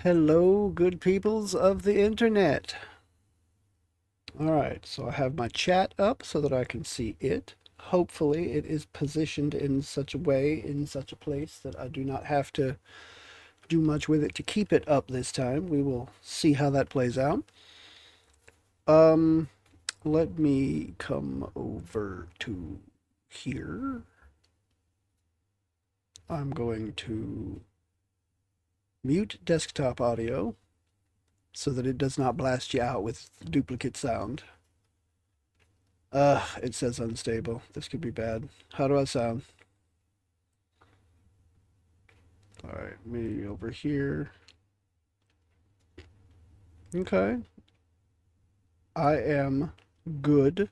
Hello, good peoples of the internet. All right, so I have my chat up so that I can see it. Hopefully, it is positioned in such a way, in such a place that I do not have to do much with it to keep it up this time. We will see how that plays out. Um, Let me come over to here. I'm going to mute desktop audio so that it does not blast you out with duplicate sound. It says unstable. This could be bad. How do I sound? All right, me over here. Okay. I am good.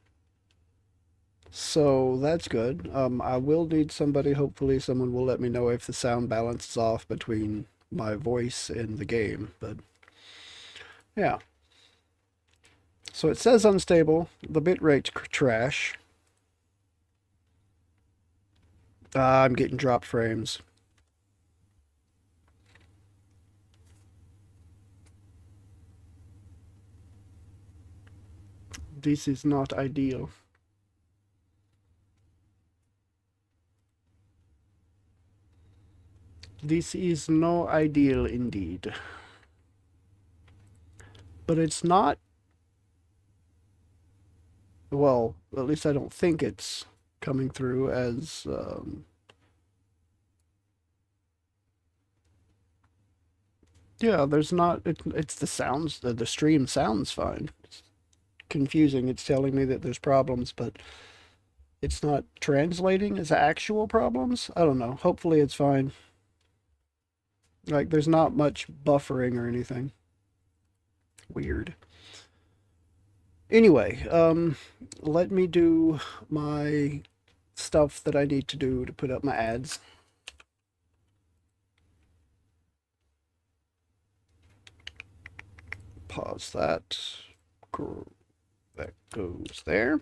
So that's good. I will need somebody, hopefully someone will let me know if the sound balance is off between my voice and the game, but yeah. So it says unstable, the bitrate's trash. I'm getting dropped frames. This is not ideal. This is no ideal indeed. But it's not, well, at least I don't think it's coming through as, yeah, there's not, it's the sounds, the stream sounds fine. It's confusing. It's telling me that there's problems, but it's not translating as actual problems. I don't know. Hopefully it's fine. Like, there's not much buffering or anything. Weird. Anyway, let me do my stuff that I need to do to put up my ads. Pause that. That goes there.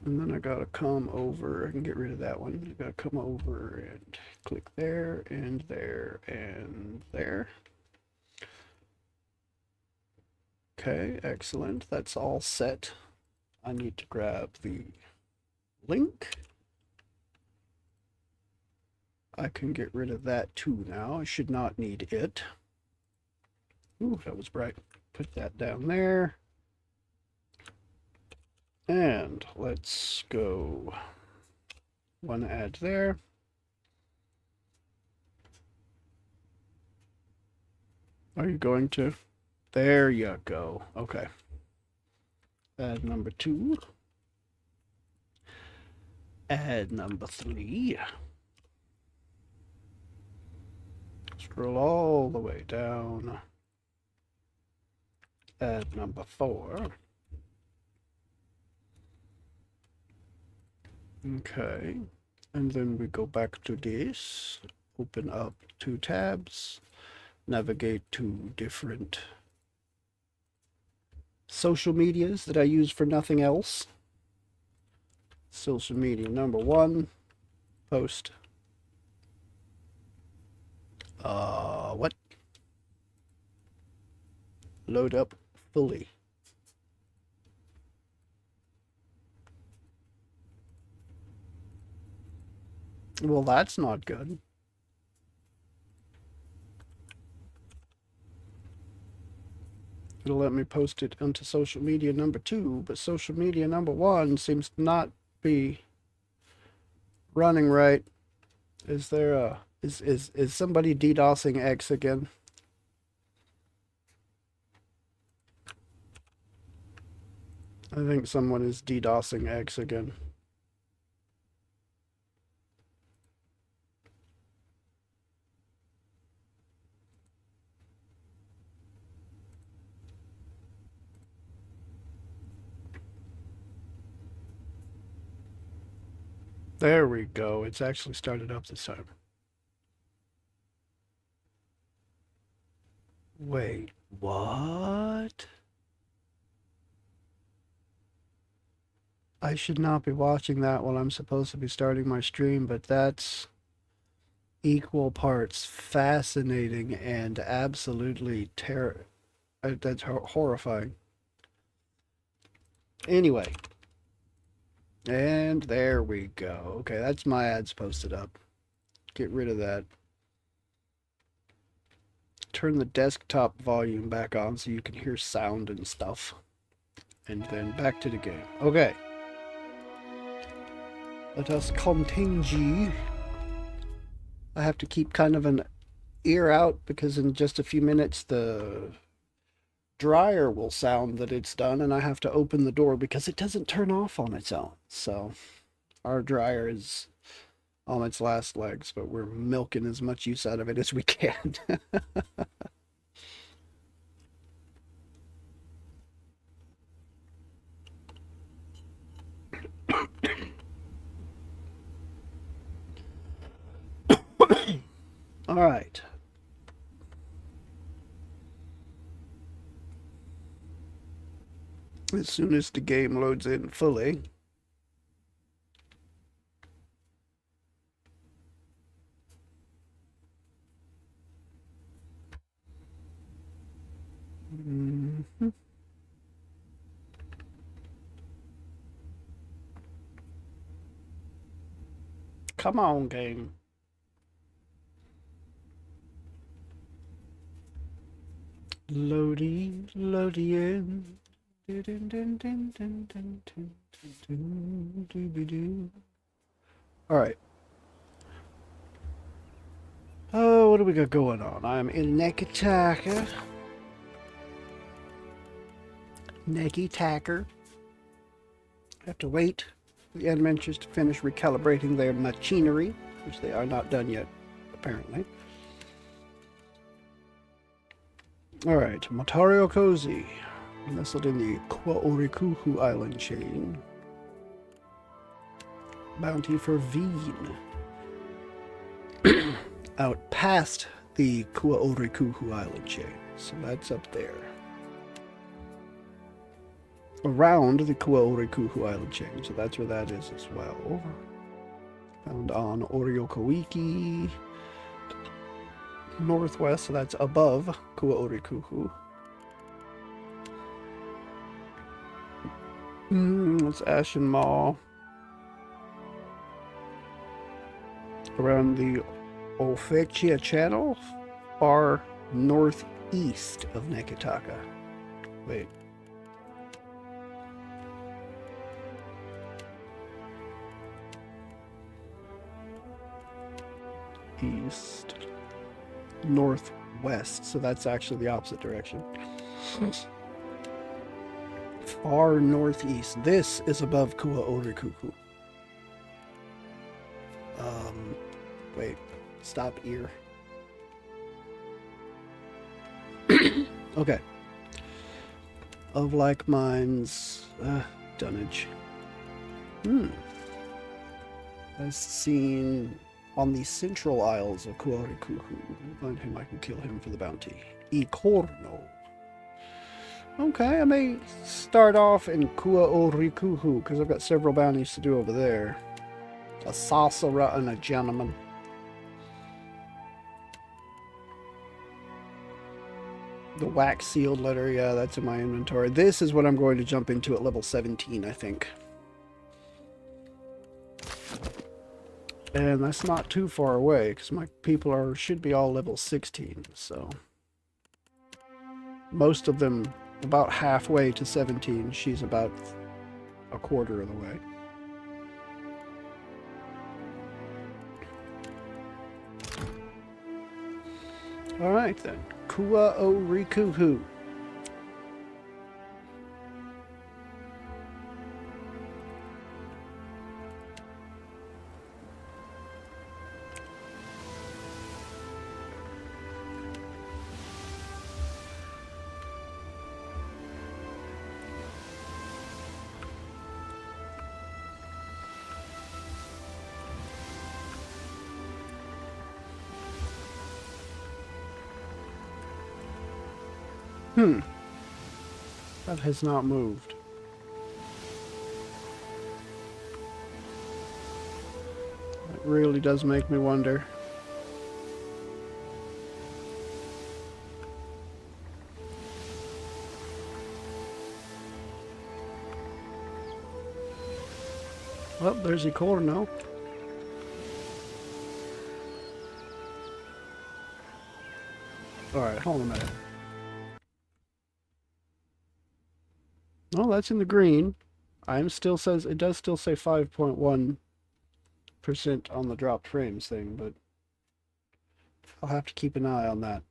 And then I gotta come over, I can get rid of that one. I gotta come over and click there and there and there. Okay, excellent. That's all set. I need to grab the link. I can get rid of that too now. I should not need it. Ooh, that was bright. Put that down there. And let's go one ad there. Are you going to? There you go. Okay. Ad number 2. Ad number 3. Scroll all the way down. Ad number 4. Okay. And then we go back to this. Open up 2 tabs. Navigate to different social medias that I use for nothing else. Social media number 1, post. What? Load up fully. Well, that's not good. It'll let me post it onto social media number 2, but social media number 1 seems to not be running right. Is there a is somebody DDoSing X again? I think someone is DDoSing X again. There we go. It's actually started up this time. Wait, what? I should not be watching that while I'm supposed to be starting my stream, but that's equal parts fascinating and absolutely that's horrifying. Anyway, and there we go. Okay, that's my ads posted up. Get rid of that. Turn the desktop volume back on so you can hear sound and stuff. And then back to the game. Okay. Let us continue. I have to keep kind of an ear out because in just a few minutes the dryer will sound that it's done and I have to open the door because it doesn't turn off on its own. So our dryer is on its last legs, but we're milking as much use out of it as we can. All right. As soon as the game loads in fully. Mm-hmm. Come on, game. Loading, loading. All right. Oh, what do we got going on? I'm in Nekataka. Neki Tacker. Have to wait for the adventures to finish recalibrating their machinery, which they are not done yet, apparently. Alright, Motario Cozy. Nestled in the Kwaorikuhu island chain. Bounty for Veen. Out past the Kwaorikuhu island chain. So that's up there. Around the Kwaorikuhu island chain. So that's where that is as well. Found on Oriokoiki. Northwest, so that's above Kwaorikuhu. It's Ashen Maw. Around the Ofechia Channel, far northeast of Nekataka. Wait. East. Northwest, so that's actually the opposite direction. Far northeast. This is above Kwaorikuhu. Wait. Stop ear. Okay. Of like minds, dunnage. I've seen on the central isles of Kwaorikuhu. Find him, I can kill him for the bounty. Ikorno. Okay, I may start off in Kwaorikuhu because I've got several bounties to do over there. A sorcerer and a gentleman. The wax sealed letter, yeah, that's in my inventory. This is what I'm going to jump into at level 17, I think. And that's not too far away because my people should be all level 16, so most of them about halfway to 17. She's about a quarter of the way. All right then, Kwaorikuhu. That has not moved. It really does make me wonder. Oh, there's Ecorno. Alright, hold on a minute. Oh, that's in the green. It does still say 5.1% on the dropped frames thing, but I'll have to keep an eye on that.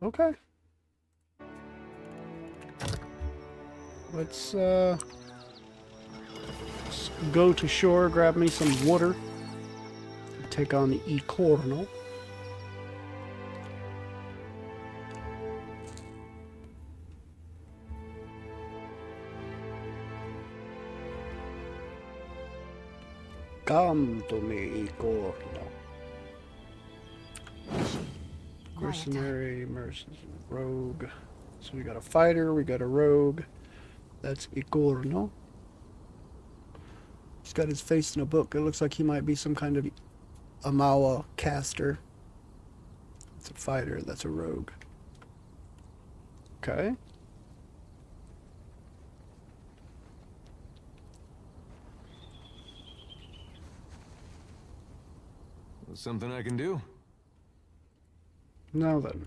Okay. Let's go to shore, grab me some water, take on the Ecorno. Come to me, Ecorno. Mercenary, rogue. So we got a fighter, we got a rogue. That's Ecorno. He's got his face in a book. It looks like he might be some kind of Amawa caster. That's a fighter, that's a rogue. Okay. Something I can do? Now then.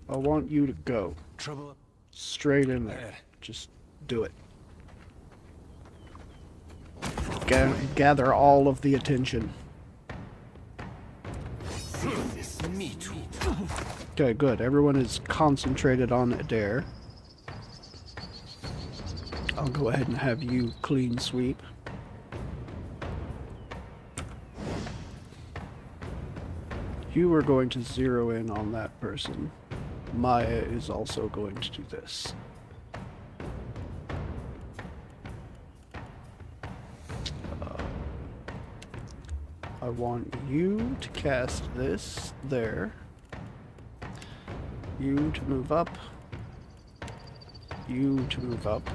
I want you to go. Trouble? Straight in there. Just do it. Gather all of the attention. Me too. Okay, good. Everyone is concentrated on Adair. I'll go ahead and have you clean sweep. You are going to zero in on that person. Maya is also going to do this. I want you to cast this there. You to move up. You to move up.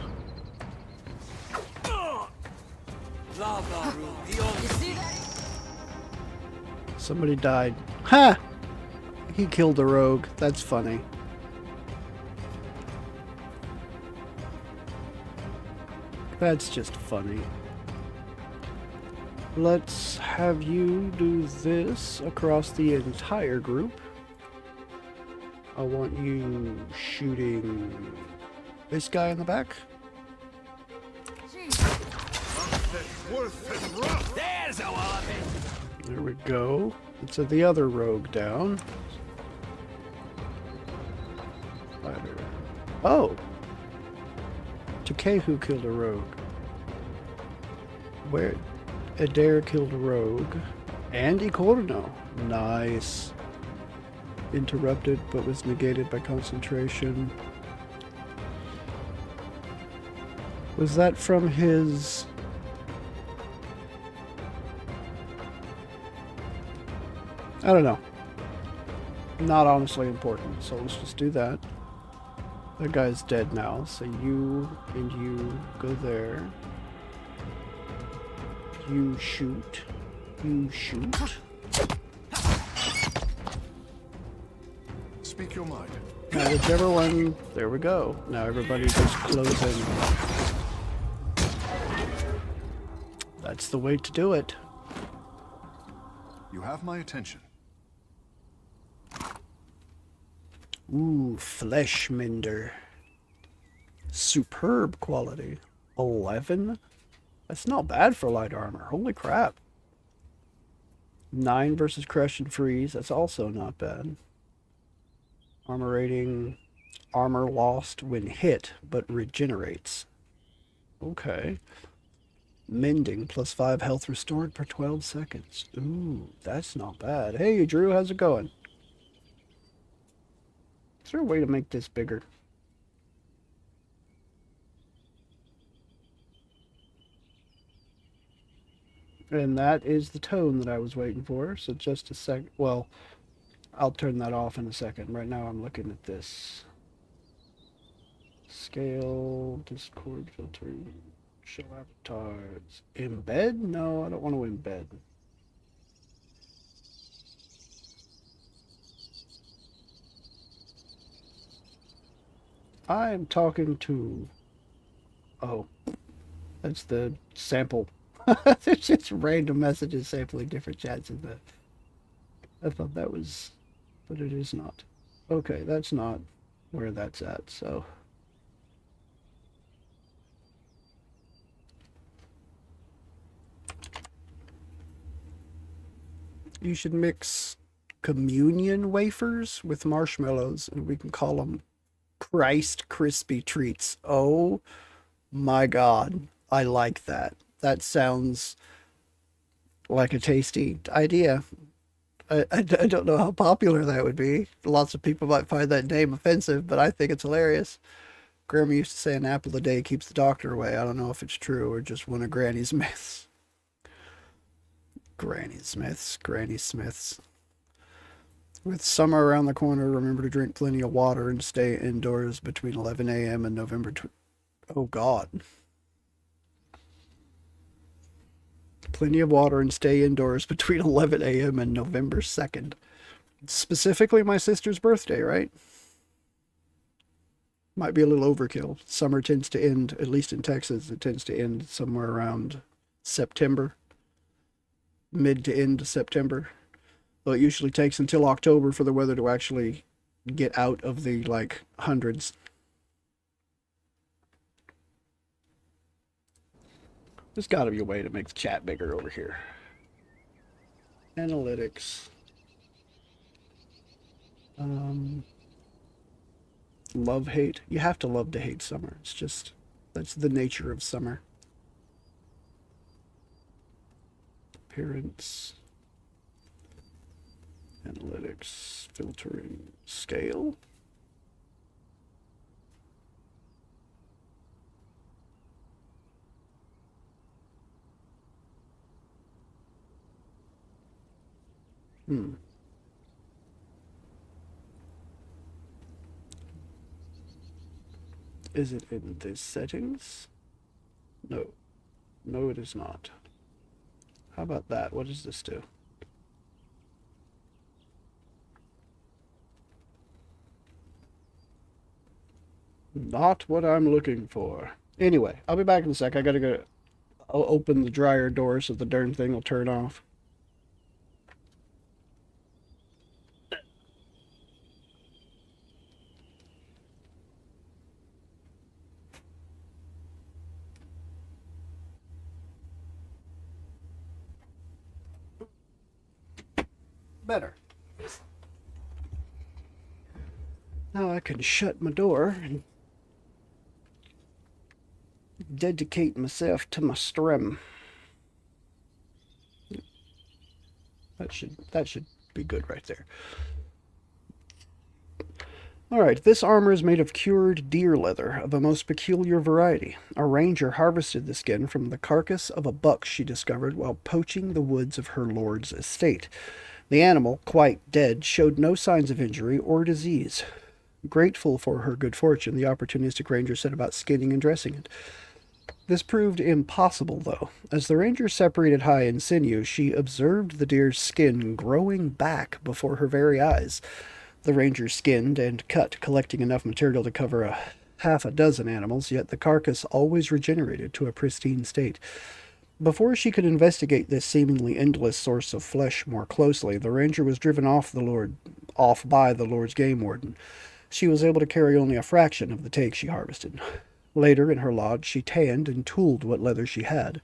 Somebody died. Ha! He killed a rogue. That's funny. That's just funny. Let's have you do this across the entire group. I want you shooting this guy in the back. There's a walloping. There we go. Let's have the other rogue down. Fighter. Oh! Takehu killed a rogue. Where? Adair killed a rogue. And Ecorno. Nice. Interrupted, but was negated by concentration. Was that from his... I don't know. Not honestly important, so let's just do that. That guy's dead now, so you and you go there. You shoot. You shoot. Speak your mind. Now whichever one... There we go. Now everybody just close in. That's the way to do it. You have my attention. Ooh, flesh mender. Superb quality. 11? That's not bad for light armor. Holy crap. 9 versus crush and freeze. That's also not bad. Armor rating. Armor lost when hit, but regenerates. Okay. Mending, plus 5 health restored per 12 seconds. Ooh, that's not bad. Hey, Drew, how's it going? Is there a way to make this bigger? And that is the tone that I was waiting for. So just a sec. Well, I'll turn that off in a second. Right now I'm looking at this. Scale, Discord filter, show avatars. Embed? No, I don't want to embed. I am talking to Oh, that's the sample. It's just random messages sampling different chats in the. I thought that was, but it is not. Okay, that's not where that's at. So you should mix communion wafers with marshmallows, and we can call them Christ crispy treats. Oh my God, I like that. That sounds like a tasty idea. I don't know how popular that would be. Lots of people might find that name offensive, but I think it's hilarious. Grandma used to say an apple a day keeps the doctor away. I don't know if it's true or just one of Granny's myths. Granny's myths, Granny Smiths. With summer around the corner, remember to drink plenty of water and stay indoors between 11 a.m. and Oh, God. Plenty of water and stay indoors between 11 a.m. and November 2nd. Specifically my sister's birthday, right? Might be a little overkill. Summer tends to end, at least in Texas, it tends to end somewhere around September, mid to end of September. Though it usually takes until October for the weather to actually get out of the like hundreds. There's got to be a way to make the chat bigger over here. Analytics. Love, hate. You have to love to hate summer. It's just, that's the nature of summer. Appearance. Analytics. Filtering. Scale. Is it in the settings? No. No, it is not. How about that? What does this do? Not what I'm looking for. Anyway, I'll be back in a sec. I gotta go. I'll open the dryer door so the darn thing will turn off. Better. Now I can shut my door and dedicate myself to my stream. That should be good right there. Alright, this armor is made of cured deer leather of a most peculiar variety. A ranger harvested the skin from the carcass of a buck she discovered while poaching the woods of her lord's estate. The animal, quite dead, showed no signs of injury or disease. Grateful for her good fortune, the opportunistic ranger set about skinning and dressing it. This proved impossible, though. As the ranger separated hide and sinew, she observed the deer's skin growing back before her very eyes. The ranger skinned and cut, collecting enough material to cover half a dozen animals, yet the carcass always regenerated to a pristine state. Before she could investigate this seemingly endless source of flesh more closely, the ranger was driven off by the Lord's game warden. She was able to carry only a fraction of the take she harvested. Later, in her lodge, she tanned and tooled what leather she had.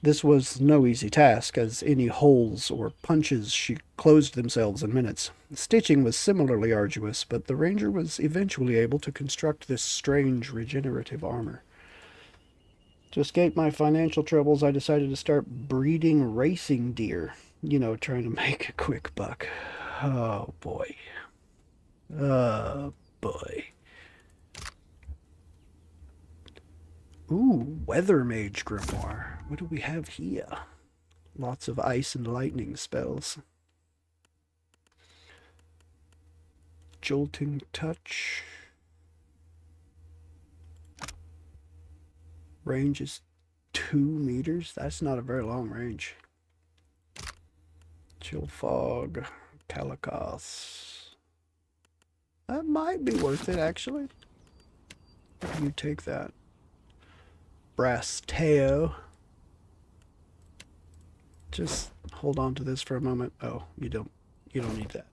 This was no easy task, as any holes or punches she closed themselves in minutes. Stitching was similarly arduous, but the ranger was eventually able to construct this strange regenerative armor. To escape my financial troubles, I decided to start breeding racing deer. You know, trying to make a quick buck. Oh, boy. Oh, boy. Ooh, Weather Mage Grimoire. What do we have here? Lots of ice and lightning spells. Jolting Touch. Range is 2 meters. That's not a very long range. Chill Fog. Calicoth. That might be worth it, actually. You take that. brass tail. Just hold on to this for a moment. Oh, you don't need that.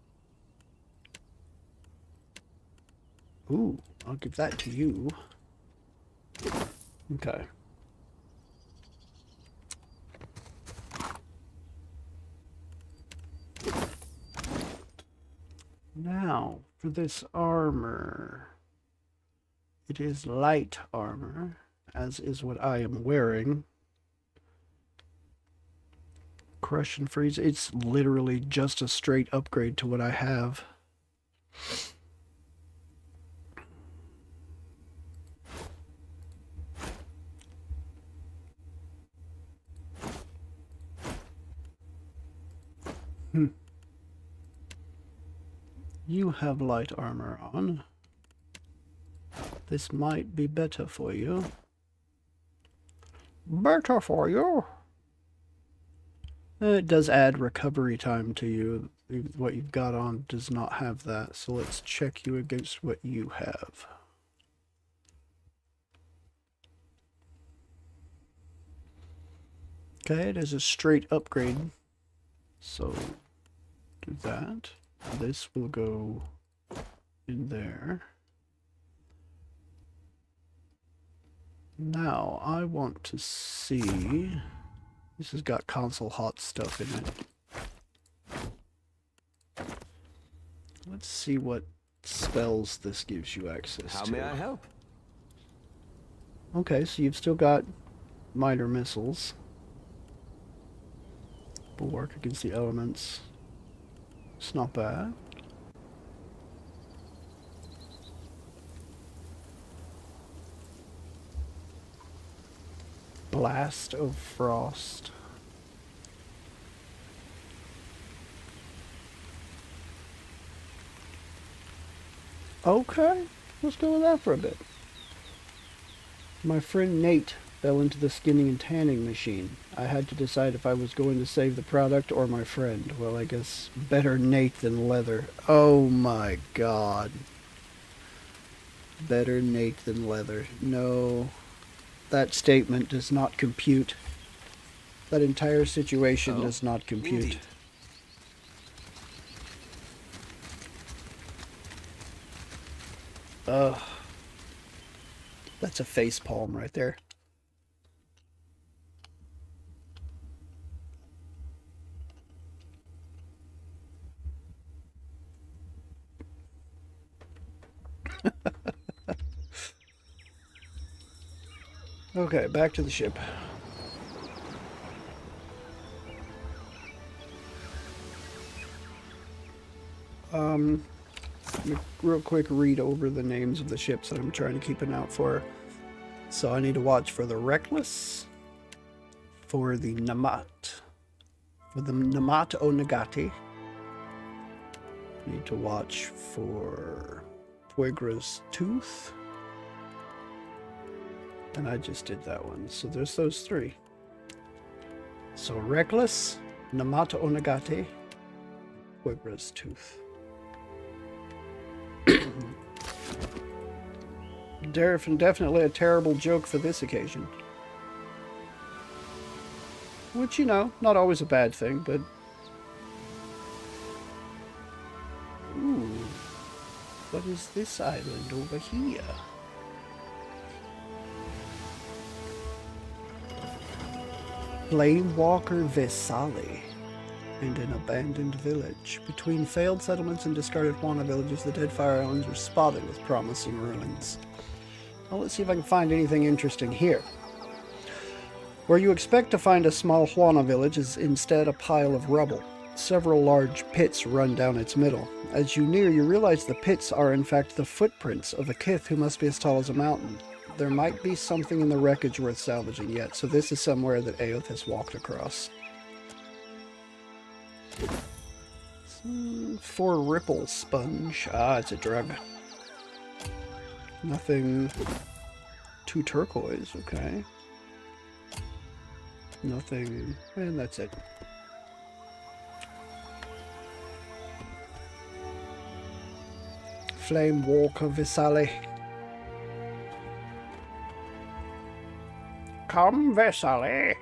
Ooh, I'll give that to you. Okay. Now, for this armor. It is light armor, as is what I am wearing. Crush and freeze. It's literally just a straight upgrade to what I have. You have light armor on. This might be better for you. Better for you? It does add recovery time to you. What you've got on does not have that, so let's check you against what you have. Okay, it is a straight upgrade. So, do that. This will go in there. Now, I want to see... This has got console hot stuff in it. Let's see what spells this gives you access to. How may I help? Okay, so you've still got minor missiles. Bulwark against the elements. It's not bad. Blast of Frost. Okay, let's go with that for a bit. My friend Nate fell into the skinning and tanning machine. I had to decide if I was going to save the product or my friend. Well, I guess better Nate than leather. Oh my god. Better Nate than leather. No. That statement does not compute. That entire situation does not compute. Indeed. Ugh. That's a face palm right there. Okay, back to the ship. Real quick read over the names of the ships that I'm trying to keep an eye out for. So I need to watch for the Reckless, for the Namat, for the Namat o Nagati. Need to watch for Puegra's Tooth. And I just did that one. So there's those three. So Reckless, Namat o Nagati, Puegra's Tooth. Definitely a terrible joke for this occasion. Which, you know, not always a bad thing, but... Ooh. What is this island over here? Planewalker Vesali. And an abandoned village. Between failed settlements and discarded Juana villages, the Deadfire Islands are spotted with promising ruins. Well, let's see if I can find anything interesting here. Where you expect to find a small Juana village is instead a pile of rubble. Several large pits run down its middle. As you near, you realize the pits are in fact the footprints of a kith who must be as tall as a mountain. There might be something in the wreckage worth salvaging yet, so this is somewhere that Aoth has walked across. 4 Ripple Sponge. Ah, it's a drug. Nothing too turquoise, okay. Nothing, and that's it. Planewalker Vesali. Come, Vesali.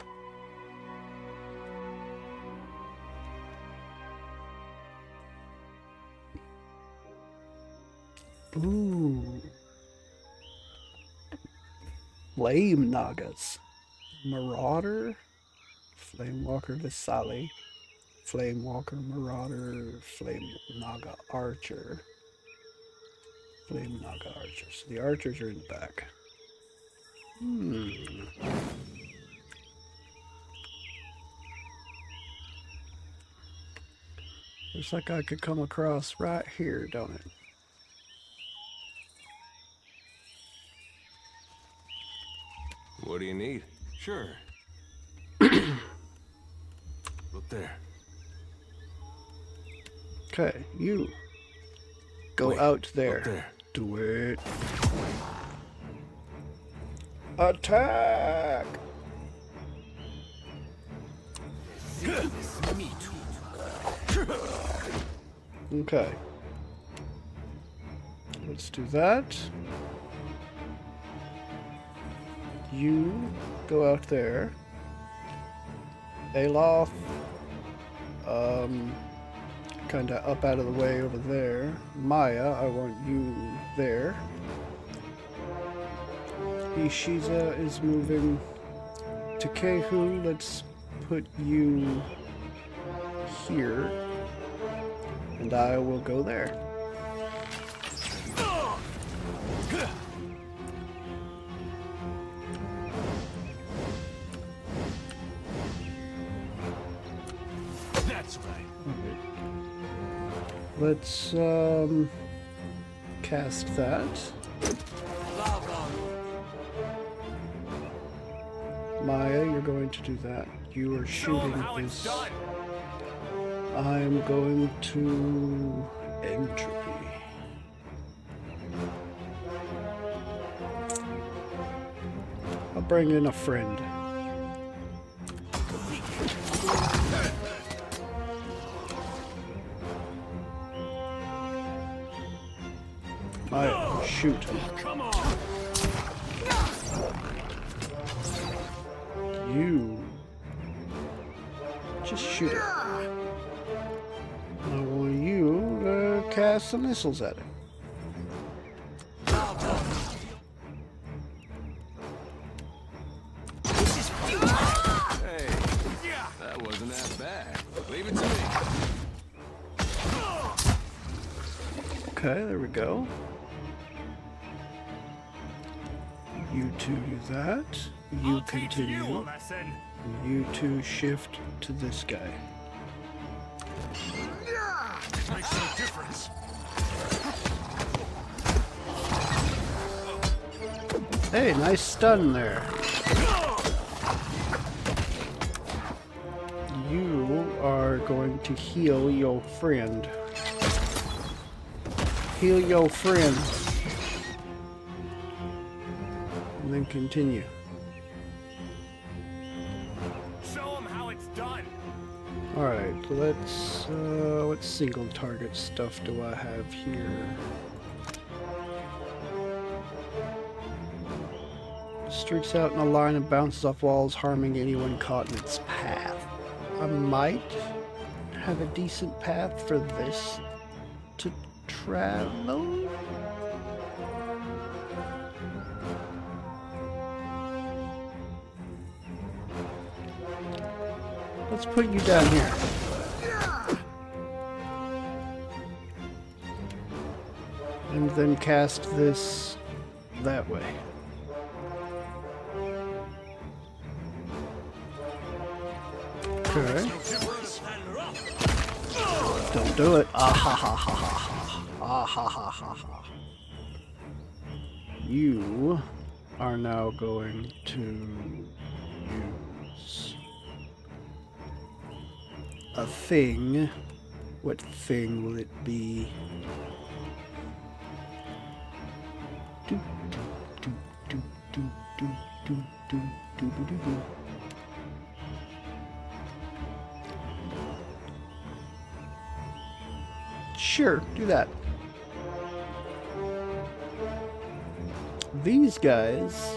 Ooh. Flame Nagas. Marauder. Flamewalker Vesali. Flamewalker Marauder. Flame Naga Archer. Flame Naga Archer. So the archers are in the back. Looks like I could come across right here, don't it? What do you need? Sure. Look there. Okay, you go Wait, out there. up there. Do it. Attack! This me too. Okay. Let's do that. You go out there. Aloth, kinda up out of the way over there. Maya, I want you there. Ishiza is moving to Kehu. Let's put you here. And I will go there. That's right. Let's cast that. Maya, you're going to do that. You are shooting this. I'm going to entropy. I'll bring in a friend. Maya, shoot. Come on. You just shoot it. I want you to cast some missiles at it. Hey, that wasn't that bad. Leave it to me. Okay, there we go. You two do that. You continue. You two shift to this guy. Makes no difference. Hey, nice stun there. You are going to heal your friend. Heal your friend. And then continue. Show them how it's done. Alright, let's, what single target stuff do I have here? Streaks out in a line and bounces off walls, harming anyone caught in its path. I might have a decent path for this to travel. Let's put you down here. And then cast this that way. Okay. Don't do it. Ah ha ha ha ha ha. Ah ha ha ha ha. You are now going to use a thing. What thing will it be? Do do do do do do do do do do do. Sure, do that. These guys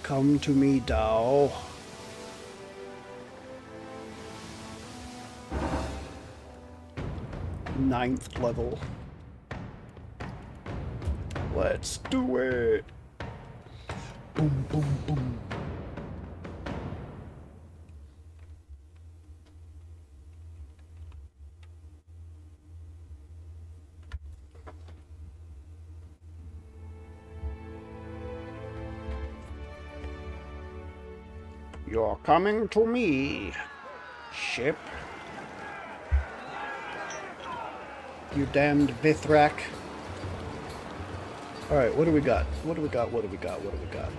Come to me, Dao. Ninth level. Let's do it. Boom, boom, boom. You're coming to me, ship. You damned Vithrak. Alright, what do we got? What do we got? What do we got? What do we got?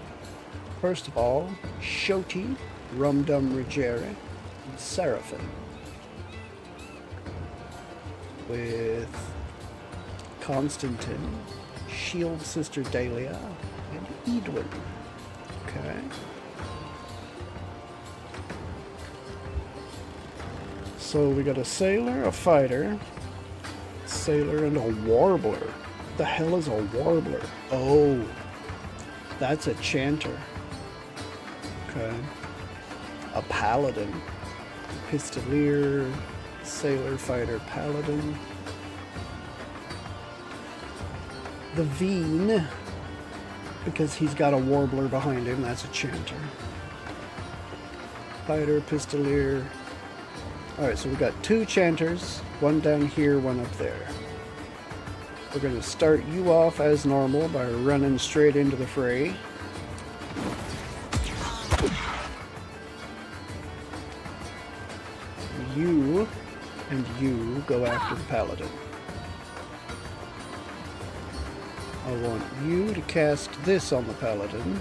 First of all, Shoti, Rumdum Ruggieri, and Seraphim. With Constantine, Shield Sister Dahlia, and Edwin. Okay. So we got a sailor, a fighter, sailor, and a warbler. What the hell is a warbler? Oh, that's a chanter. Okay. A paladin. Pistolier, sailor, fighter, paladin. The Veen, because he's got a warbler behind him, that's a chanter. Fighter, pistolier. Alright, so we got 2 chanters, one down here, one up there. We're going to start you off as normal by running straight into the fray. You and you go after the paladin. I want you to cast this on the paladin.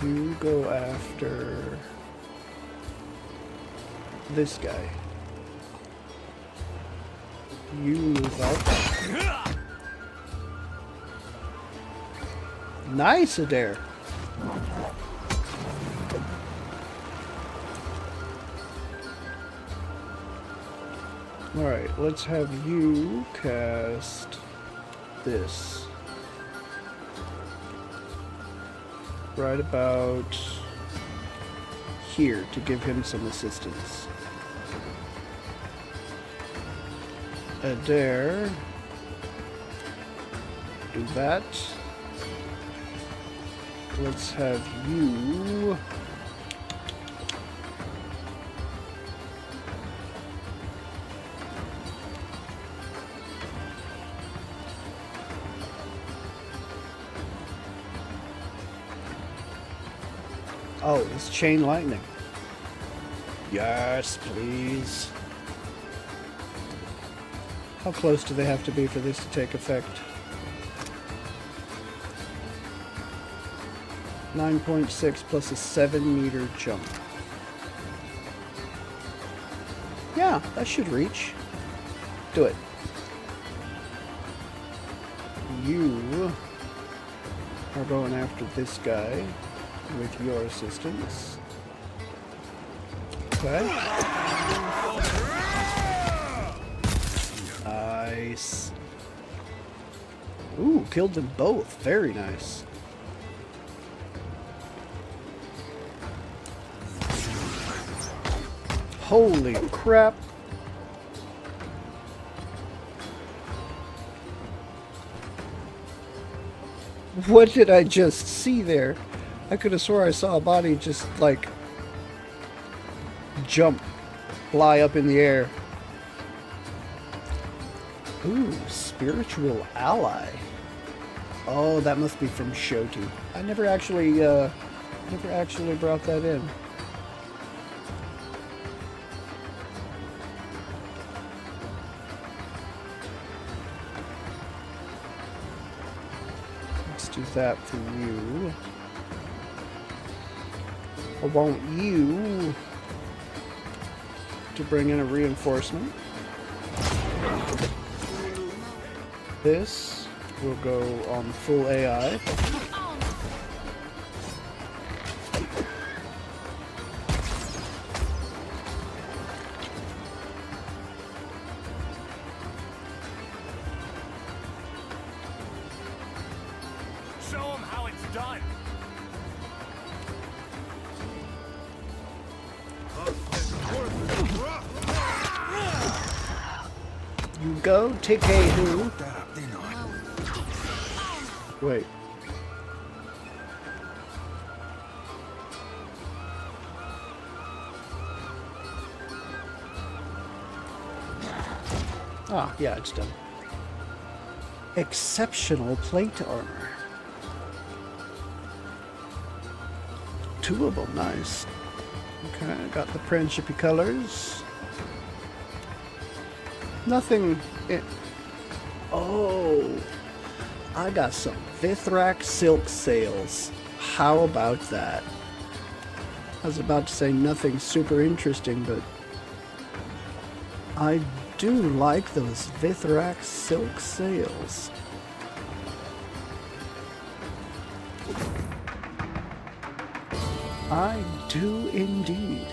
You go after this guy. You move up. Nice, Adair. Alright, let's have you cast this. Right about here to give him some assistance. Adair. Do that. Let's have you oh, it's chain lightning. Yes, please. How close do they have to be for this to take effect? 9.6 plus a 7-meter jump. Yeah, that should reach. Do it. You are going after this guy with your assistance. Okay. Nice. Ooh, killed them both. Very nice. Holy crap. What did I just see there? I could have swore I saw a body just, like, jump, fly up in the air. Ooh, spiritual ally. Oh, that must be from Shoti. I never actually brought that in. Let's do that for you. I want you to bring in a reinforcement. This will go on full AI. go, Tikehu. That up, didn't I? Wait. Ah, yeah, it's done. Exceptional plate armor. 2 of them, nice. Okay, got the Principe colors. Nothing. Oh, I got some Vithrak silk sails. How about that? I was about to say nothing super interesting, but I do like those Vithrak silk sails. I do indeed.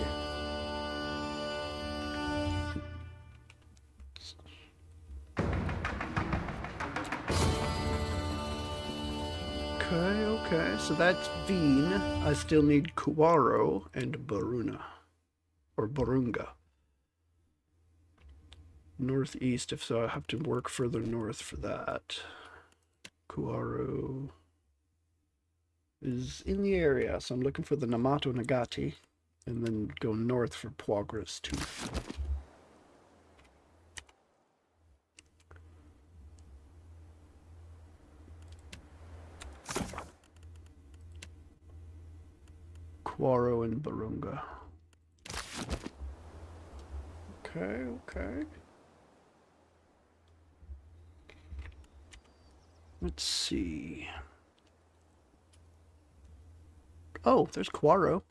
Okay, so that's Veen. I still need Kuwaro and Baruna. Or Borunga. Northeast, if so, I have to work further north for that. Kuwaro is in the area, so I'm looking for the Namato Nagati, and then go north for Poagras Tooth. Kuwaro and Barunga. Okay. Let's see. Oh, there's Kuwaro.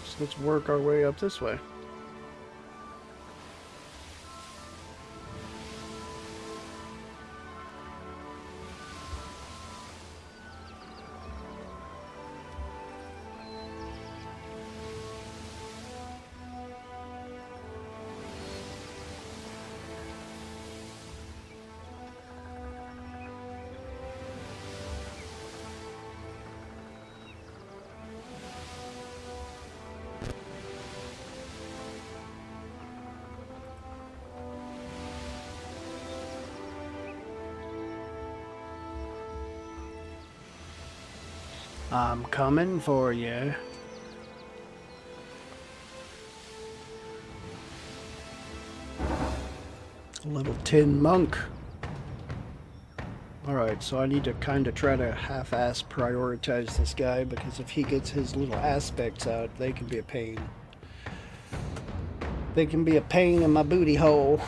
So let's work our way up this way. I'm coming for you. Little tin monk. Alright, so I need to kind of try to half-ass prioritize this guy, because if he gets his little aspects out, they can be a pain. They can be a pain in my booty hole.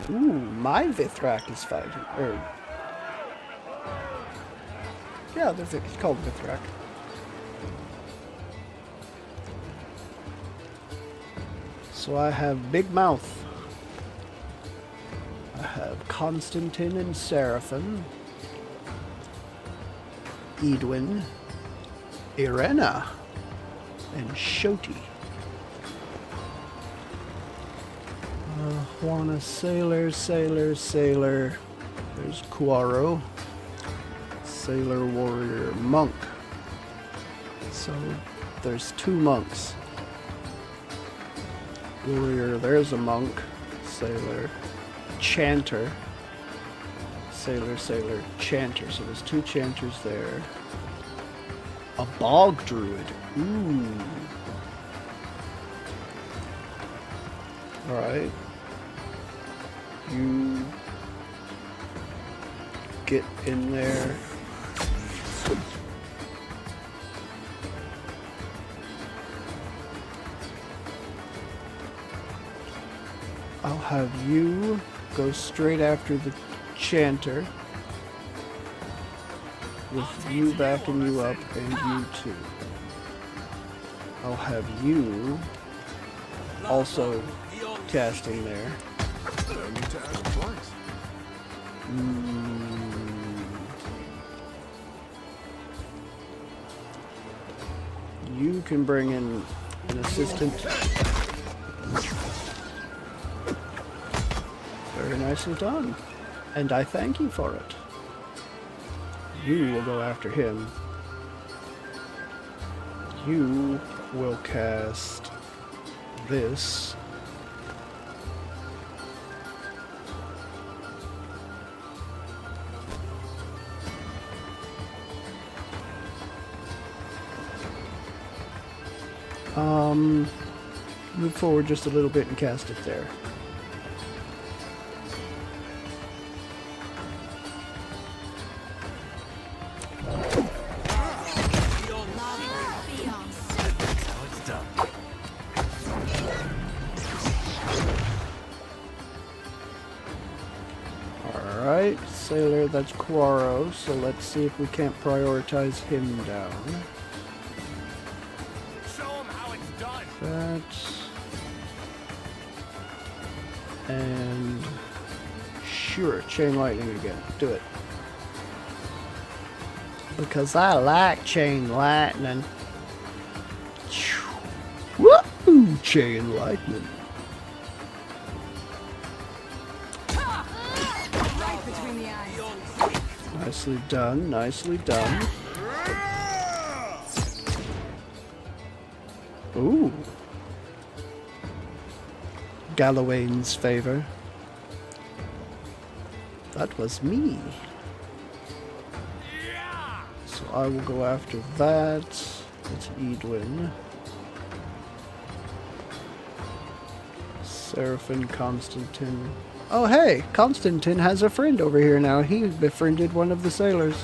Ooh, my Vithrak is fighting. Yeah, it's called Vithrak. So I have Big Mouth. I have Constantine and Seraphim. Edwin. Irena. And Shoti. Juana, Sailor. There's Kuwaro. Sailor, Warrior, Monk. So there's 2 monks. Warrior, there's a monk. Sailor, Chanter. Sailor, Chanter. So there's 2 Chanters there. A Bog Druid. Ooh. Alright. You get in there. I'll have you go straight after the Chanter, with you backing you up, and you too. I'll have you also casting there. No need to ask twice. You can bring in an assistant. Very nicely done. And I thank you for it. You will go after him. You will cast this. Move forward just a little bit and cast it there. Alright, Sailor, that's Quaro, so let's see if we can't prioritize him down. Show him how it's done. That. And sure, chain lightning again. Do it. Because I like chain lightning. Woo! Chain lightning. Right between the eyes. Nicely done, nicely done. Ooh. Galloway's favor. That was me. So I will go after that. It's Edwin. Seraphin Constantine. Oh hey, Constantine has a friend over here now. He befriended one of the sailors.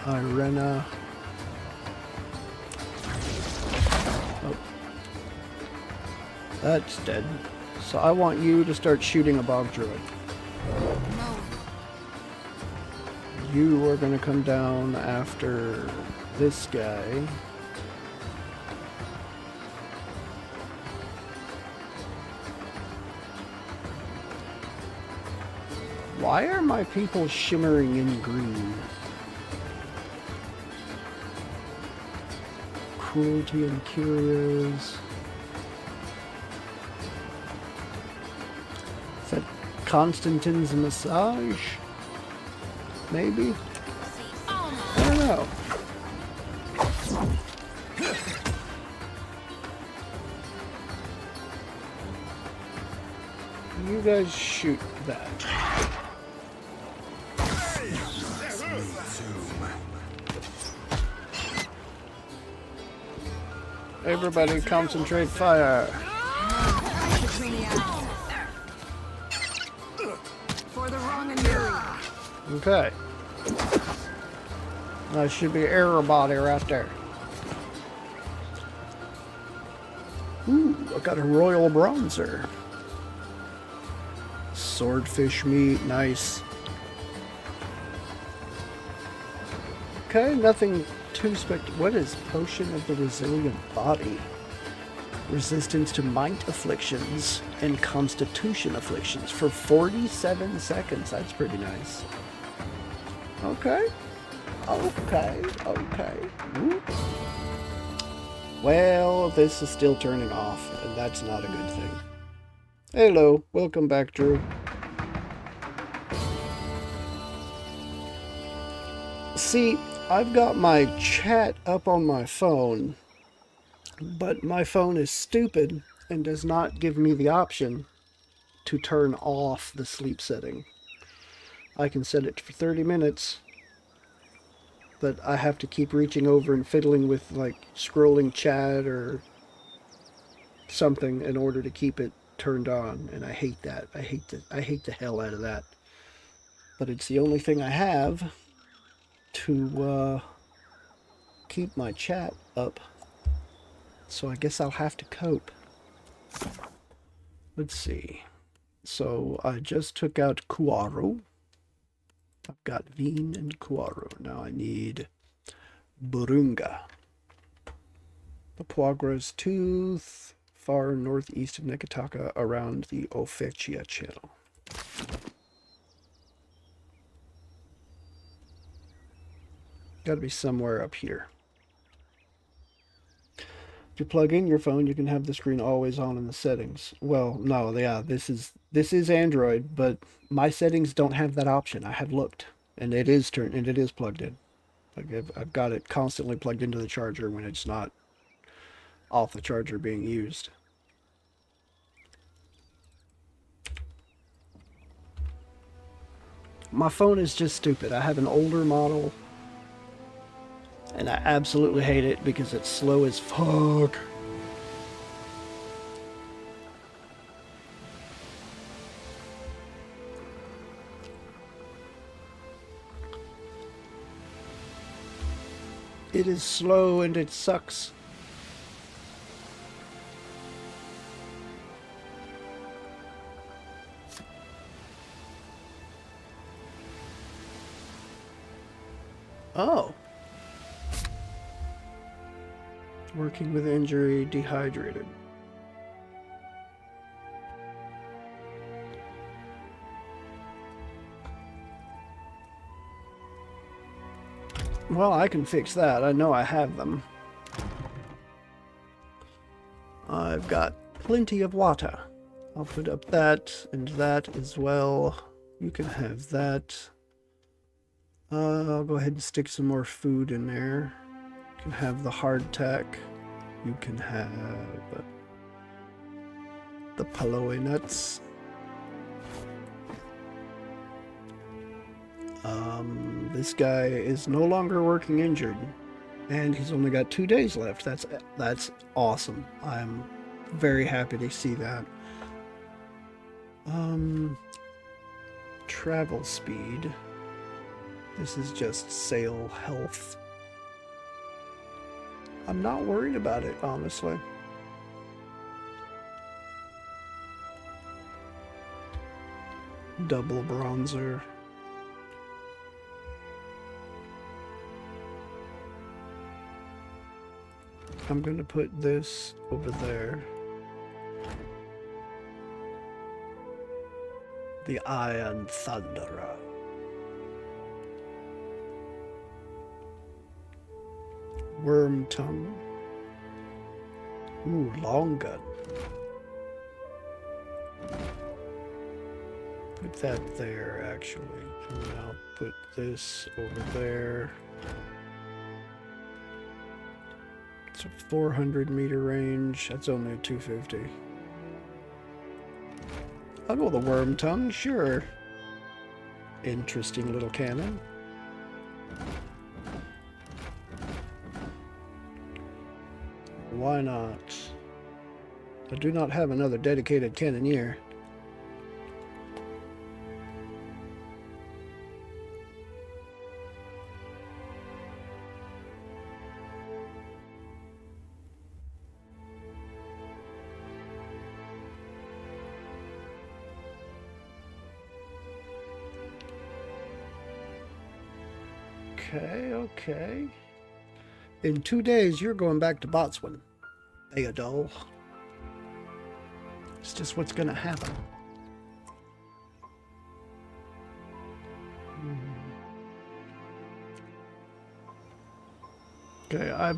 Irena. Oh. That's dead. So I want you to start shooting a bog druid. No. You are going to come down after this guy. Why are my people shimmering in green? Cruelty and curious. Is that Constantine's massage? Maybe? I don't know. You guys shoot that. Everybody concentrate fire. Between the eyes. For the wrong and weary. Okay. That should be everybody right there. Ooh, I got a royal bronzer. Swordfish meat, nice. Okay, nothing too what is Potion of the Resilient Body? Resistance to might afflictions and constitution afflictions for 47 seconds. That's pretty nice. Okay. Okay. Ooh. Well, this is still turning off, and that's not a good thing. Hello, welcome back, Drew. See, I've got my chat up on my phone, but my phone is stupid and does not give me the option to turn off the sleep setting. I can set it for 30 minutes, but I have to keep reaching over and fiddling with, like, scrolling chat or something in order to keep it turned on, and I hate that. I hate the hell out of that. But it's the only thing I have to keep my chat up, so I guess I'll have to cope. Let's see. So I just took out Quaro. I've got Veen and Quaro. Now I need Burunga. Papuagra's Tooth, far northeast of Nekataka, around the Ofechia Channel. Got to be somewhere up here. If you plug in your phone, you can have the screen always on in the settings. Well, no, yeah, this is Android, but my settings don't have that option. I have looked, and it is plugged in. Like I've got it constantly plugged into the charger when it's not off the charger being used. My phone is just stupid. I have an older model, and I absolutely hate it because it's slow as fuck. It is slow and it sucks. Oh. Working with injury, dehydrated. Well, I can fix that. I know I have them. I've got plenty of water. I'll put up that and that as well. You can have that. I'll go ahead and stick some more food in there. You can have the hardtack. You can have the paloe nuts. This guy is no longer working injured, and he's only got 2 days left. That's awesome. I'm very happy to see that. Travel speed. This is just sail health. I'm not worried about it, honestly. Double bronzer. I'm going to put this over there. The Iron Thunderer. Worm tongue. Ooh, long gun. Put that there, actually. And I'll put this over there. It's a 400-meter range. That's only a 250. I'll go with the worm tongue, sure. Interesting little cannon. Why not? I do not have another dedicated cannoneer. Okay. In 2 days, you're going back to Botswana. Theodore. It's just what's going to happen. Okay, I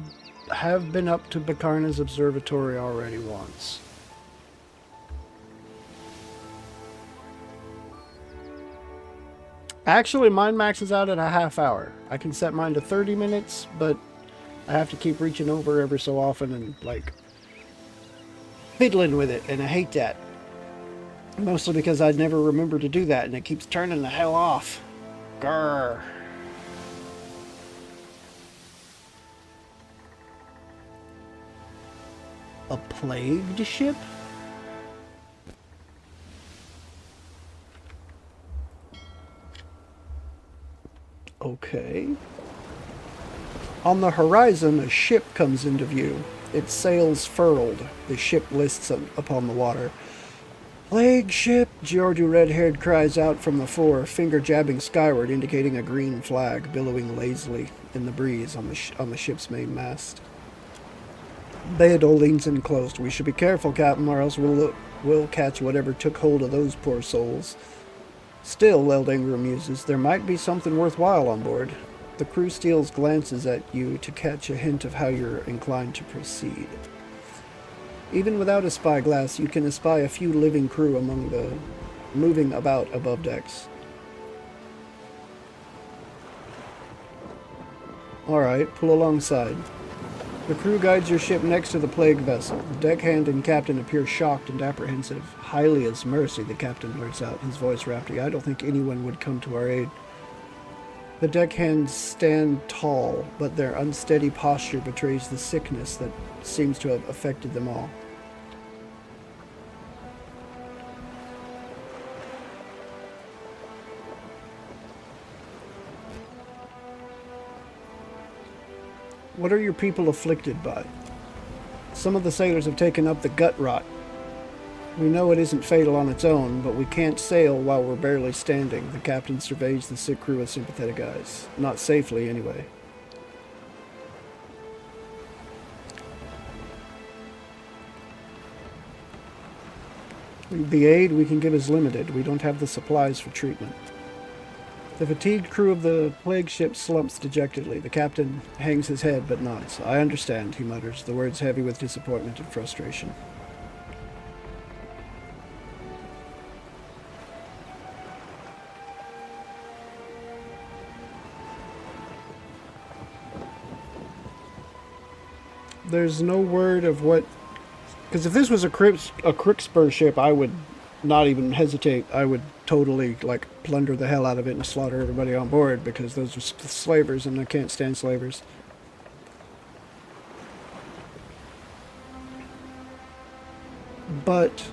have been up to Bakarna's observatory already once. Actually, mine maxes out at a half hour. I can set mine to 30 minutes, but I have to keep reaching over every so often and, like, fiddling with it, and I hate that. Mostly because I'd never remember to do that, and it keeps turning the hell off. Grrr. A plagued ship? Okay. On the horizon, a ship comes into view. Its sails furled. The ship lists upon the water. Plague ship, Giorgio red-haired cries out from the fore, finger jabbing skyward, indicating a green flag billowing lazily in the breeze on the ship's main mast. Theodore leans in close. We should be careful, Captain, or else we'll catch whatever took hold of those poor souls. Still, Eldangro muses, there might be something worthwhile on board. The crew steals glances at you to catch a hint of how you're inclined to proceed. Even without a spyglass, you can espy a few living crew among the moving about above decks. Alright, pull alongside. The crew guides your ship next to the plague vessel. The deckhand and captain appear shocked and apprehensive. Hylia's mercy, the captain blurts out, his voice raspy. I don't think anyone would come to our aid. The deckhands stand tall, but their unsteady posture betrays the sickness that seems to have affected them all. What are your people afflicted by? Some of the sailors have taken up the gut rot. We know it isn't fatal on its own, but we can't sail while we're barely standing. The captain surveys the sick crew with sympathetic eyes. Not safely, anyway. The aid we can give is limited. We don't have the supplies for treatment. The fatigued crew of the plague ship slumps dejectedly. The captain hangs his head but nods. I understand, he mutters, the words heavy with disappointment and frustration. There's no word of what... Because if this was a Kriegspur ship, I would not even hesitate. I would totally, like, plunder the hell out of it and slaughter everybody on board, because those are slavers, and I can't stand slavers. But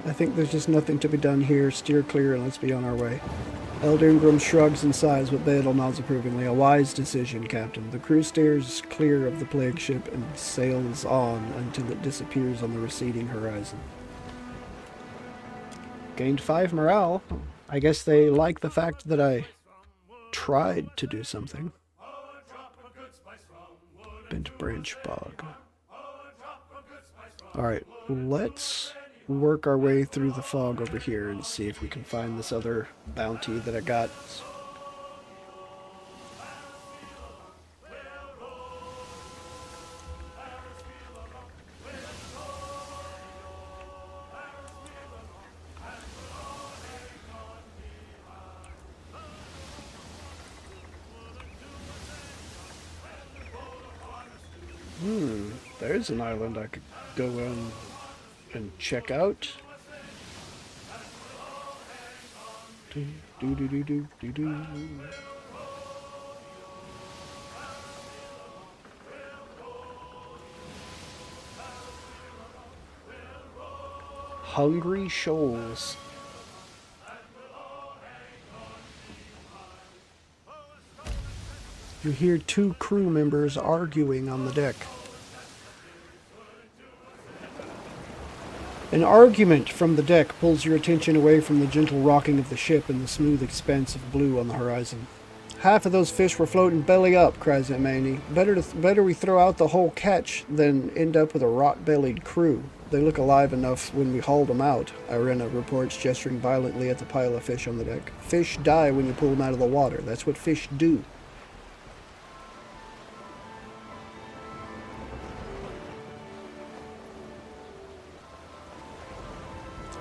I think there's just nothing to be done here. Steer clear and let's be on our way. Elder Ingram shrugs and sighs, but Badal nods approvingly. A wise decision, Captain. The crew steers clear of the plague ship and sails on until it disappears on the receding horizon. Gained 5 morale. I guess they like the fact that I tried to do something. Bent branch bog. Alright, let's work our way through the fog over here and see if we can find this other bounty that I got. There's an island I could go in and check out. Do, do, do, do, do, do, do. Hungry Shoals. You hear 2 crew members arguing on the deck. An argument from the deck pulls your attention away from the gentle rocking of the ship and the smooth expanse of blue on the horizon. Half of those fish were floating belly up, cries Manny. Better we throw out the whole catch than end up with a rot-bellied crew. They look alive enough when we hauled them out, Irena reports, gesturing violently at the pile of fish on the deck. Fish die when you pull them out of the water. That's what fish do.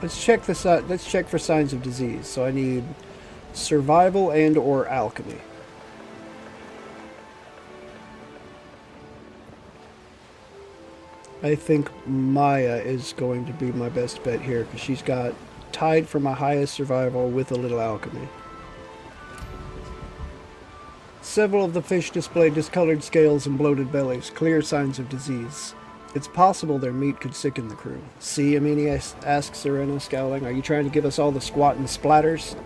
Let's check this out. Let's check for signs of disease. So I need survival and or alchemy. I think Maya is going to be my best bet here because she's got tied for my highest survival with a little alchemy. Several of the fish display discolored scales and bloated bellies, clear signs of disease. It's possible their meat could sicken the crew. See, Amini asks Serena, scowling. Are you trying to give us all the squat and splatters?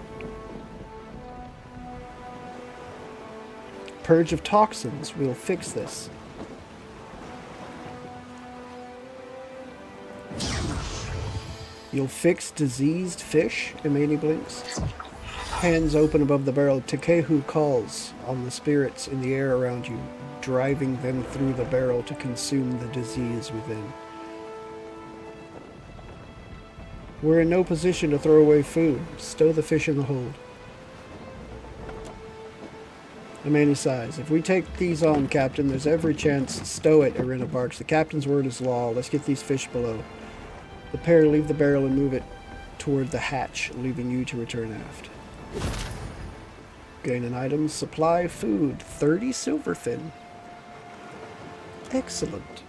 Purge of toxins. We'll fix this. You'll fix diseased fish? Amini blinks. Hands open above the barrel, Tekehu calls on the spirits in the air around you, driving them through the barrel to consume the disease within. We're in no position to throw away food. Stow the fish in the hold. The man he sighs. If we take these on, Captain, there's every chance. Stow it, Irina barks. The captain's word is law. Let's get these fish below. The pair leave the barrel and move it toward the hatch, leaving you to return aft. Gain an item. Supply food. 30 silverfin. Excellent.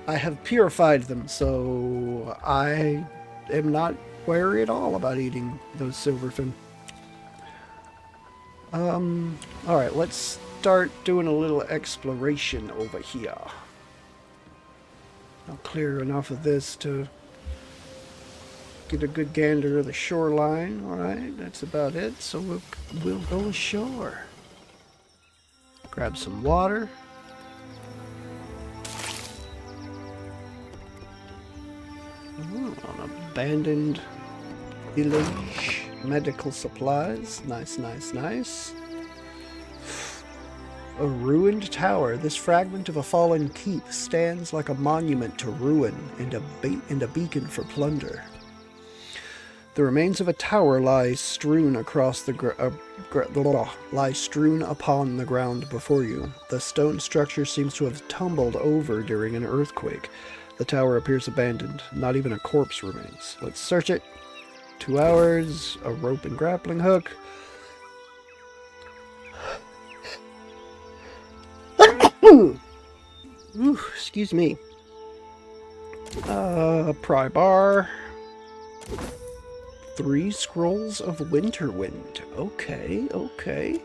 I have purified them, so I am not wary at all about eating those silverfin. Alright, let's start doing a little exploration over here. I'll clear enough of this to get a good gander of the shoreline. Alright, that's about it. So we'll go ashore. Grab some water. Ooh, an abandoned village. Medical supplies. Nice, nice, nice. A ruined tower. This fragment of a fallen keep stands like a monument to ruin and a beacon for plunder. The remains of a tower lie strewn across the lie strewn upon the ground before you. The stone structure seems to have tumbled over during an earthquake. The tower appears abandoned. Not even a corpse remains. Let's search it. 2 hours, a rope and grappling hook. Ooh, excuse me. Pry bar. 3 scrolls of Winterwind. Okay, okay.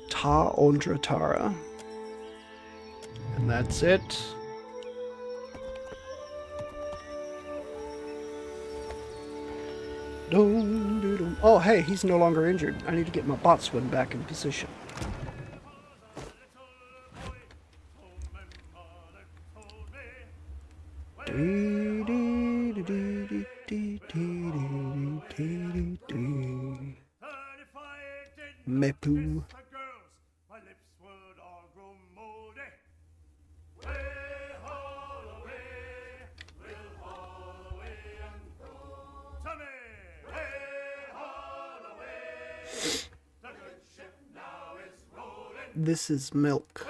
Ta Ondra Tara. And that's it. Oh, hey, he's no longer injured. I need to get my botswan back in position. Mepu. This is milk.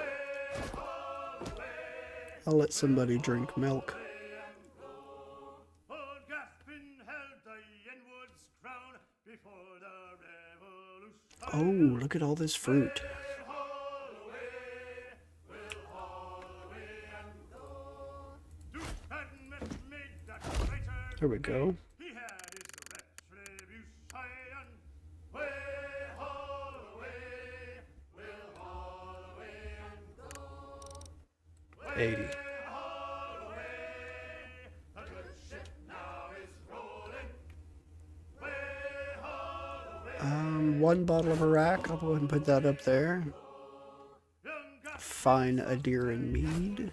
I'll let somebody drink milk. Oh, look at all this fruit. There we go. 80. One bottle of Iraq. I'll go ahead and put that up there. Fine Adiran mead.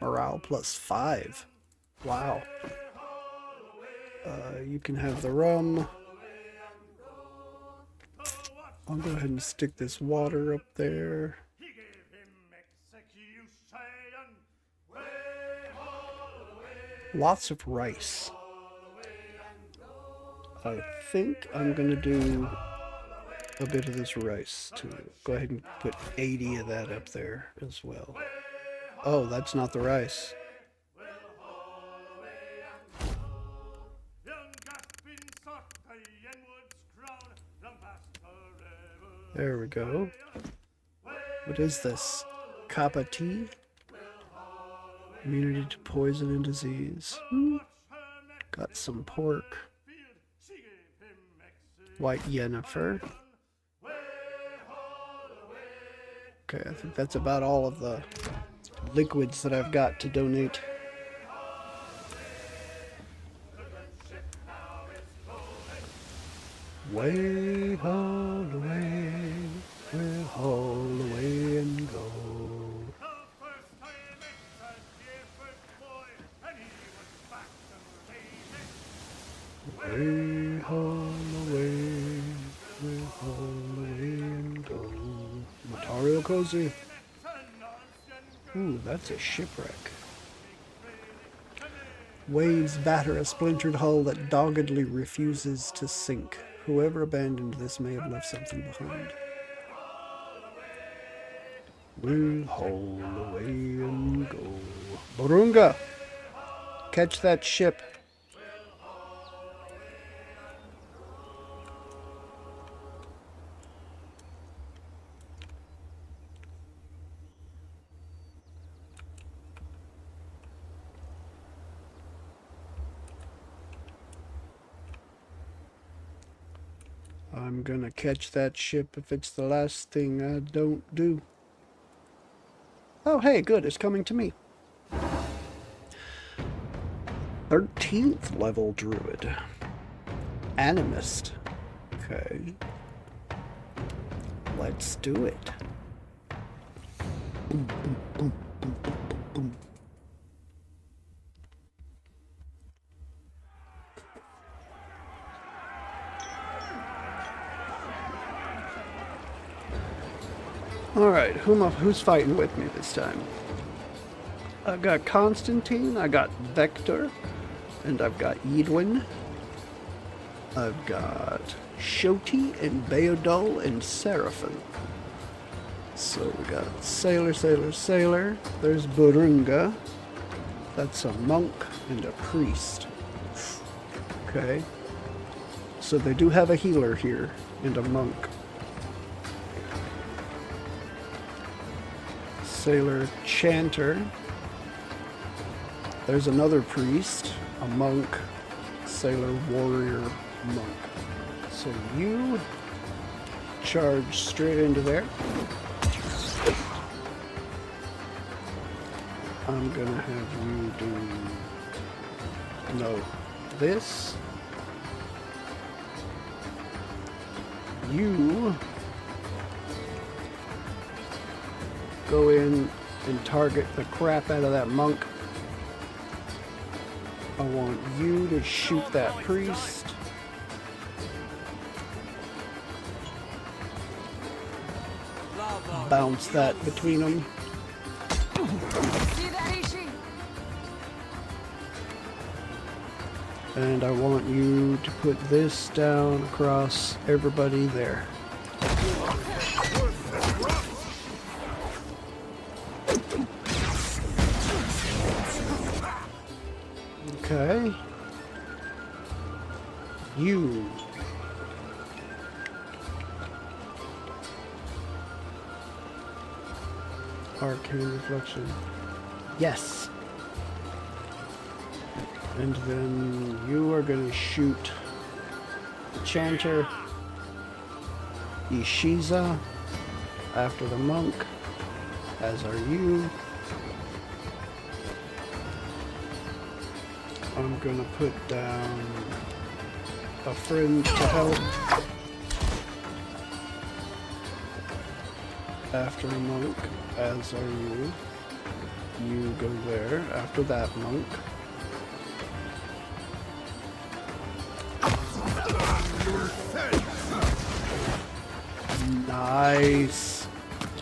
Morale +5. Wow. You can have the rum. I'll go ahead and stick this water up there. Lots of rice. I think I'm gonna do a bit of this rice too. Go ahead and put 80 of that up there as well. Oh, that's not the rice. There we go. What is this? Kappa tea? Immunity to poison and disease. Got some pork. White Yennefer. Okay, I think that's about all of the liquids that I've got to donate. Way haul away, we'll haul away and go. Way haul away, we'll haul away and go. Matario Cozy. Ooh, that's a shipwreck. Waves batter a splintered hull that doggedly refuses to sink. Whoever abandoned this may have left something behind. We'll haul away and go. Borunga! Catch that ship. I'm gonna catch that ship if it's the last thing I don't do. Oh, hey, good, it's coming to me. 13th level druid. Animist. Okay. Let's do it. Boom, boom, boom, boom, boom, boom, boom. Alright, who's fighting with me this time? I've got Constantine, I got Vector, and I've got Edwin. I've got Shoti and Beodol and Seraphim. So we got Sailor, Sailor, Sailor. There's Burunga. That's a monk and a priest. Okay. So they do have a healer here and a monk. Sailor Chanter. There's another priest, a monk, Sailor Warrior Monk. So you charge straight into there. I'm gonna have you do this. You go in and target the crap out of that monk. I want you to shoot that priest. Bounce that between them. See that, Ishi? And I want you to put this down across everybody there. Okay. You. Arcane Reflection. Yes. And then you are going to shoot the Chanter, Ishiza, after the monk, as are you. I'm gonna put down a friend to help after a monk, as are you. You go there after that monk. Nice.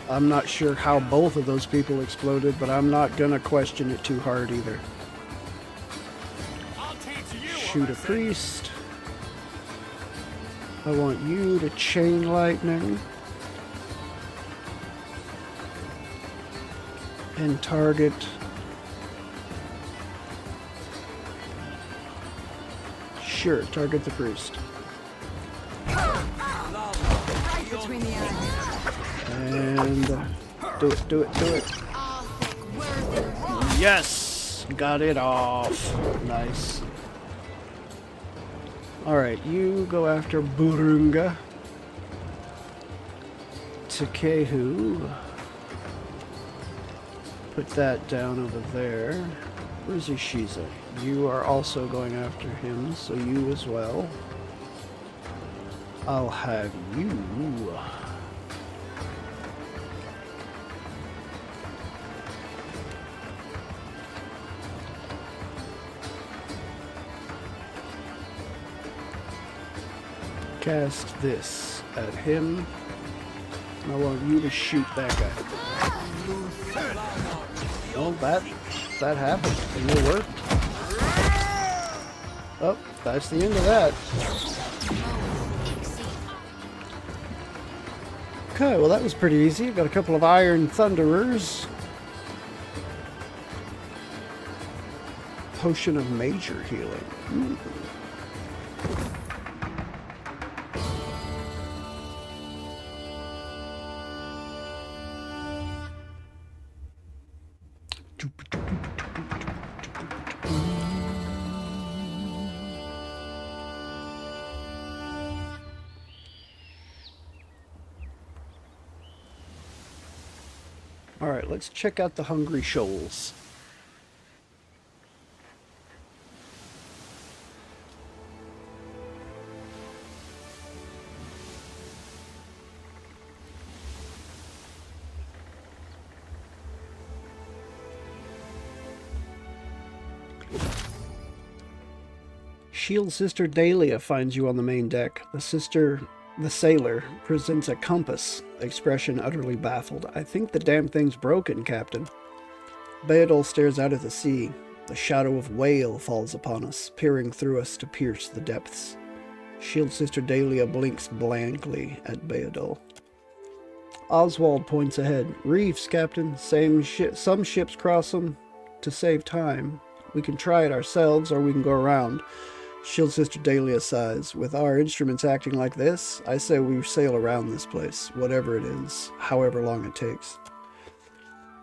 I'm not sure how both of those people exploded, but I'm not gonna question it too hard either. Shoot a priest. I want you to chain lightning and target target the priest. Right between the eyes. And do it. Yes! Got it off. Nice. Alright, you go after Burunga. Takehu. Put that down over there. Where's Ishiza? You are also going after him, so you as well. I'll have you. Cast this at him. And I want you to shoot that guy. Well, that happened. And it worked. Oh, that's the end of that. Okay, well that was pretty easy. Got a couple of Iron Thunderers. Potion of Major Healing. Ooh. Alright, let's check out the Hungry Shoals. Shield Sister Dahlia finds you on the main deck. The sailor, presents a compass, expression utterly baffled. I think the damn thing's broken, Captain. Beadle stares out at the sea. The shadow of whale falls upon us, peering through us to pierce the depths. Shield Sister Dahlia blinks blankly at Beadle. Oswald points ahead. Reefs, Captain. Some ships cross them to save time. We can try it ourselves, or we can go around. Shield Sister Dahlia sighs. With our instruments acting like this, I say we sail around this place, whatever it is, however long it takes.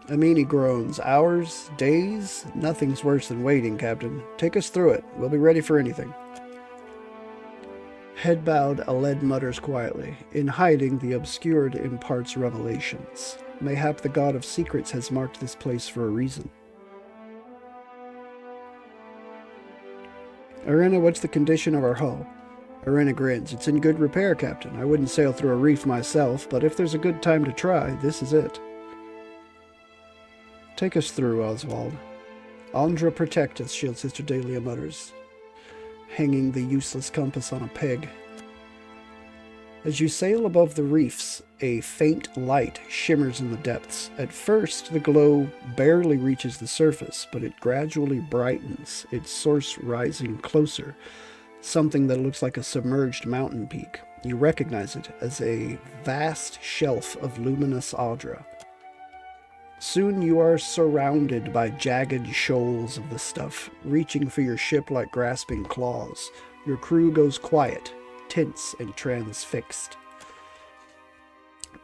Amini groans. Hours? Days? Nothing's worse than waiting, Captain. Take us through it. We'll be ready for anything. Head bowed, Aled mutters quietly. In hiding, the obscured imparts revelations. Mayhap the god of secrets has marked this place for a reason. Arena, what's the condition of our hull? Arena grins. It's in good repair, Captain. I wouldn't sail through a reef myself, but if there's a good time to try, this is it. Take us through, Oswald. Andra protect us, Shield Sister Dahlia mutters, hanging the useless compass on a peg. As you sail above the reefs, a faint light shimmers in the depths. At first, the glow barely reaches the surface, but it gradually brightens, its source rising closer, something that looks like a submerged mountain peak. You recognize it as a vast shelf of luminous Audra. Soon you are surrounded by jagged shoals of the stuff, reaching for your ship like grasping claws. Your crew goes quiet, tense and transfixed.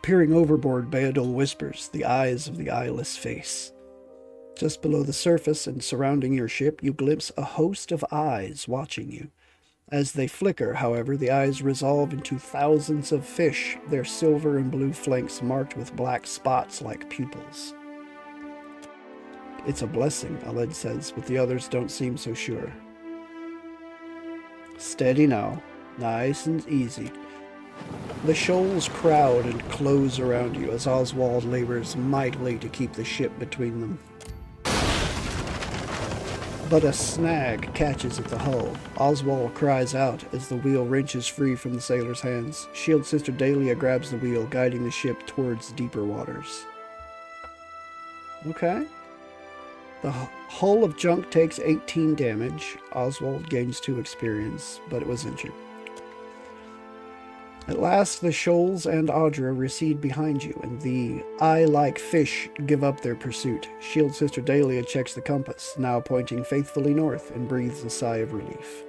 Peering overboard, Beadle whispers, the eyes of the eyeless face. Just below the surface and surrounding your ship, you glimpse a host of eyes watching you. As they flicker, however, the eyes resolve into thousands of fish, their silver and blue flanks marked with black spots like pupils. It's a blessing, Aled says, but the others don't seem so sure. Steady now. Nice and easy. The shoals crowd and close around you as Oswald labors mightily to keep the ship between them. But a snag catches at the hull. Oswald cries out as the wheel wrenches free from the sailor's hands. Shield Sister Dahlia grabs the wheel, guiding the ship towards deeper waters. Okay. The hull of junk takes 18 damage. Oswald gains 2 experience, but it was injured. At last, the shoals and Audra recede behind you, and the eye-like fish give up their pursuit. Shield Sister Dahlia checks the compass, now pointing faithfully north, and breathes a sigh of relief.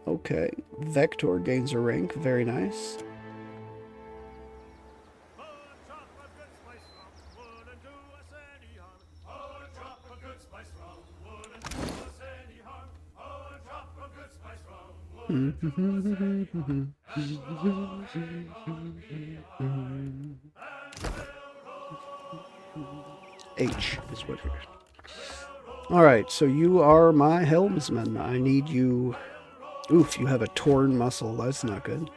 Okay, Vector gains a rank, very nice. H is what it is. Alright, so you are my helmsman. I need you... Oof, you have a torn muscle. That's not good.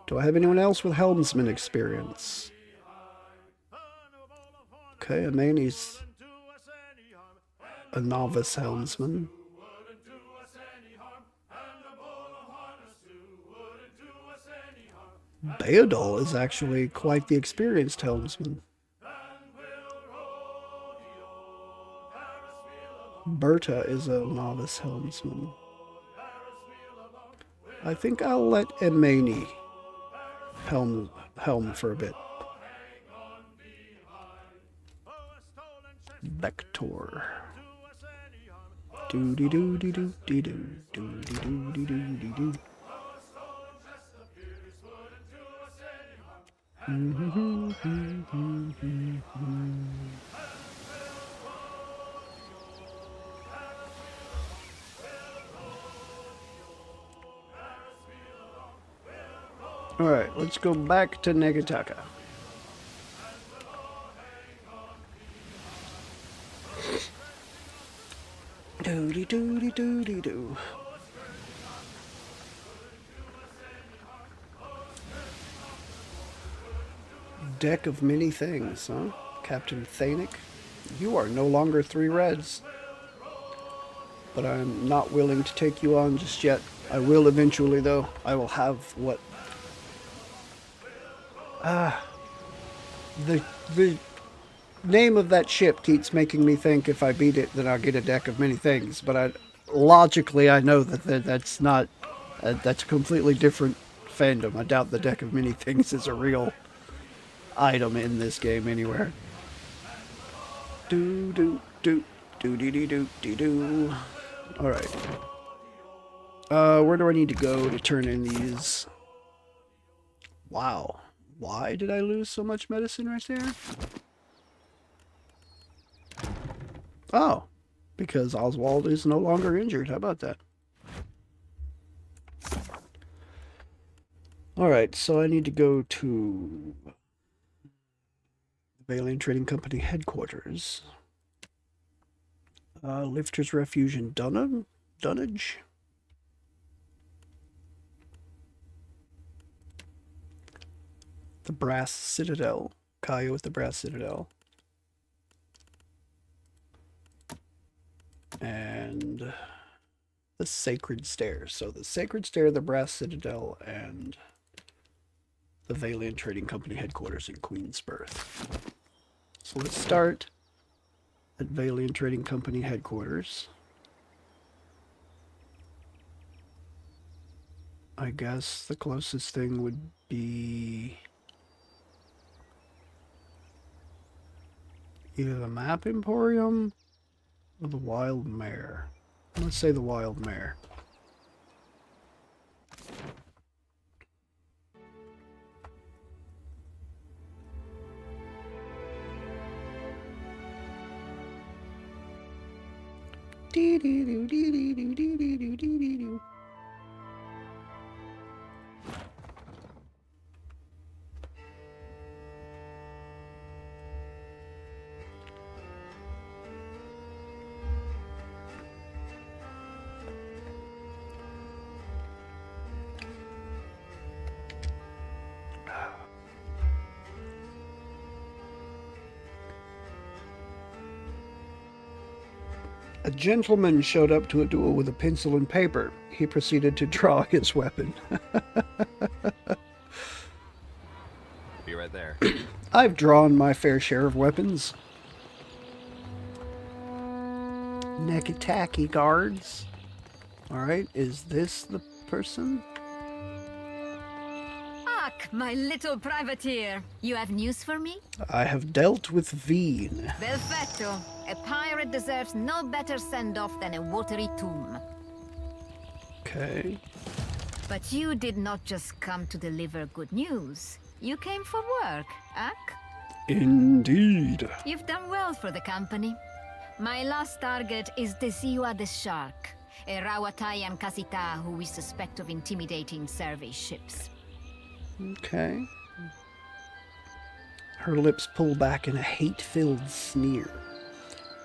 Do I have anyone else with helmsman experience? Okay, Amani's a novice helmsman. Beadle is actually quite the experienced helmsman. Berta is a novice helmsman. I think I'll let Emani helm for a bit. Vector. Doo dee doo dee doo dee doo doo dee doo dee doo dee doo. Alright, let's go back to Negataka. Doody doody doody doo. Deck of many things, huh? Captain Thanic, you are no longer 3 reds. But I'm not willing to take you on just yet. I will eventually, though. I will have what... The name of that ship keeps making me think if I beat it, then I'll get a deck of many things. But logically, I know that's not... that's a completely different fandom. I doubt the deck of many things is a real item in this game anywhere. Do do do do dee dee do dee doo. Alright. Where do I need to go to turn in these? Wow. Why did I lose so much medicine right there? Oh. Because Oswald is no longer injured. How about that? Alright, so I need to go to the Valiant Trading Company headquarters. Lifter's Refuge in Dunnage. The Brass Citadel. Kaya with the Brass Citadel. And the Sacred Stairs. So the Sacred Stair, the Brass Citadel, and the Valiant Trading Company headquarters in Queensbirth. So let's start at Valiant Trading Company headquarters. I guess the closest thing would be either the Map Emporium or the Wild Mare. Let's say the Wild Mare. Dee dee doo dee dee doo dee dee doo dee dee doo. A gentleman showed up to a duel with a pencil and paper. He proceeded to draw his weapon. Be right there. I've drawn my fair share of weapons. Nekataki guards. Alright, is this the person? Ak, my little privateer. You have news for me? I have dealt with Veen. Perfetto. A pirate deserves no better send-off than a watery tomb. Okay. But you did not just come to deliver good news. You came for work, Ak? Indeed. You've done well for the company. My last target is Desiwa the Shark, a Rawatayan Kasita who we suspect of intimidating survey ships. Okay. Her lips pull back in a hate-filled sneer.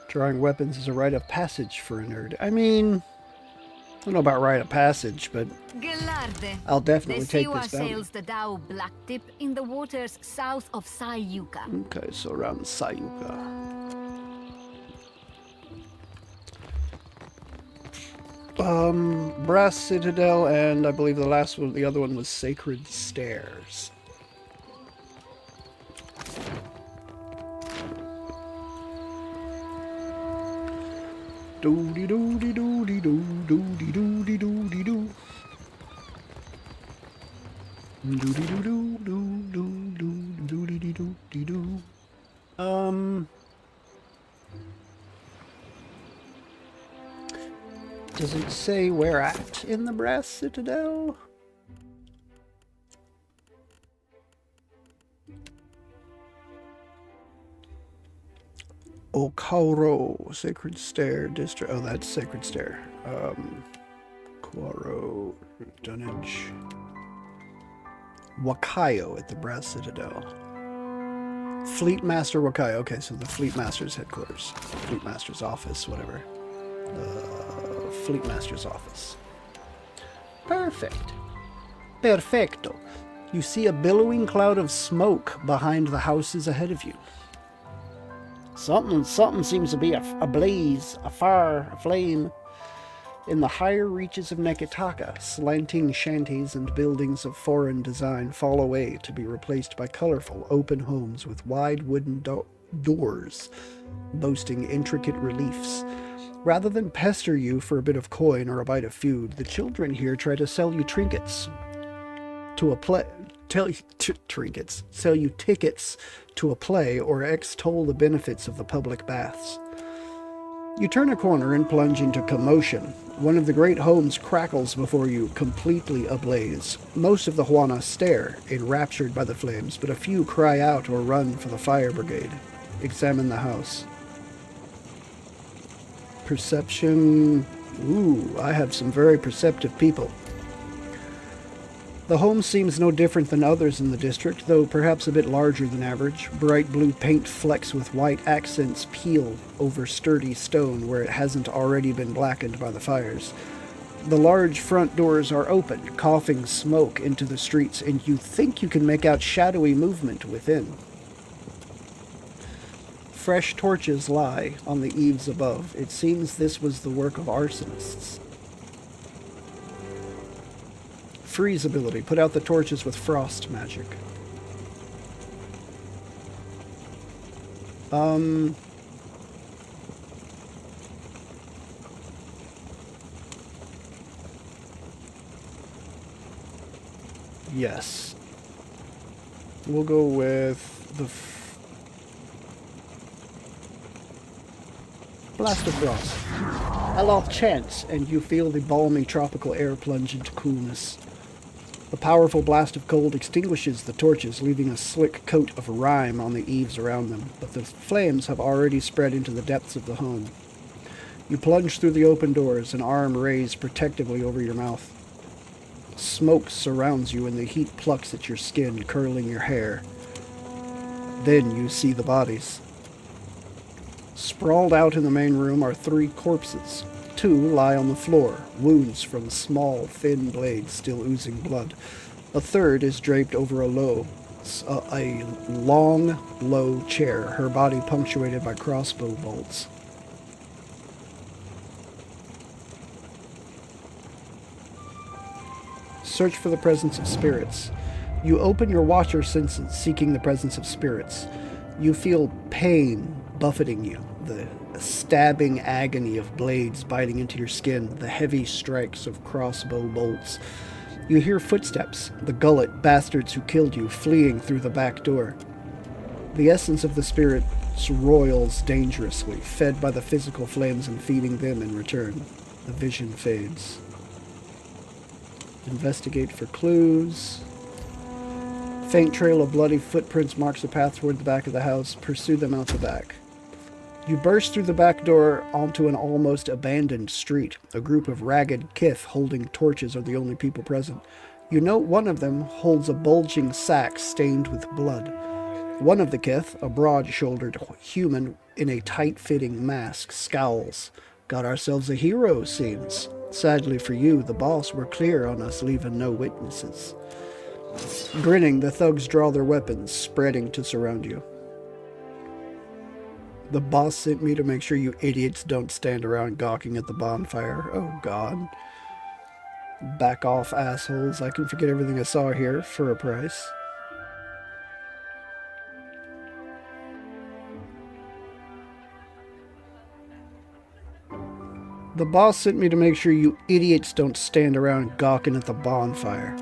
Drawing weapons is a rite of passage for a nerd. I mean, I don't know about rite of passage, but Gelarde. I'll definitely take Desiwa this bounty. sails the Dao Blacktip in the waters south of Sayuka. Okay, so around Sayuka. Brass Citadel, and I believe the other one was Sacred Stairs. Doody doody doody doo doody doody doody doo. Doody doo doo Does it say where at in the Brass Citadel? Okaro, Sacred Stair District. Oh, that's Sacred Stair. Quaro, Dunnage. Wakayo at the Brass Citadel. Fleet Master Wakayo. Okay, so the Fleet Master's headquarters. Fleet Master's office, whatever. Fleet Master's office. Perfect. Perfecto. You see a billowing cloud of smoke behind the houses ahead of you. Something seems to be a blaze, a fire, a flame. In the higher reaches of Nekitaka, slanting shanties and buildings of foreign design fall away to be replaced by colorful open homes with wide wooden doors, boasting intricate reliefs. Rather than pester you for a bit of coin or a bite of food, the children here try to sell you trinkets to a play. Sell you tickets to a play or extol the benefits of the public baths. You turn a corner and plunge into commotion. One of the great homes crackles before you, completely ablaze. Most of the Huana stare, enraptured by the flames, but a few cry out or run for the fire brigade. Examine the house. Perception. Ooh, I have some very perceptive people. The home seems no different than others in the district, though perhaps a bit larger than average. Bright blue paint flecks with white accents peel over sturdy stone where it hasn't already been blackened by the fires. The large front doors are open, coughing smoke into the streets, and you think you can make out shadowy movement within. Fresh torches lie on the eaves above. It seems this was the work of arsonists. Freeze ability. Put out the torches with frost magic. Yes. We'll go with the Blast of Frost. A lot chance, and you feel the balmy tropical air plunge into coolness. The powerful blast of cold extinguishes the torches, leaving a slick coat of rime on the eaves around them, but the flames have already spread into the depths of the home. You plunge through the open doors, an arm raised protectively over your mouth. Smoke surrounds you, and the heat plucks at your skin, curling your hair. Then you see the bodies. Sprawled out in the main room are 3 corpses. 2 lie on the floor, wounds from small, thin blades still oozing blood. A third is draped over a long, low chair, her body punctuated by crossbow bolts. Search for the presence of spirits. You open your watcher senses, seeking the presence of spirits. You feel pain buffeting you, the stabbing agony of blades biting into your skin, the heavy strikes of crossbow bolts. You hear footsteps, the gullet bastards who killed you fleeing through the back door. The essence of the spirits roils dangerously, fed by the physical flames and feeding them in return. The vision fades. Investigate for clues. Faint trail of bloody footprints marks the path toward the back of the house. Pursue them out the back. You burst through the back door onto an almost abandoned street. A group of ragged kith holding torches are the only people present. You note one of them holds a bulging sack stained with blood. One of the kith, a broad-shouldered human in a tight-fitting mask, scowls. Got ourselves a hero, seems. Sadly for you, the boss were clear on us leaving no witnesses. Grinning, the thugs draw their weapons, spreading to surround you. The boss sent me to make sure you idiots don't stand around gawking at the bonfire. Oh, God. Back off, assholes. I can forget everything I saw here for a price. The boss sent me to make sure you idiots don't stand around gawking at the bonfire.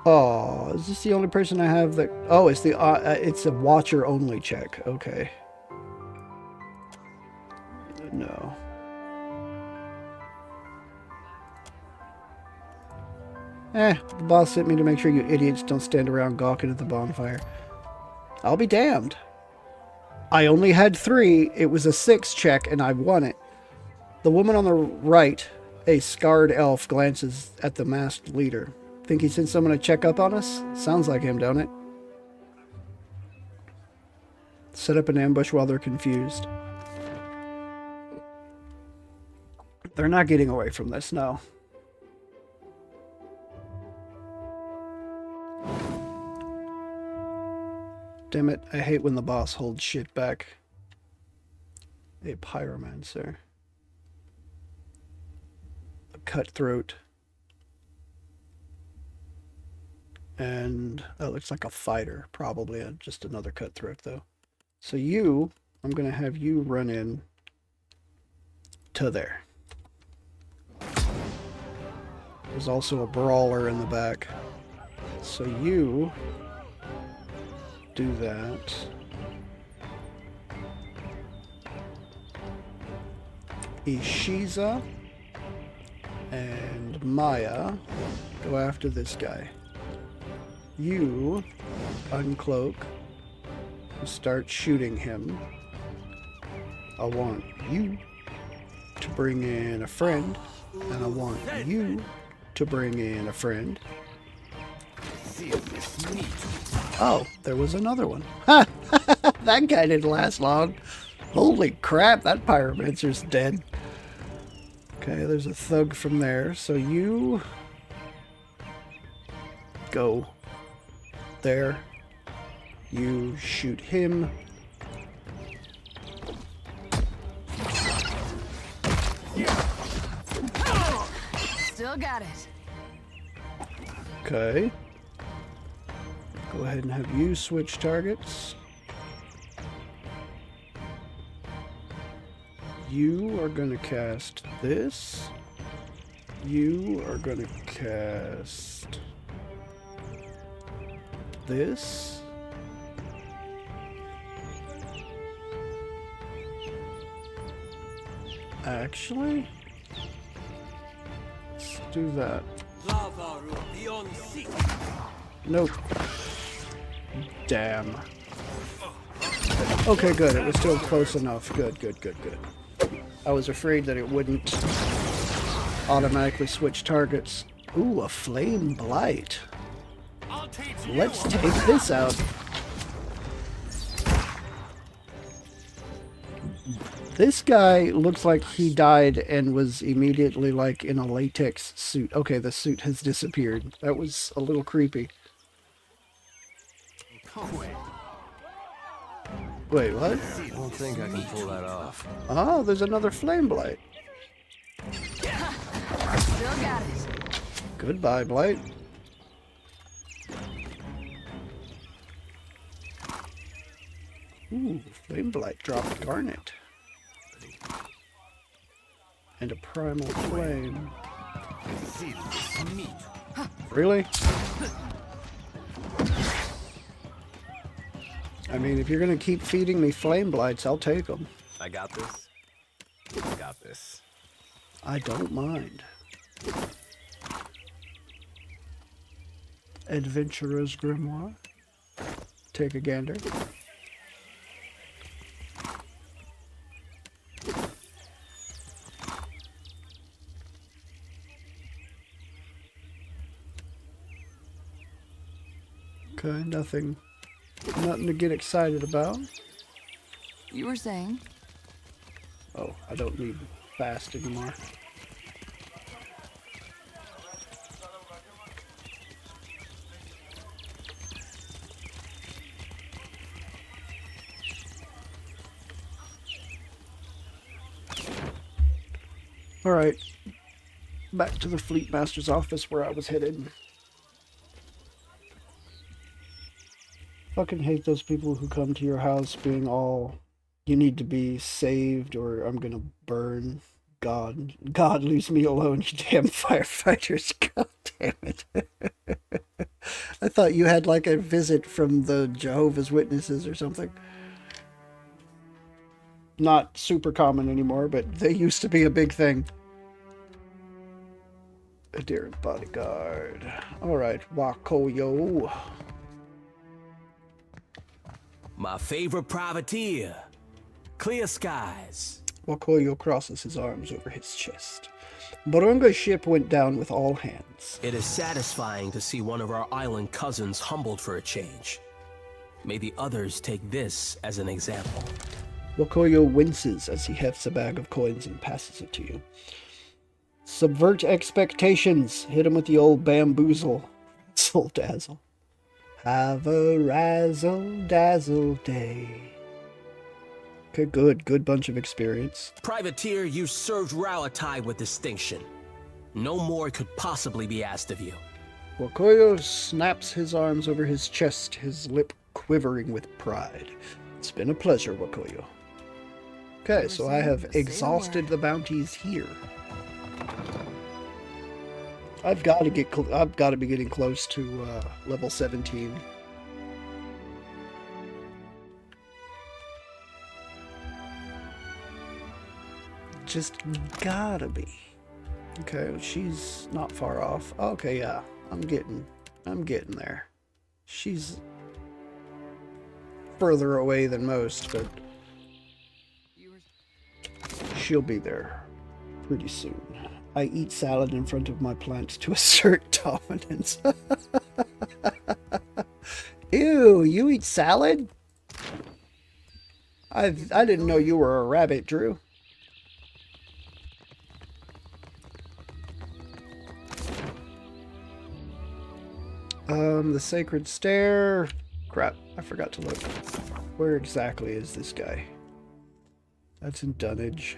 Oh, is this the only person I have that... Oh, it's a watcher-only check. Okay. No. The boss sent me to make sure you idiots don't stand around gawking at the bonfire. I'll be damned. I only had 3. It was a 6 check, and I won it. The woman on the right, a scarred elf, glances at the masked leader. Think he sent someone to check up on us? Sounds like him, don't it? Set up an ambush while they're confused. They're not getting away from this, no. Damn it, I hate when the boss holds shit back. A pyromancer. A cutthroat. And that looks like a fighter, probably. Just another cutthroat, though. So you, I'm going to have you run in to there. There's also a brawler in the back. So you do that. Ishiza and Maya go after this guy. You uncloak and start shooting him. I want you to bring in a friend, and I want you to bring in a friend. Oh, there was another one. Ha! That guy didn't last long. Holy crap, that pyromancer's dead. Okay, there's a thug from there. So you go there. You shoot him. Still got it. Okay. Go ahead and have you switch targets. You are going to cast this. You are going to cast this. Actually, let's do that. Nope. Damn. Okay, good. It was still close enough. Good, good, good, good. I was afraid that it wouldn't automatically switch targets. Ooh, a flame blight. Let's take this out. This guy looks like he died and was immediately like in a latex suit. Okay, the suit has disappeared. That was a little creepy. Wait, what? I don't think I can pull that off. Oh, there's another flame blight. Still got it. Goodbye, blight. Ooh, flame blight dropped garnet. And a primal flame. Really? I mean, if you're gonna keep feeding me flame blights, I'll take them. I got this. I got this. I don't mind. Adventurer's Grimoire. Take a gander. Okay, nothing to get excited about. You were saying? Oh, I don't need fast anymore. Alright, back to the Fleet Master's office where I was headed. Fucking hate those people who come to your house being all, you need to be saved or I'm gonna burn. God, leaves me alone, you damn firefighters. God damn it. I thought you had like a visit from the Jehovah's Witnesses or something. Not super common anymore, but they used to be a big thing. Adherent bodyguard. Alright, Wakoyo. My favorite privateer. Clear skies. Wakoyo crosses his arms over his chest. Barunga's ship went down with all hands. It is satisfying to see one of our island cousins humbled for a change. May the others take this as an example. Wakoyo winces as he hefts a bag of coins and passes it to you. Subvert expectations. Hit him with the old bamboozle. Razzle dazzle. Have a razzle dazzle day. Okay, good. Good bunch of experience. Privateer, you served Rauatai with distinction. No more could possibly be asked of you. Wakoyo snaps his arms over his chest, his lip quivering with pride. It's been a pleasure, Wakoyo. Okay, so I have exhausted the bounties here. I've got to be getting close to level 17. Just gotta be. Okay, she's not far off. Okay, yeah, I'm getting there. She's further away than most, but she'll be there pretty soon. I eat salad in front of my plants to assert dominance. Ew, you eat salad? I didn't know you were a rabbit, Drew. The Sacred Stair. Crap, I forgot to look. Where exactly is this guy? That's in Dunnage.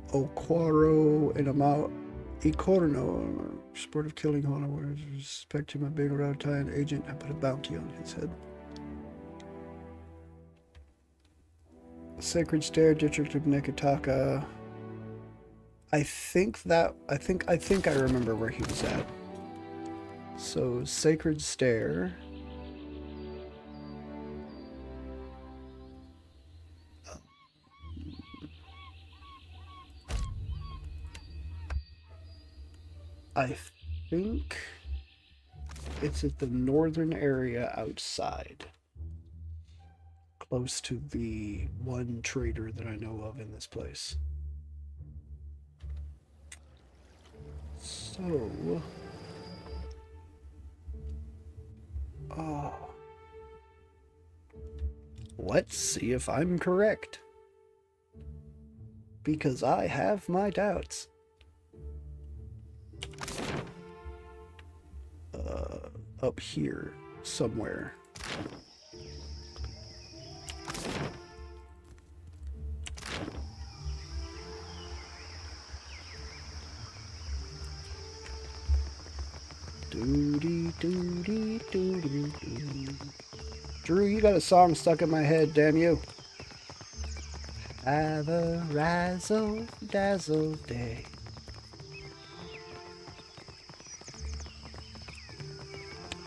Oquaro and Amao Icorno. Sport of killing Honor. Suspect him of being a Rautaian agent. I put a bounty on his head. Sacred Stair, District of Nekataka. I think I remember where he was at. So, Sacred Stair. I think it's at the northern area outside. Close to the one trader that I know of in this place. So... oh. Let's see if I'm correct. Because I have my doubts. Up here, somewhere. Doody doody doody doo. Drew, you got a song stuck in my head, damn you. Have a razzle dazzle day.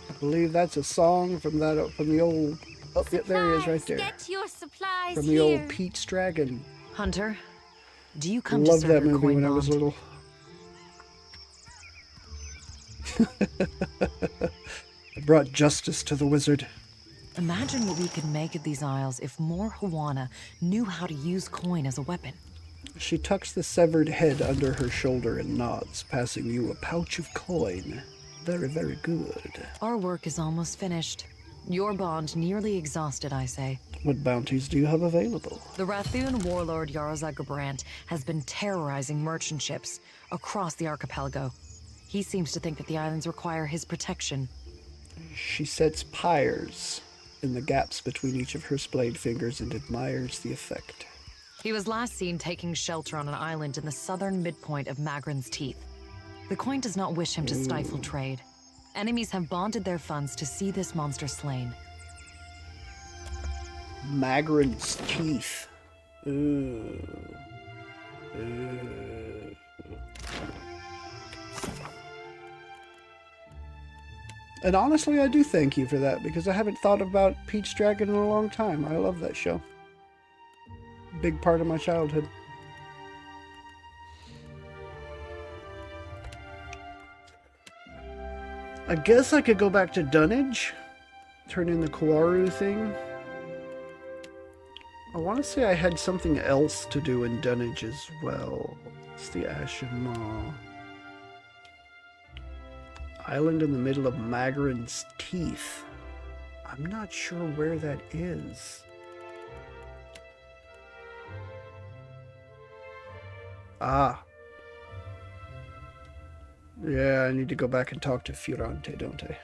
I believe that's a song from the old. Oh, yeah, there he is, right there. Get your supplies From the old Pete's Dragon. Hunter, do you come Loved to that serve your movie coin when I was bond? little. I brought justice to the wizard. Imagine what we could make of these isles if more Hawana knew how to use coin as a weapon. She tucks the severed head under her shoulder and nods, passing you a pouch of coin. Very, very good. Our work is almost finished. Your bond nearly exhausted, I say. What bounties do you have available? The Rathun warlord Yaroza Gabrant has been terrorizing merchant ships across the archipelago. He seems to think that the islands require his protection. She sets pyres in the gaps between each of her splayed fingers and admires the effect. He was last seen taking shelter on an island in the southern midpoint of Magran's Teeth. The coin does not wish him to stifle trade. Enemies have bonded their funds to see this monster slain. Magran's Teeth. Ooh. Ooh. And honestly, I do thank you for that, because I haven't thought about Pete's Dragon in a long time. I love that show. Big part of my childhood. I guess I could go back to Dunnage, turn in the Kawaru thing. I want to say I had something else to do in Dunnage as well. It's the Ashen Maw. Island in the middle of Magrin's Teeth. I'm not sure where that is. Ah. Yeah, I need to go back and talk to Fiorante, don't I?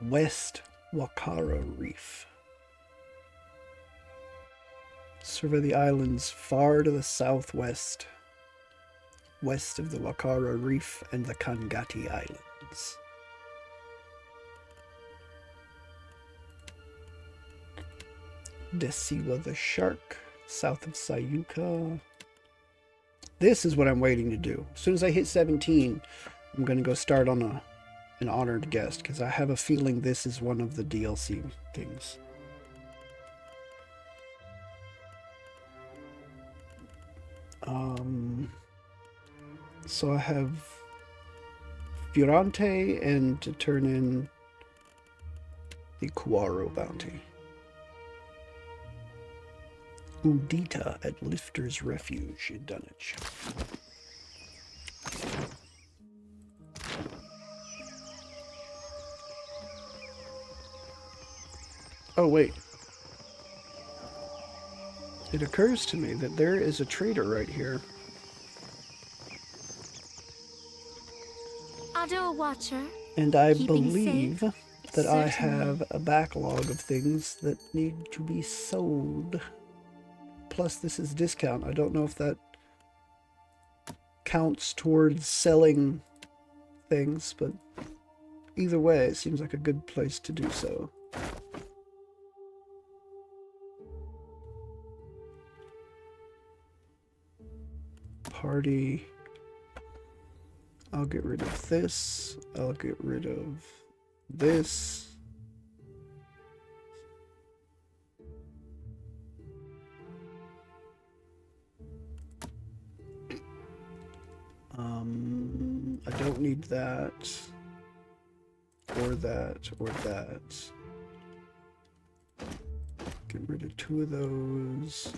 West Wakara Reef. Survey the islands far to the southwest, west of the Wakara Reef and the Kangati Islands. Desiwa the Shark, south of Sayuka. This is what I'm waiting to do. As soon as I hit 17, I'm going to go start on an honored guest, because I have a feeling this is one of the DLC things. So I have Fiorante and to turn in the Kuaro bounty. Udita at Lifter's Refuge in Dunnage. Oh wait. It occurs to me that there is a trader right here. Other Watcher. And I Keeping believe safe? that I Certainly. have a backlog of things that need to be sold. Plus, this is discount. I don't know if that counts towards selling things, but either way, it seems like a good place to do so. Party. I'll get rid of this. I'll get rid of this. I don't need that, or that, or that. Get rid of 2 of those.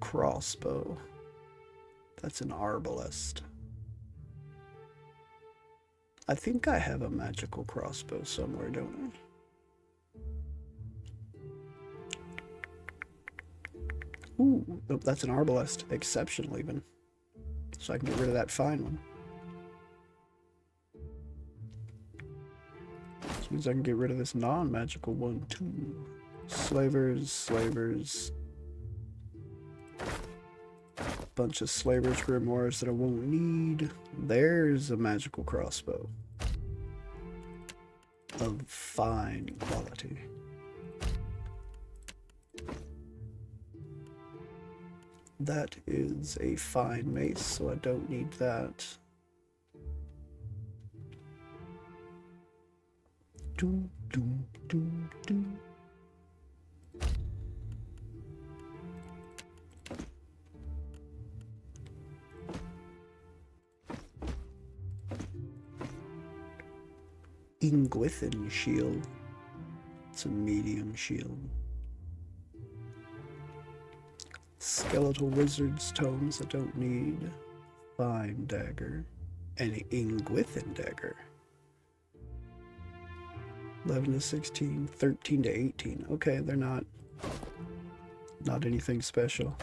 Crossbow. That's an arbalest. I think I have a magical crossbow somewhere, don't I? Ooh, nope, that's an arbalest. Exceptional, even. So I can get rid of that fine one. Which means I can get rid of this non-magical one, too. Slavers, slavers. Bunch of slavers grimoires that I won't need. There's a magical crossbow. Of fine quality. That is a fine mace, so I don't need that. Doom, doom, doom, doom. Ingwithin shield. It's a medium shield. Skeletal Wizard's Tomes I don't need. Fine dagger. And Ingwithin dagger. 11 to 16, 13 to 18. Okay, they're not anything special.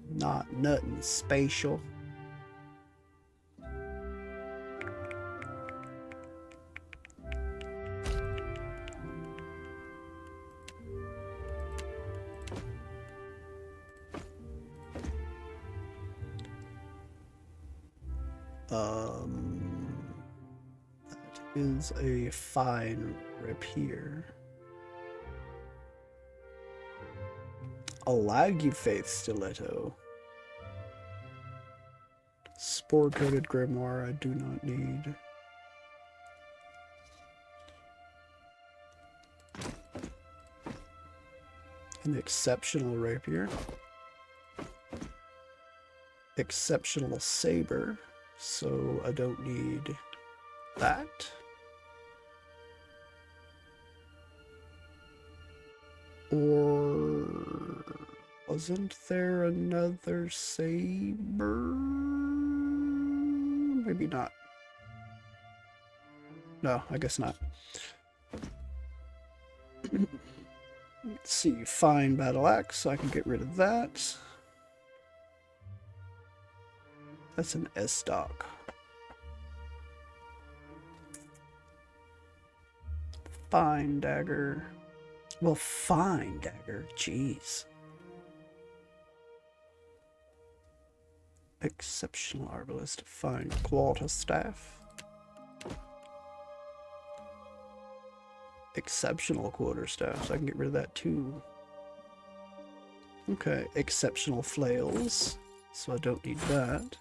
Not nothing spatial. That is a fine rapier. A Lagufaith stiletto. Spore-coated grimoire I do not need. An exceptional rapier. Exceptional saber. So I don't need that. Or wasn't there another saber? Maybe not. No, I guess not. Let's see, fine battle axe, so I can get rid of that. That's an S-stock. Fine dagger. Well, fine dagger, jeez. Exceptional arbalist, fine quarter staff. Exceptional quarterstaff, so I can get rid of that too. Okay, exceptional flails, so I don't need that.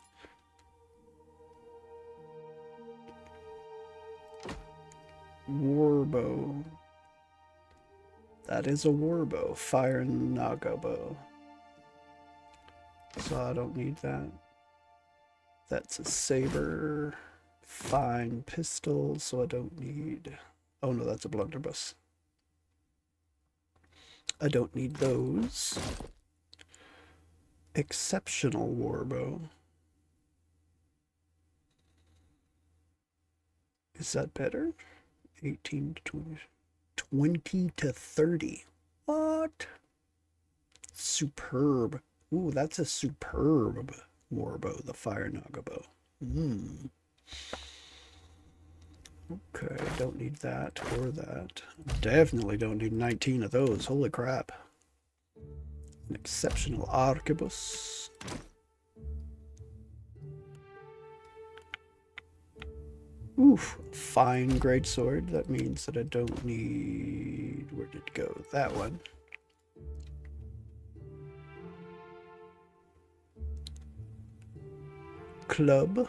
Warbow. That is a warbow, fire naga bow. So I don't need that. That's a saber, fine pistol, so I don't need... Oh no, that's a blunderbuss. I don't need those. Exceptional warbow. Is that better? 18 to 20. 20 to 30. What? Superb. Ooh, that's a superb warbow, the fire naga bow. Okay, don't need that or that. Definitely don't need 19 of those. Holy crap. An exceptional arquebus. Oof, fine greatsword. That means that I don't need... Where did it go? That one. Club.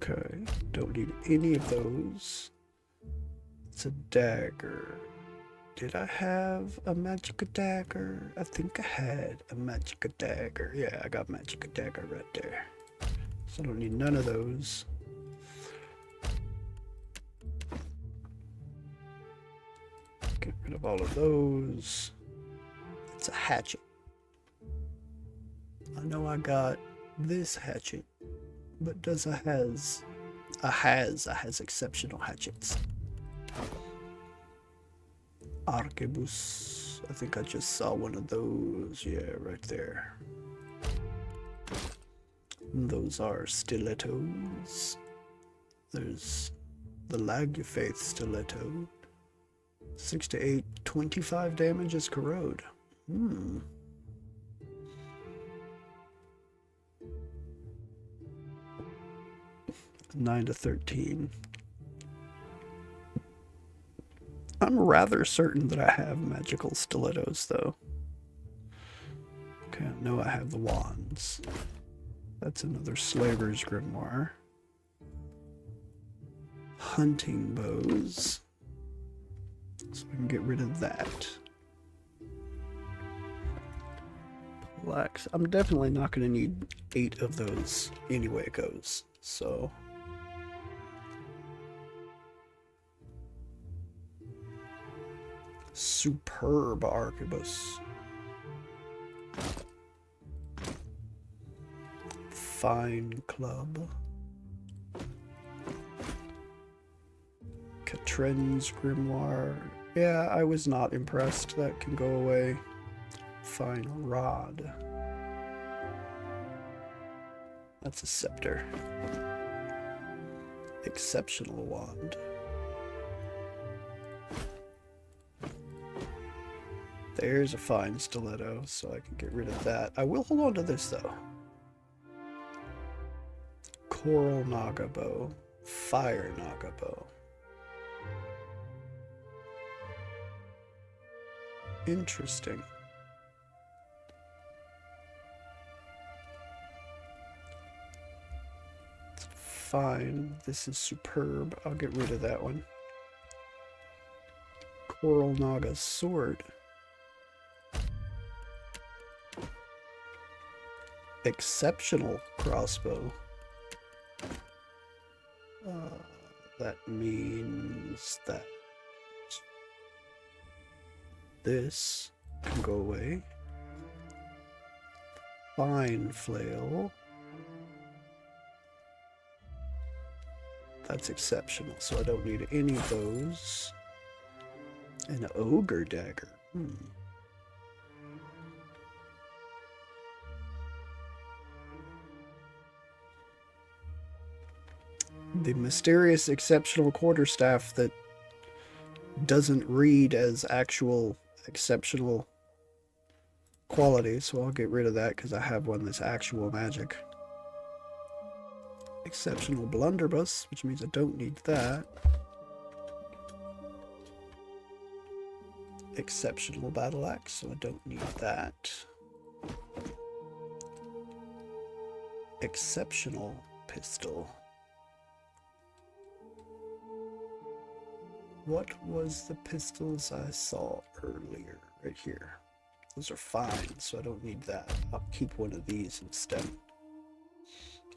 Okay, don't need any of those. It's a dagger. Did I have a magic dagger? I think I had a magic dagger. Yeah, I got magic dagger right there. So I don't need none of those. Get rid of all of those. It's a hatchet. I know I got this hatchet. But does a has exceptional hatchets. Arquebus. I think I just saw one of those. Yeah, right there. And those are stilettos. There's the Lagufaith stiletto. 6 to 8, 25 damage as corrode. 9 to 13. I'm rather certain that I have magical stilettos, though. Okay, I know I have the wands. That's another slaver's grimoire. Hunting bows. So we can get rid of that. Relax. I'm definitely not going to need 8 of those anyway it goes. So... Superb arquebus. Fine club. Katrin's grimoire. Yeah, I was not impressed. That can go away. Fine rod. That's a scepter. Exceptional wand. There's a fine stiletto, so I can get rid of that. I will hold on to this, though. Coral naga bow. Fire naga bow. Interesting. It's fine. This is superb. I'll get rid of that one. Coral naga sword. Exceptional crossbow. That means that this can go away. Fine flail. That's exceptional, so I don't need any of those. An ogre dagger. The mysterious exceptional quarterstaff that doesn't read as actual exceptional quality, so I'll get rid of that because I have one that's actual magic. Exceptional blunderbuss, which means I don't need that. Exceptional battle axe, so I don't need that. Exceptional pistol. What was the pistols I saw earlier? Right here. Those are fine, so I don't need that. I'll keep one of these instead.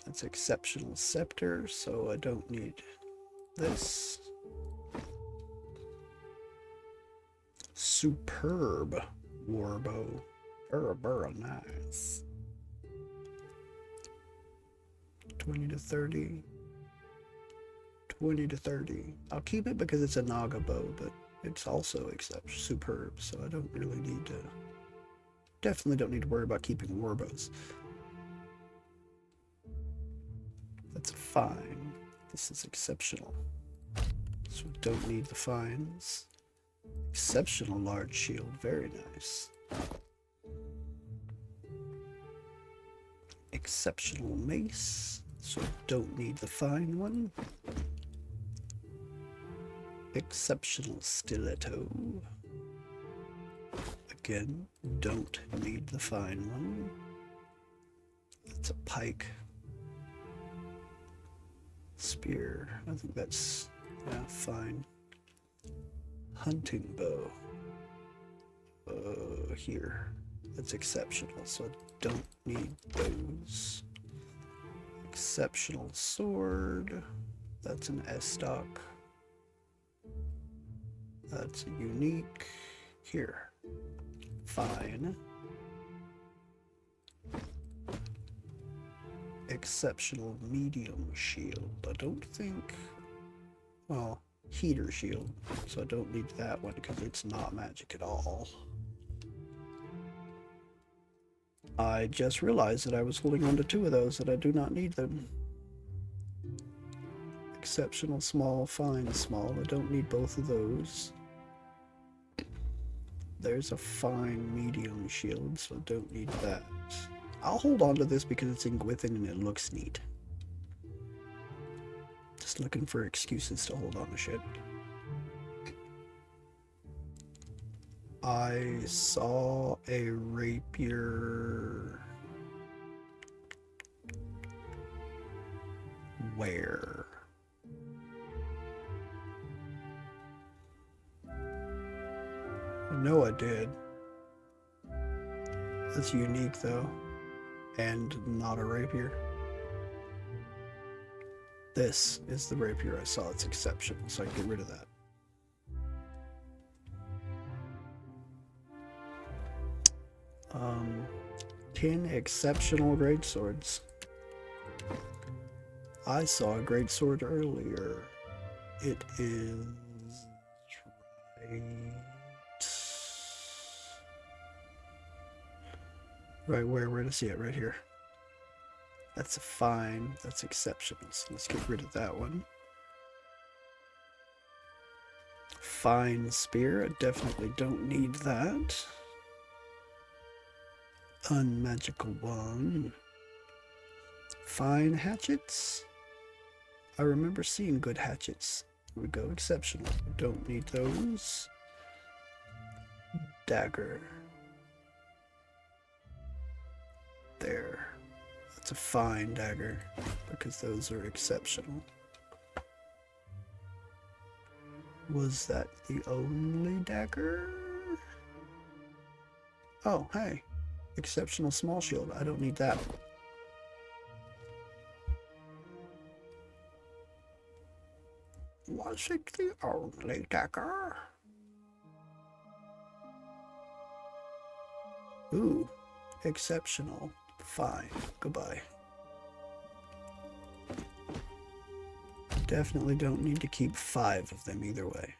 That's exceptional scepter, so I don't need this. Superb warbow. Very nice. 20 to 30. 20 to 30. I'll keep it because it's a naga bow, but it's also superb, so I don't really need to. Definitely don't need to worry about keeping warbows. That's fine. This is exceptional. So we don't need the fines. Exceptional large shield. Very nice. Exceptional mace. So don't need the fine one. Exceptional stiletto. Again, don't need the fine one. That's a pike. Spear. I think that's, yeah, fine. Hunting bow. Here. That's exceptional, so I don't need those. Exceptional sword. That's an S-stock. That's a unique. Here. Fine. Exceptional medium shield. I don't think. Well, heater shield. So I don't need that one because it's not magic at all. I just realized that I was holding on to two of those that I do not need them. Exceptional small, fine small. I don't need both of those. There's a fine medium shield, so I don't need that. I'll hold on to this because it's in Gwithin and it looks neat. Just looking for excuses to hold on to shit. I saw a rapier. Where? I know I did. That's unique though. And not a rapier. This is the rapier I saw. It's exceptional, so I can get rid of that. 10 exceptional greatswords. I saw a greatsword earlier. It is right where to see it? Right here. That's a fine. That's exceptional. So let's get rid of that one. Fine spear. I definitely don't need that. Unmagical one. Fine hatchets. I remember seeing good hatchets. Here we go. Exceptional. Don't need those. Dagger. There. That's a fine dagger because those are exceptional. Was that the only dagger? Oh, hey. Exceptional small shield. I don't need that. Was it the only dagger? Ooh, exceptional. Fine. Goodbye. Definitely don't need to keep 5 of them either way.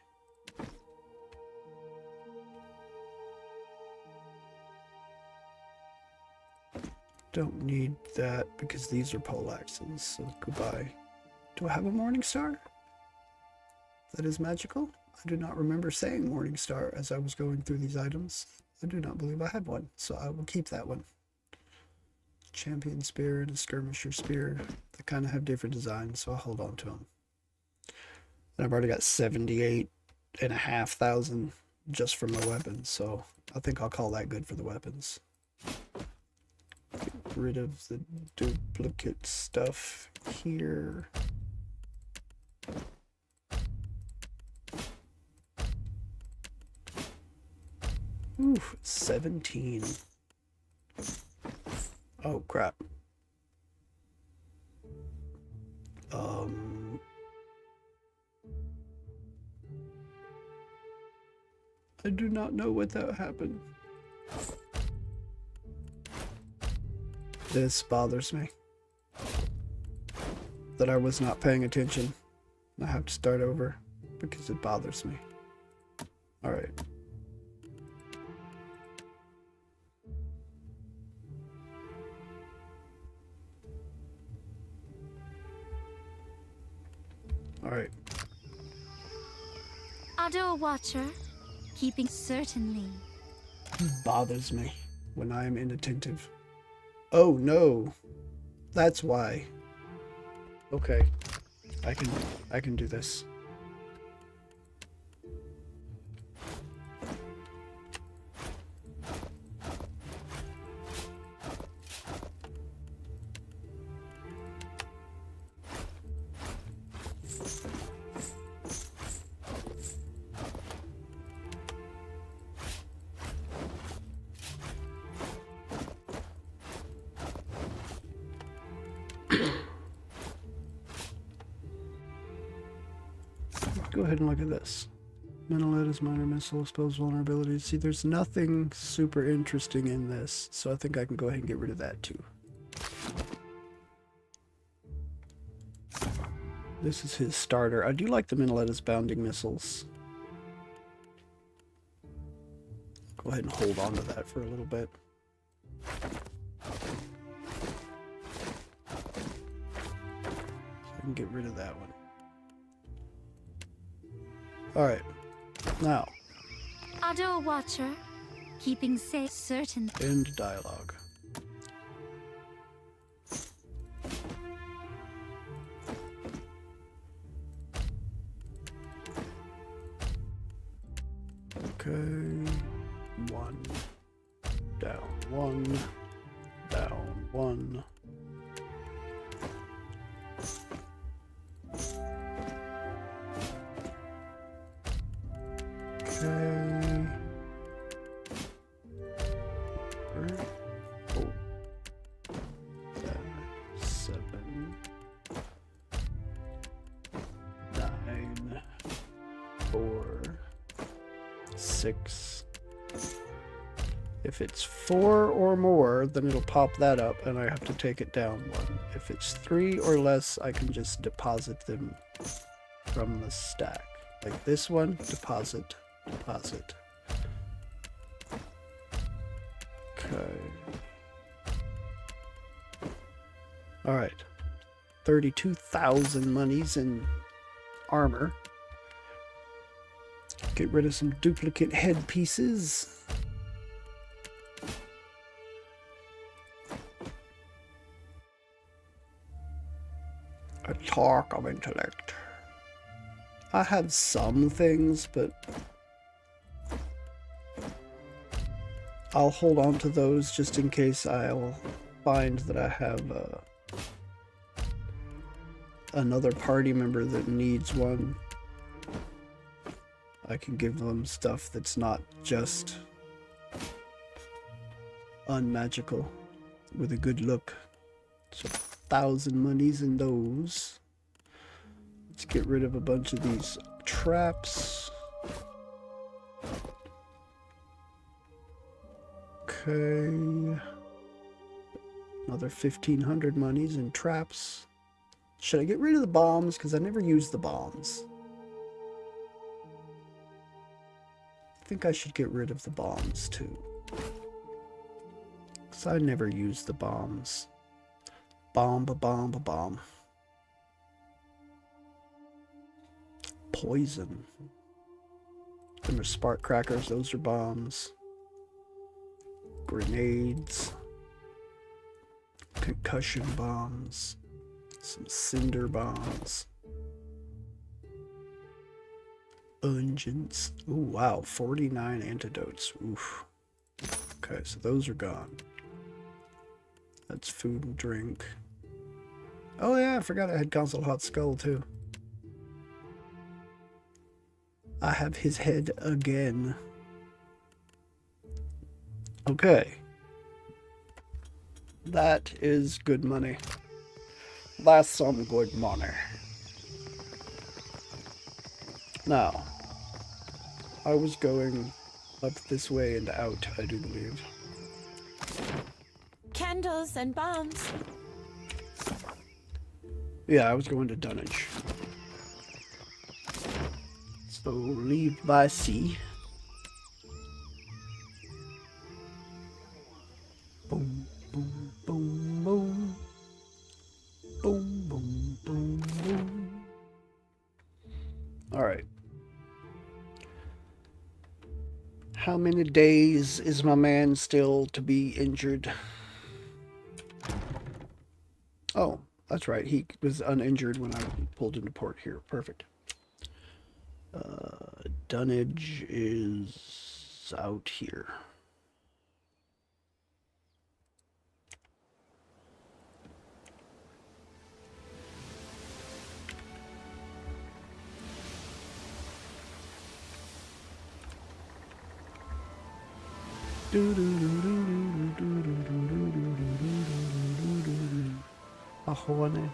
Don't need that because these are poleaxes, so goodbye. Do I have a morning star? That is magical? I do not remember saying morning star as I was going through these items. I do not believe I had one, so I will keep that one. Champion spear and a skirmisher spear. They kind of have different designs, so I'll hold on to them. And I've already got 78,500 just from the weapons, so I think I'll call that good for the weapons. Get rid of the duplicate stuff here. Ooh, 17. Oh, crap. I do not know what that happened. This bothers me. That I was not paying attention. I have to start over because it bothers me. Alright. Alright. Auto Watcher. Keeping certainly. Bothers me when I am inattentive. Oh no. That's why. Okay. I can do this. Go ahead and look at this. Mental Edis, minor missile, expose vulnerabilities. See, there's nothing super interesting in this, so I think I can go ahead and get rid of that too. This is his starter. I do like the Mental Edis bounding missiles. Go ahead and hold on to that for a little bit. So I can get rid of that one. Alright, now. Auto Watcher. Keeping safe certain. End dialogue. Okay. 1. Down 1. Down 1. Okay. Oh. 7. 9. 4. 6. If it's 4 or more, then it'll pop that up and I have to take it down 1. If it's 3 or less, I can just deposit them from the stack. Like this one, deposit. Deposit. Okay. Alright. 32,000 monies in armor. Get rid of some duplicate head pieces. A talk of intellect. I have some things, but I'll hold on to those just in case I'll find that I have another party member that needs one. I can give them stuff that's not just unmagical with a good look. So 1,000 monies in those. Let's get rid of a bunch of these traps. Okay. Another 1,500 monies in traps. Should I get rid of the bombs? Because I never use the bombs. I think I should get rid of the bombs too. Because I never use the bombs. Bomb, bomb, bomb. Poison. Them are spark crackers, those are bombs. Grenades. Concussion bombs. Some cinder bombs. Unguents. Ooh, wow, 49 antidotes. Oof. Okay, so those are gone. That's food and drink. Oh yeah, I forgot I had Consul Hot Skull too. I have his head again. Okay. That is good money. That's some good money. Now, I was going up this way and out, I do believe. Candles and bombs. Yeah, I was going to Dunnage. So leave by sea. Boom, boom, boom, boom. Boom, boom, boom, boom. Alright. How many days is my man still to be injured? Oh, that's right. He was uninjured when I pulled into port here. Perfect. Dunnage is out here. Ahone.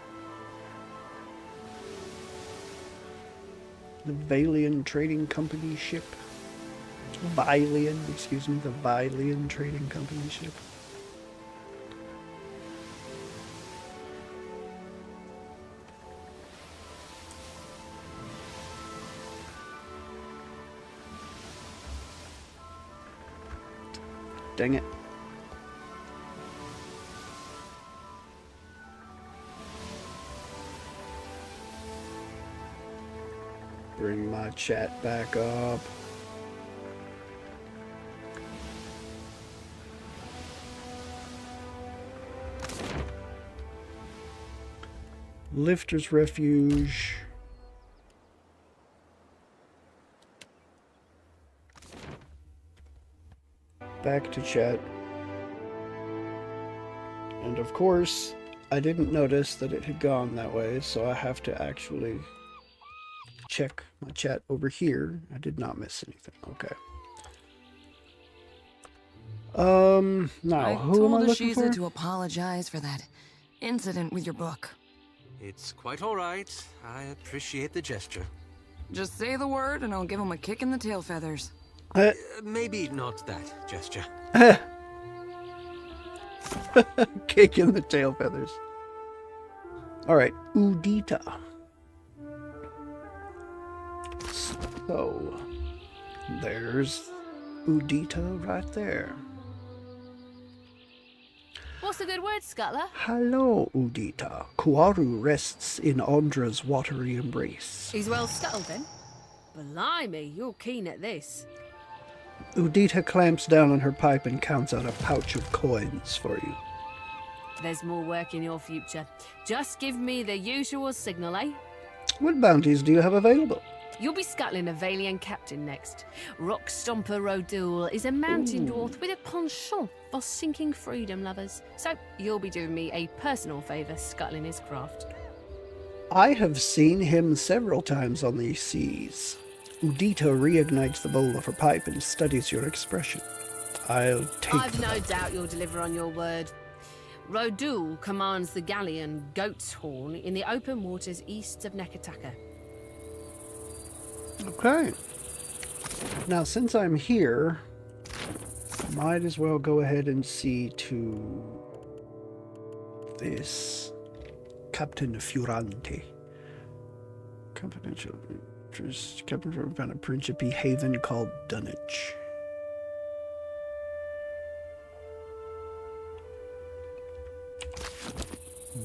The Valian Trading Company ship. Valian, excuse me, the Valian Trading Company ship. Dang it. Bring my chat back up. Lifter's Refuge. Back to chat. And of course, I didn't notice that it had gone that way, so I have to actually check my chat over here. I did not miss anything. Okay. Now, who am I looking for? To apologize for that incident with your book. It's quite all right. I appreciate the gesture. Just say the word and I'll give him a kick in the tail feathers. Maybe not that gesture. Kick in the tail feathers. Alright, Udita. So, there's Udita right there. What's a good word, Scuttler? Hello, Udita. Kuaru rests in Andra's watery embrace. He's well scuttled then. Blimey, you're keen at this. Udita clamps down on her pipe and counts out a pouch of coins for you. There's more work in your future. Just give me the usual signal, eh? What bounties do you have available? You'll be scuttling a Valian captain next. Rock Stomper Rodul is a mountain dwarf with a penchant for sinking freedom lovers. So you'll be doing me a personal favour scuttling his craft. I have seen him several times on these seas. Udita reignites the bowl of her pipe and studies your expression. I'll take I've no doubt you'll deliver on your word. Rodul commands the galleon Goat's Horn in the open waters east of Nekataka. Okay. Now, since I'm here, might as well go ahead and see to this Captain Furante. Confidential interest. Captain from a Principe haven called Dunwich.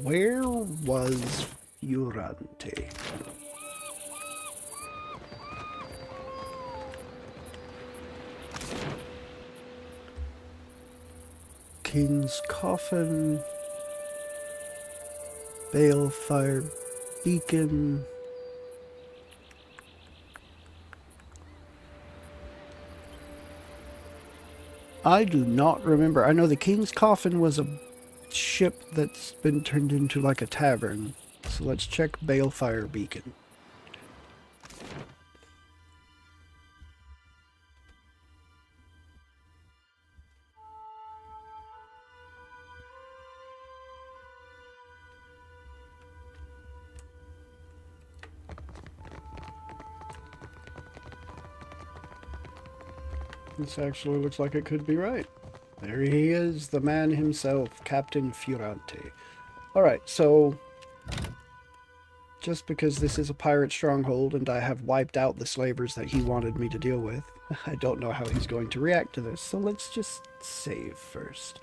Where was Furante? King's Coffin, Balefire Beacon. I do not remember. I know the King's Coffin was a ship that's been turned into like a tavern. So let's check Balefire Beacon. This actually looks like it could be right. There he is, the man himself, Captain Furante. Alright, so just because this is a pirate stronghold and I have wiped out the slavers that he wanted me to deal with, I don't know how he's going to react to this, so let's just save first.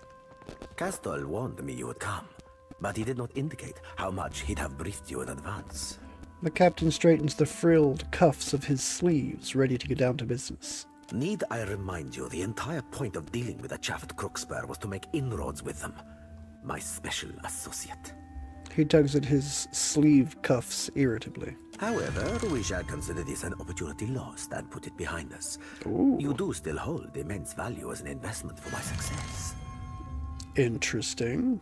Castle warned me you would come, but he did not indicate how much he'd have briefed you in advance. The captain straightens the frilled cuffs of his sleeves, ready to get down to business. Need I remind you, the entire point of dealing with the Chaffet Crookspur was to make inroads with them. My special associate. He tugs at his sleeve cuffs irritably. However, we shall consider this an opportunity lost and put it behind us. Ooh. You do still hold immense value as an investment for my success. Interesting.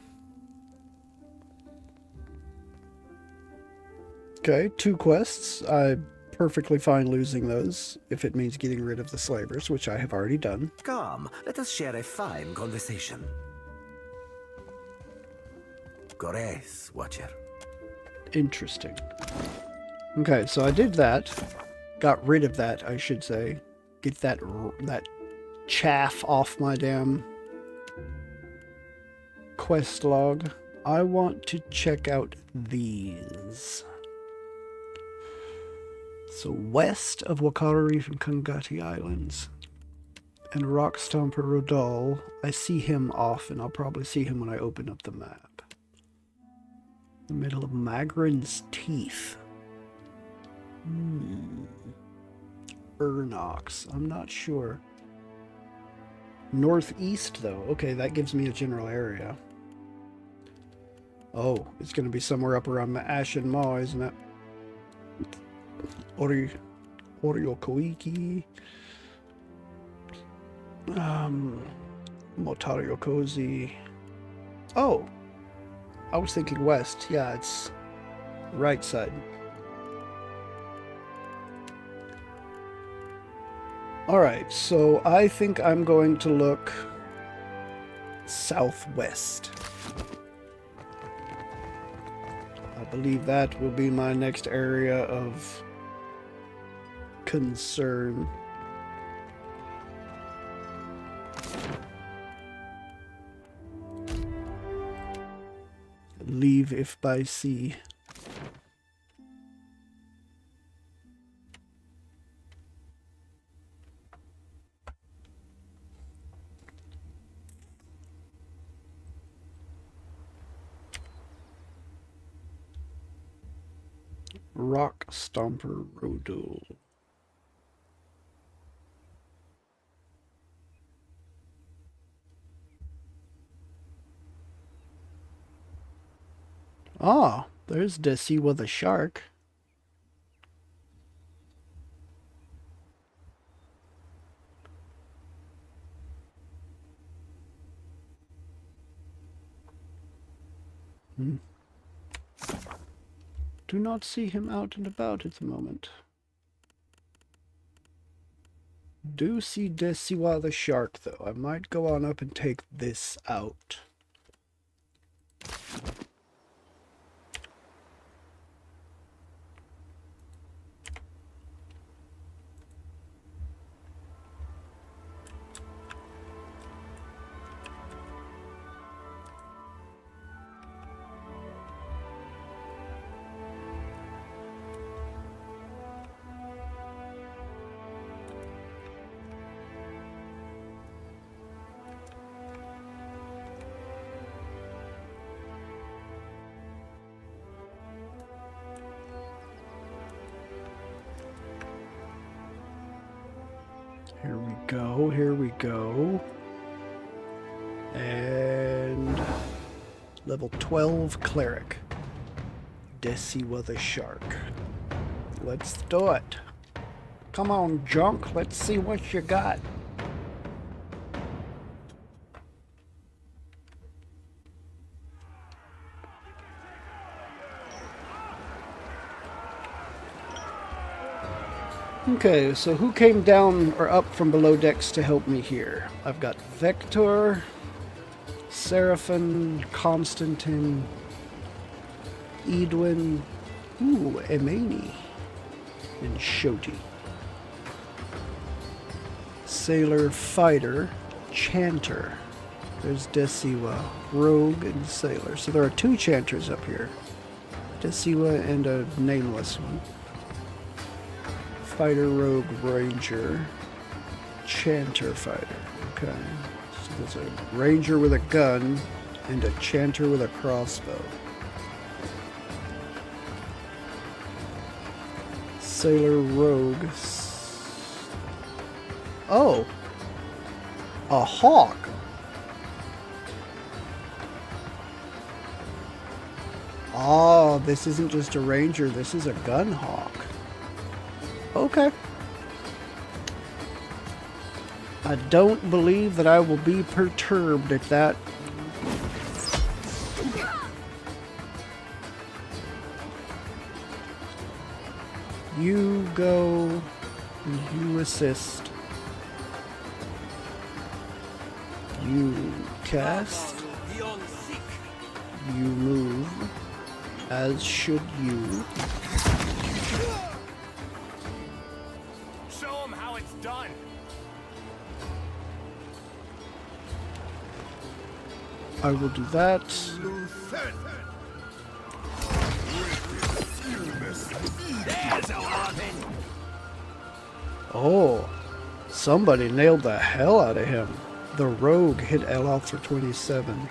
Okay, 2 quests. I'm perfectly fine losing those, if it means getting rid of the slavers, which I have already done. Come, let us share a fine conversation. Gores, Watcher. Interesting. Okay, so I did that. Got rid of that, I should say. Get that chaff off my damn quest log. I want to check out these. So west of Wakara Reef and Kangati Islands and Rock Stomper Rodal, I see him often. I'll probably see him when I open up the map. The middle of Magrin's Teeth. Ernox. I'm not sure. Northeast, though. Okay, that gives me a general area. Oh, it's going to be somewhere up around Ashen Maw, isn't it? Oriokoiki. Motariokozi. Oh! I was thinking west. Yeah, it's right side. Alright, so I think I'm going to look southwest. I believe that will be my next area of concern. Leave if by sea. Rock Stomper Rodul. Ah, there's Desiwa the shark. Do not see him out and about at the moment. Do see Desiwa the shark, though. I might go on up and take this out. Here we go, here we go. And level 12 cleric. Desiwa the shark. Let's do it. Come on, junk. Let's see what you got. Okay, so who came down or up from below decks to help me here? I've got Vector, Seraphim, Constantine, Edwin, Emani, and Shoti. Sailor, Fighter, Chanter. There's Desiwa, Rogue, and Sailor. So there are 2 Chanters up here. Desiwa and a nameless one. Fighter, Rogue, Ranger, Chanter, Fighter. Okay. So there's a Ranger with a gun and a Chanter with a crossbow. Sailor, Rogue. Oh! A hawk! Oh, this isn't just a Ranger, this is a gun hawk. Okay. I don't believe that I will be perturbed at that. You go, you assist. You cast. You move. As should you. Show them how it's done. I will do that. Oh, somebody nailed the hell out of him. The rogue hit Eloth for 27.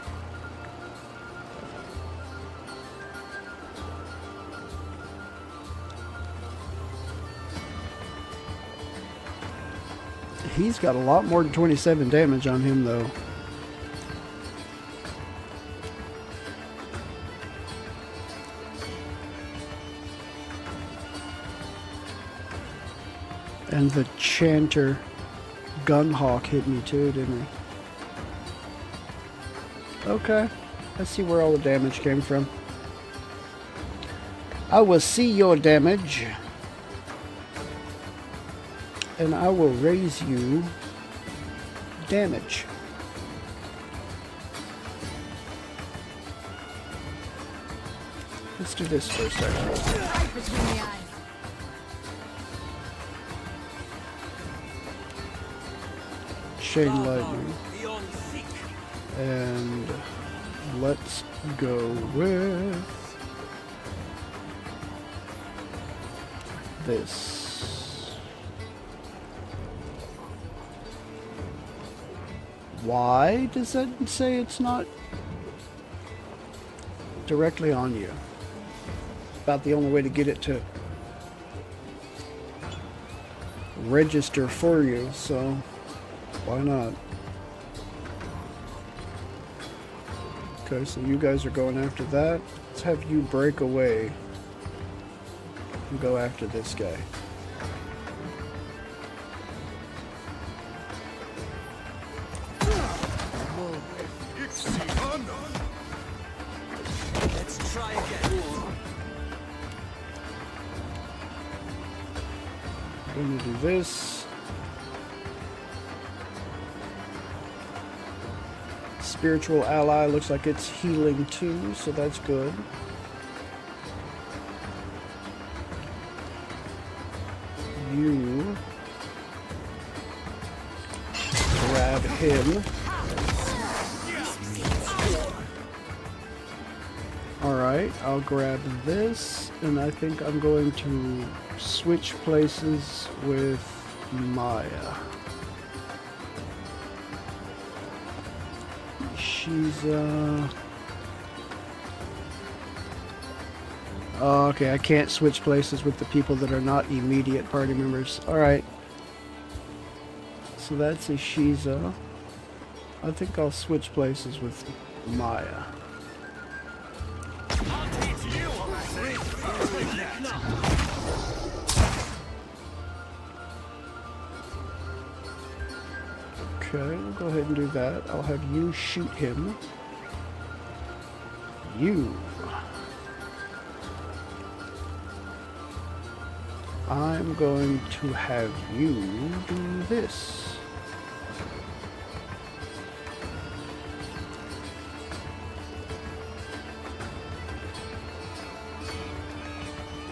He's got a lot more than 27 damage on him, though. And the Chanter Gunhawk hit me too, didn't he? Okay. I see where all the damage came from. I will see your damage. And I will raise you damage. Let's do this first, actually. Right between the eyes. Chain lightning. And let's go with this. Why does that say it's not directly on you? About the only way to get it to register for you, so why not? Okay, so you guys are going after that. Let's have you break away and go after this guy. Let's try again. I'm gonna do this. Spiritual ally looks like it's healing too, so that's good. You grab him. Alright, I'll grab this, and I think I'm going to switch places with Maya. She's, oh, okay, I can't switch places with the people that are not immediate party members. Alright. So that's Ishiza. I think I'll switch places with Maya. Okay, we'll go ahead and do that. I'll have you shoot him. You. I'm going to have you do this.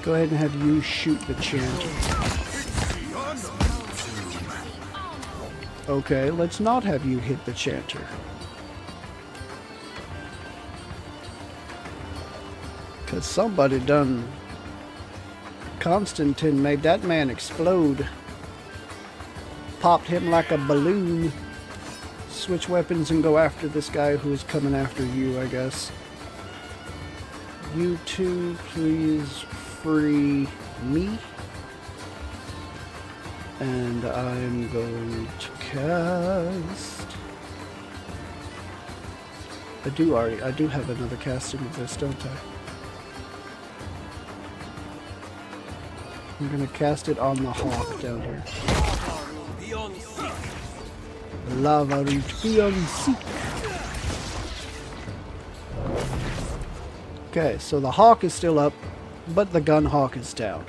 Go ahead and have you shoot the chanter. Okay, let's not have you hit the chanter. Because somebody done... Constantine made that man explode. Popped him like a balloon. Switch weapons and go after this guy who is coming after you, I guess. You two, please free me. And I'm going to cast... I do have another casting of this, don't I? I'm gonna cast it on the hawk down here. Lava reach beyond seek. Okay, so the hawk is still up, but the gun hawk is down.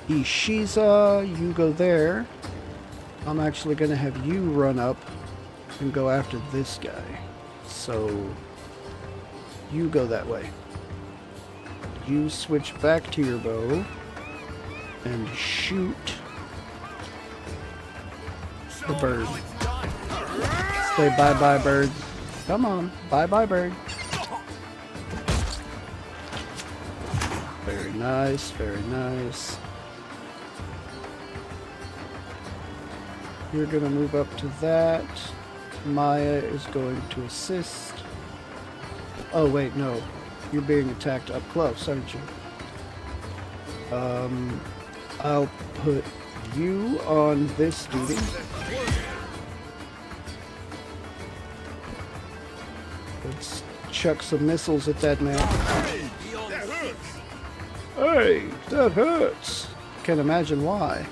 Ishiza, you go there. I'm actually gonna have you run up and go after this guy. So you go that way. You switch back to your bow and shoot the bird. Say bye-bye, bird. Come on, bye-bye, bird. Very nice, very nice. You're gonna move up to that. Maya is going to assist. Oh wait, no. You're being attacked up close, aren't you? I'll put you on this duty. Let's chuck some missiles at that man. Hey, that hurts. Can't imagine why.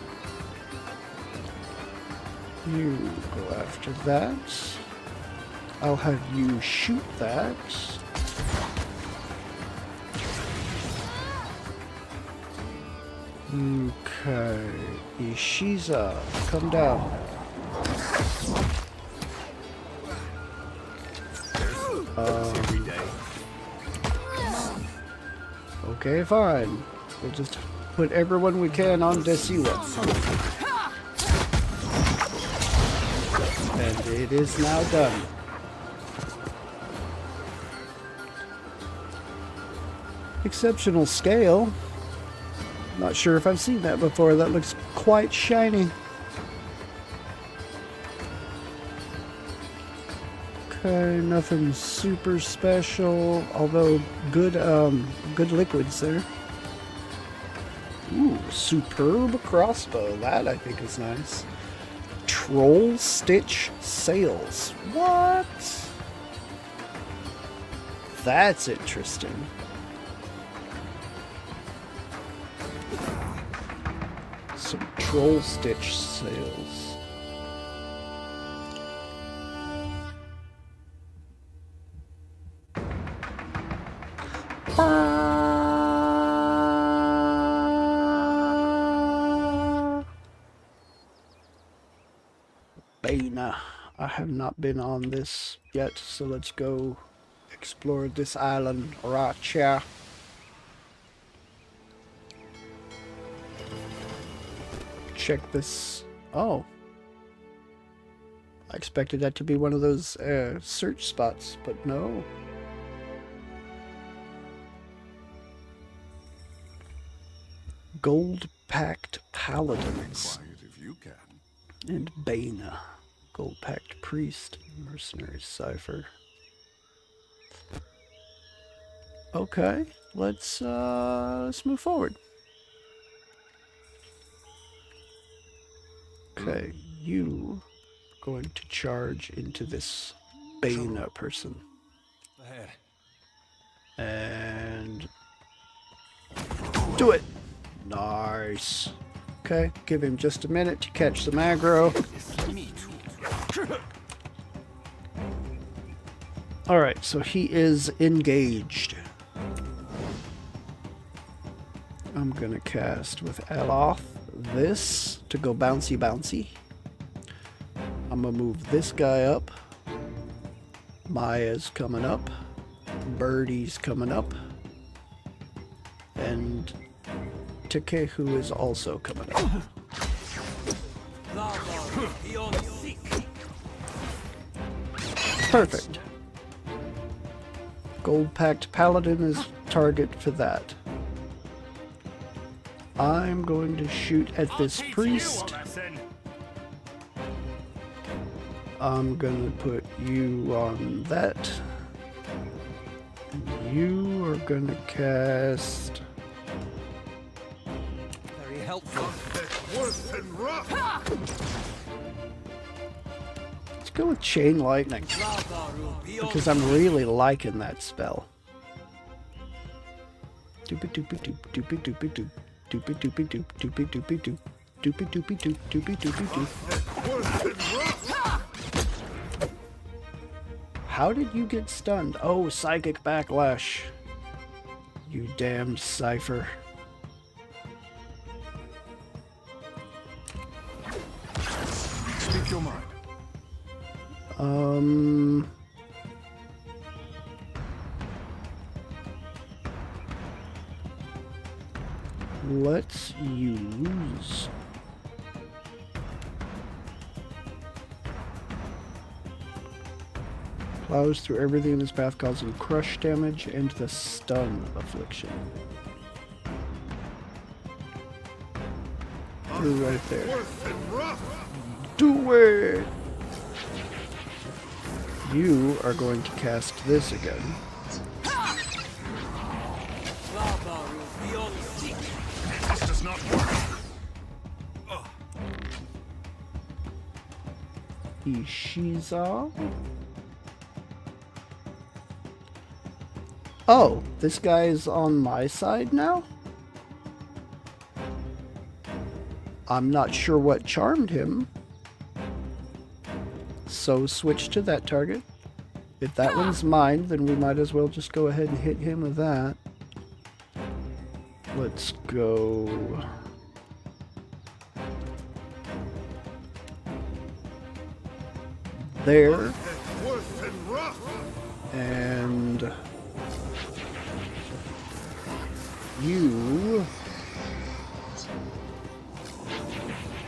You go after that. I'll have you shoot that. Okay, Ishiza, come down. Okay, fine. We'll just put everyone we can on Desiwa. And it is now done. Exceptional scale. Not sure if I've seen that before. That looks quite shiny. Okay, nothing super special, although good good liquids there. Ooh, superb crossbow. That I think is nice. Troll stitch sails. What? That's interesting. Some troll stitch sails. Baina. I have not been on this yet, so let's go explore this island right here. Check this. Oh. I expected that to be one of those search spots, but no. Gold-packed paladins. And Baina. Gold-packed priest. Mercenary cipher. Okay, let's move forward. Okay, you going to charge into this Bana person. Ahead. And do it. Nice. Okay, give him just a minute to catch some aggro. Alright, so he is engaged. I'm gonna cast with Aloth this to go bouncy bouncy. I'm gonna move this guy up. Maya's coming up. Birdie's coming up. And Takehu is also coming up. Perfect. Gold-packed paladin is target for that. I'm going to shoot at this priest. I'm gonna put you on that. And you are gonna cast... Very helpful. Let's go with Chain Lightning, because I'm really liking that spell. Doopy doopy doop, doopy doopy doop, doopy doopy doop, doopy doopy doop, doopy doopy doop, doopy doopy doop. How did you get stunned? Oh, Psychic Backlash. You damned Cypher. Speak your mind. Let's use... Plows through everything in his path, causing crush damage and the stun affliction. Through right there. Do it! You are going to cast this again. This does not work. Ishiza. Oh, this guy is on my side now? I'm not sure what charmed him. So switch to that target. If that one's mine, then we might as well just go ahead and hit him with that. Let's go... there. And... you...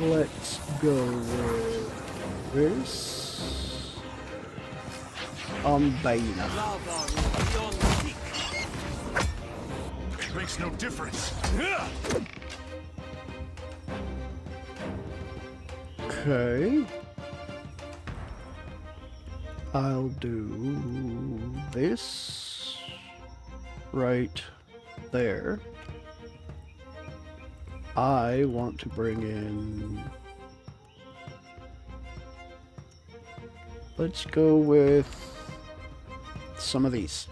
let's go with this. Bana. Makes no difference. Okay. I'll do this right there. I want to bring in... let's go with some of these.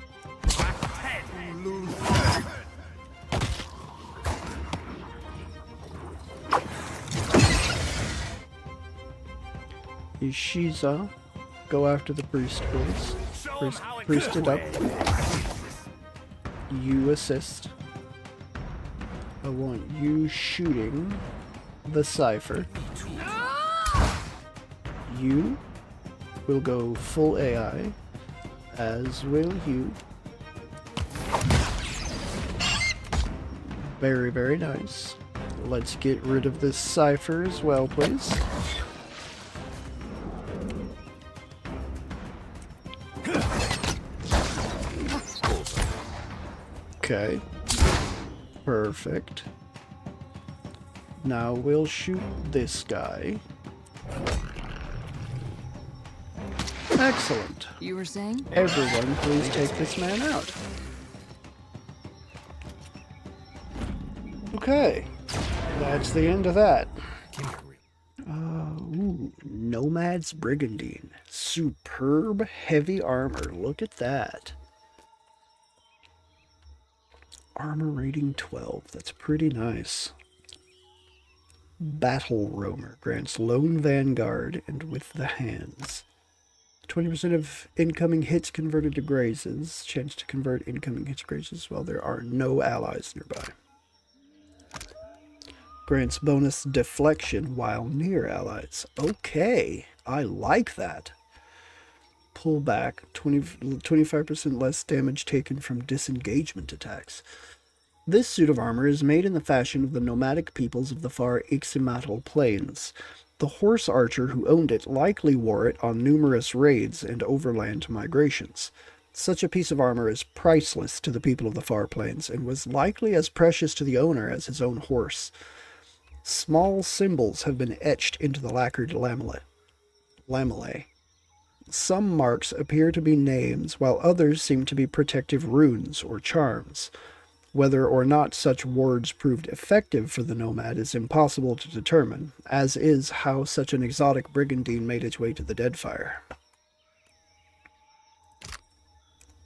Ishiza, go after the priest, please. Priest it up. You assist. I want you shooting the Cypher. You will go full AI, as will you. Very, very nice. Let's get rid of this Cypher as well, please. Okay. Perfect. Now we'll shoot this guy. Excellent. You were saying? Everyone, please take this man out. Okay. That's the end of that. Ooh, Nomad's Brigandine. Superb heavy armor. Look at that. Armor rating 12. That's pretty nice. Battle Roamer. Grants Lone Vanguard and with the hands. 20% of incoming hits converted to grazes. Chance to convert incoming hits to grazes while there are no allies nearby. Grants bonus deflection while near allies. Okay, I like that. Pull back, 25% less damage taken from disengagement attacks. This suit of armor is made in the fashion of the nomadic peoples of the far Ixymatl plains. The horse archer who owned it likely wore it on numerous raids and overland migrations. Such a piece of armor is priceless to the people of the far plains, and was likely as precious to the owner as his own horse. Small symbols have been etched into the lacquered lamellae. Some marks appear to be names, while others seem to be protective runes or charms. Whether or not such wards proved effective for the nomad is impossible to determine, as is how such an exotic brigandine made its way to the Deadfire.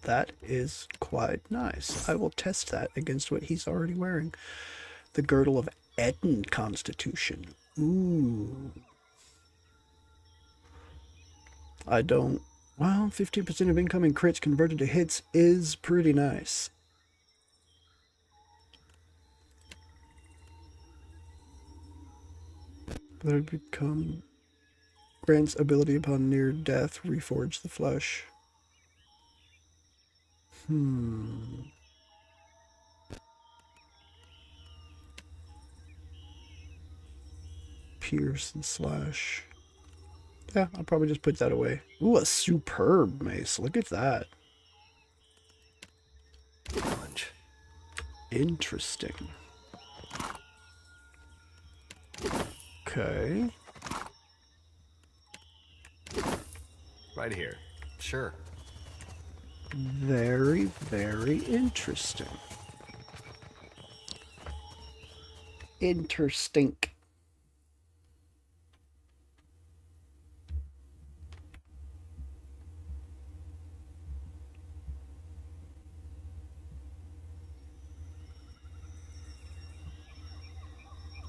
That is quite nice. I will test that against what he's already wearing. The Girdle of Etten Constitution. Ooh. I don't... Well, 15% of incoming crits converted to hits is pretty nice. That become... Grants ability upon near death, reforge the flesh. Pierce and slash. Yeah, I'll probably just put that away. Ooh, a superb mace. Look at that. Interesting. Okay. Right here. Sure. Very, very interesting. Interstink.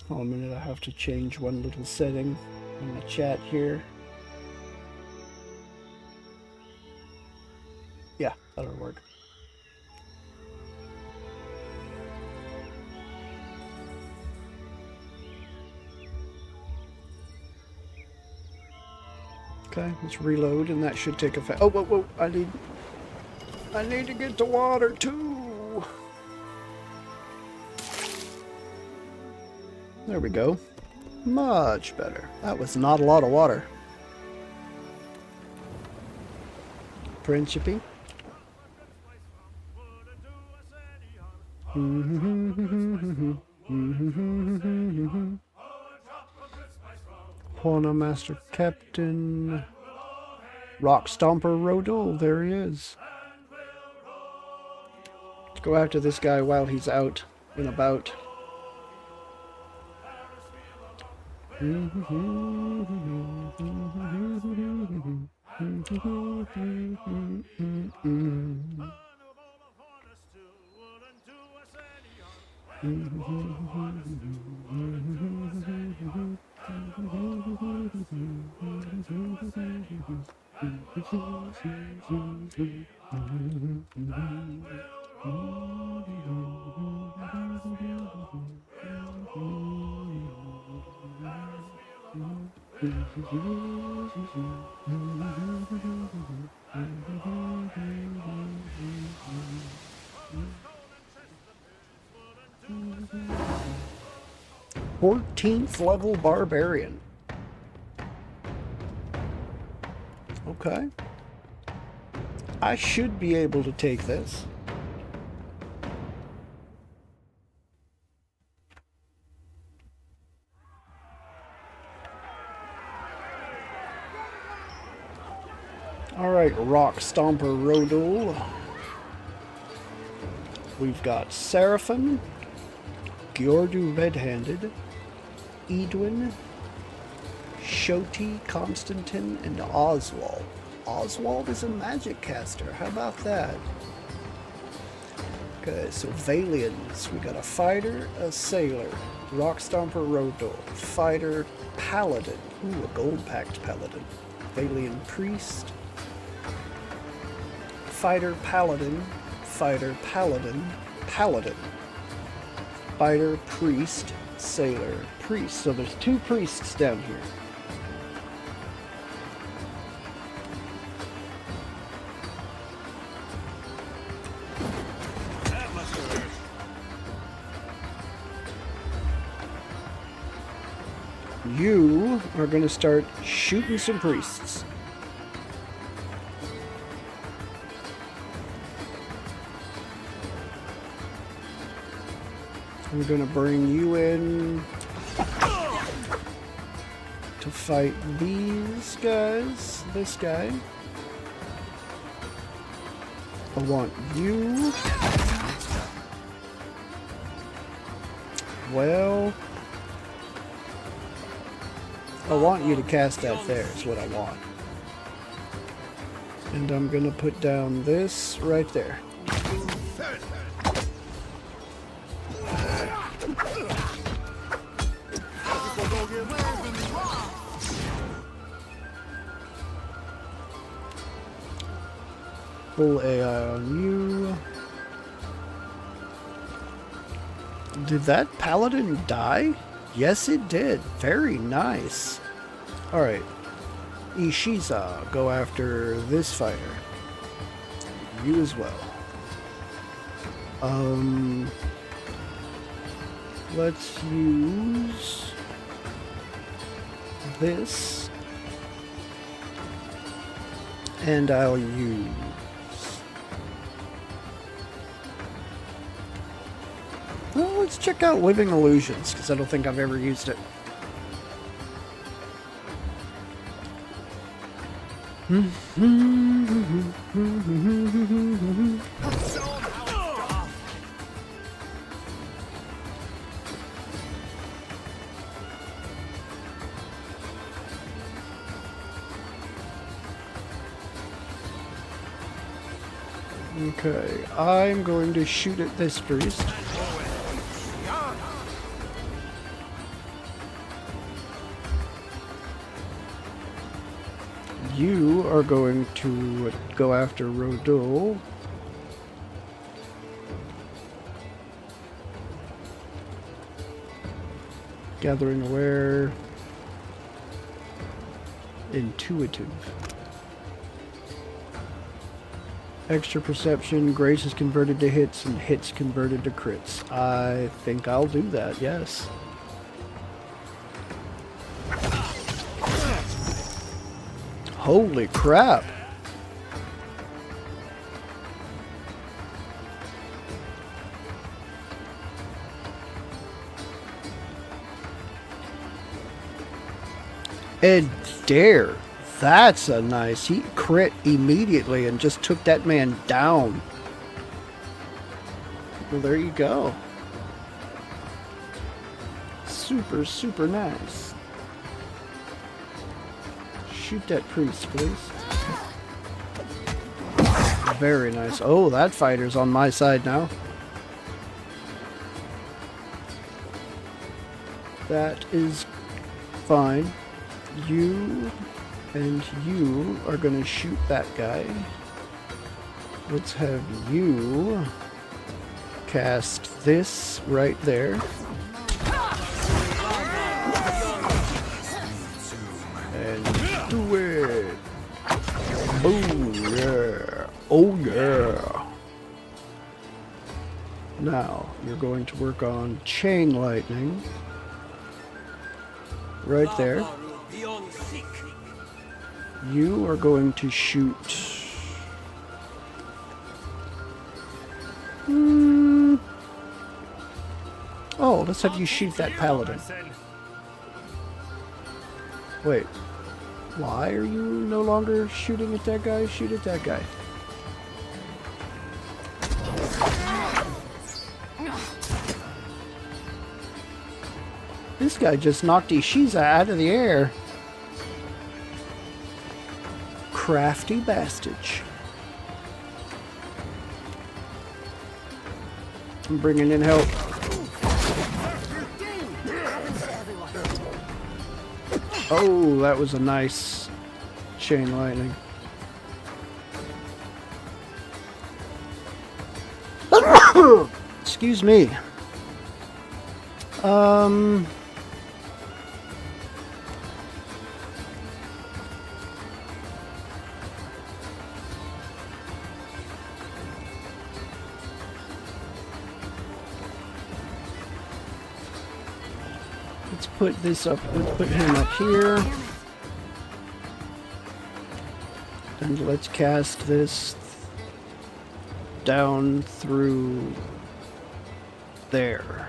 Hold on a minute, I have to change one little setting in the chat here. Yeah, that'll work. Okay, let's reload and that should take effect. Oh, whoa, whoa, I need to get to water too. There we go. Much better. That was not a lot of water. Principe. Fauna Master Captain. Rock Stomper Rodol. There he is. Let's go after this guy while he's out and about. Fourteenth level barbarian. Okay. I should be able to take this. Alright, Rock Stomper Rodol. We've got Seraphim, Giordu Red-Handed, Edwin, Shoti, Constantine, and Oswald. Oswald is a magic caster. How about that? Okay, so Valians. We got a fighter, a sailor, rock stomper, Rodor, fighter, paladin. Ooh, a gold packed paladin. Valian priest. Fighter, paladin, paladin. Fighter, priest, sailor, priest. So there's 2 priests down here. That must have hurt. You are going to start shooting some priests. I'm going to bring you in to fight these guys. This guy. I want you. Well, I want you to cast that there, is what I want. And I'm gonna put down this right there. Full AI on you. Did that paladin die? Yes, it did. Very nice. Alright. Ishiza, go after this fighter. You as well. Let's use this. And I'll use... Well, let's check out Living Illusions, because I don't think I've ever used it. Okay, I'm going to shoot at this priest. You are going to go after Rodul. Gathering Aware. Intuitive. Extra Perception, Grace is converted to hits, and hits converted to crits. I think I'll do that, yes. Holy crap! And dare. That's a nice. He crit immediately and just took that man down. Well, there you go. Super, super nice. Shoot that priest, please. Very nice. Oh, that fighter's on my side now. That is fine. You and you are going to shoot that guy. Let's have you cast this right there. And do it. Oh yeah. Oh yeah. Now you're going to work on chain lightning. Right there. You are going to shoot... Oh, let's have you shoot that paladin. Wait. Why are you no longer shooting at that guy? Shoot at that guy. This guy just knocked Ishiza out of the air. crafty bastard. I'm bringing in help. Oh, that was a nice chain lightning. Excuse me. Let's put this up. Let's put him up here. And let's cast this down through there.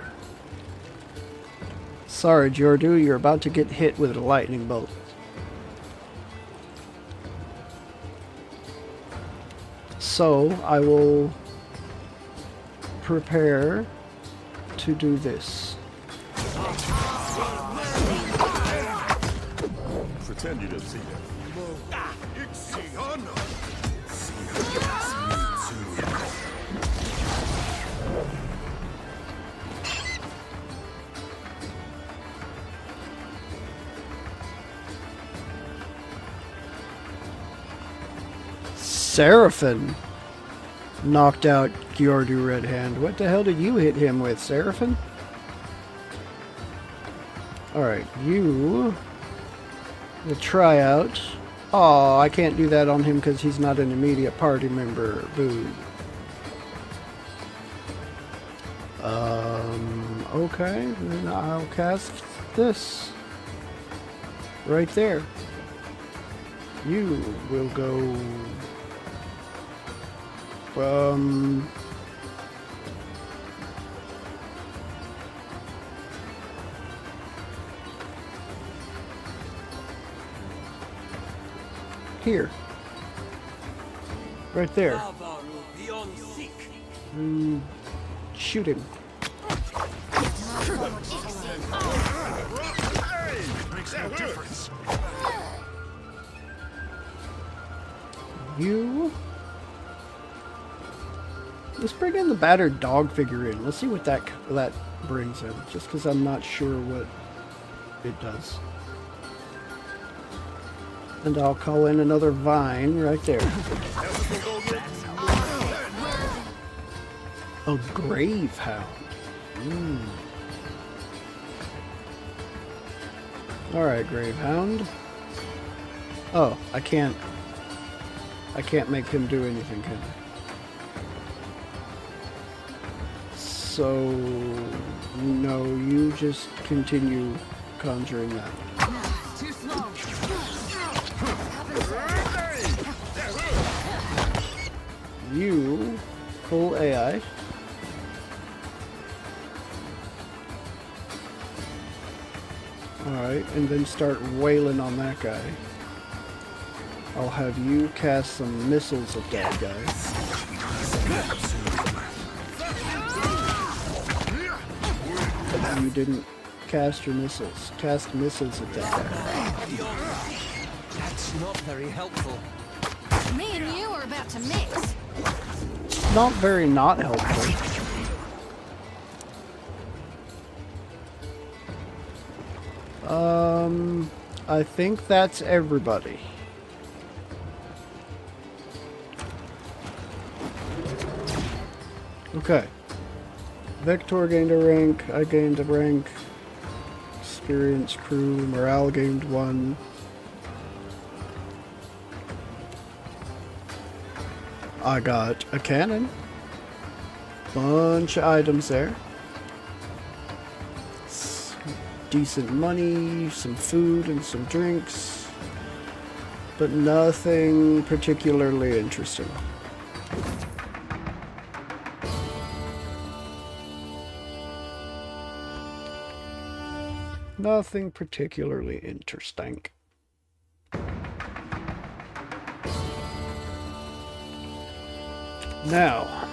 Sorry, Jordu, you're about to get hit with a lightning bolt. So, I will prepare to do this. Pretend you didn't see that. Seraphim knocked out Giordu Red Hand. What the hell did you hit him with, Seraphim? Alright, you will try out. Oh, I can't do that on him because he's not an immediate party member. Boo. Okay, then I'll cast this. Right there. You will go... here. Right there. Shoot him. Makes no difference. You... Let's bring in the battered dog figure in. Let's see what that brings in. Just because I'm not sure what it does. And I'll call in another vine right there. A grave hound. Alright, grave hound. Oh, I can't make him do anything, can I? So, no, you just continue conjuring that. Too slow. You pull AI. Alright, and then start wailing on that guy. I'll have you cast some missiles at that guy. You didn't cast your missiles. Cast missiles at that guy. That's not very helpful. Me and you are about to mix. Not very not helpful. I think that's everybody. Okay. Vector gained a rank, I gained a rank. Experience crew, morale gained 1. I got a cannon. Bunch of items there. Decent money, some food and some drinks. But nothing particularly interesting. Nothing particularly interesting. Now,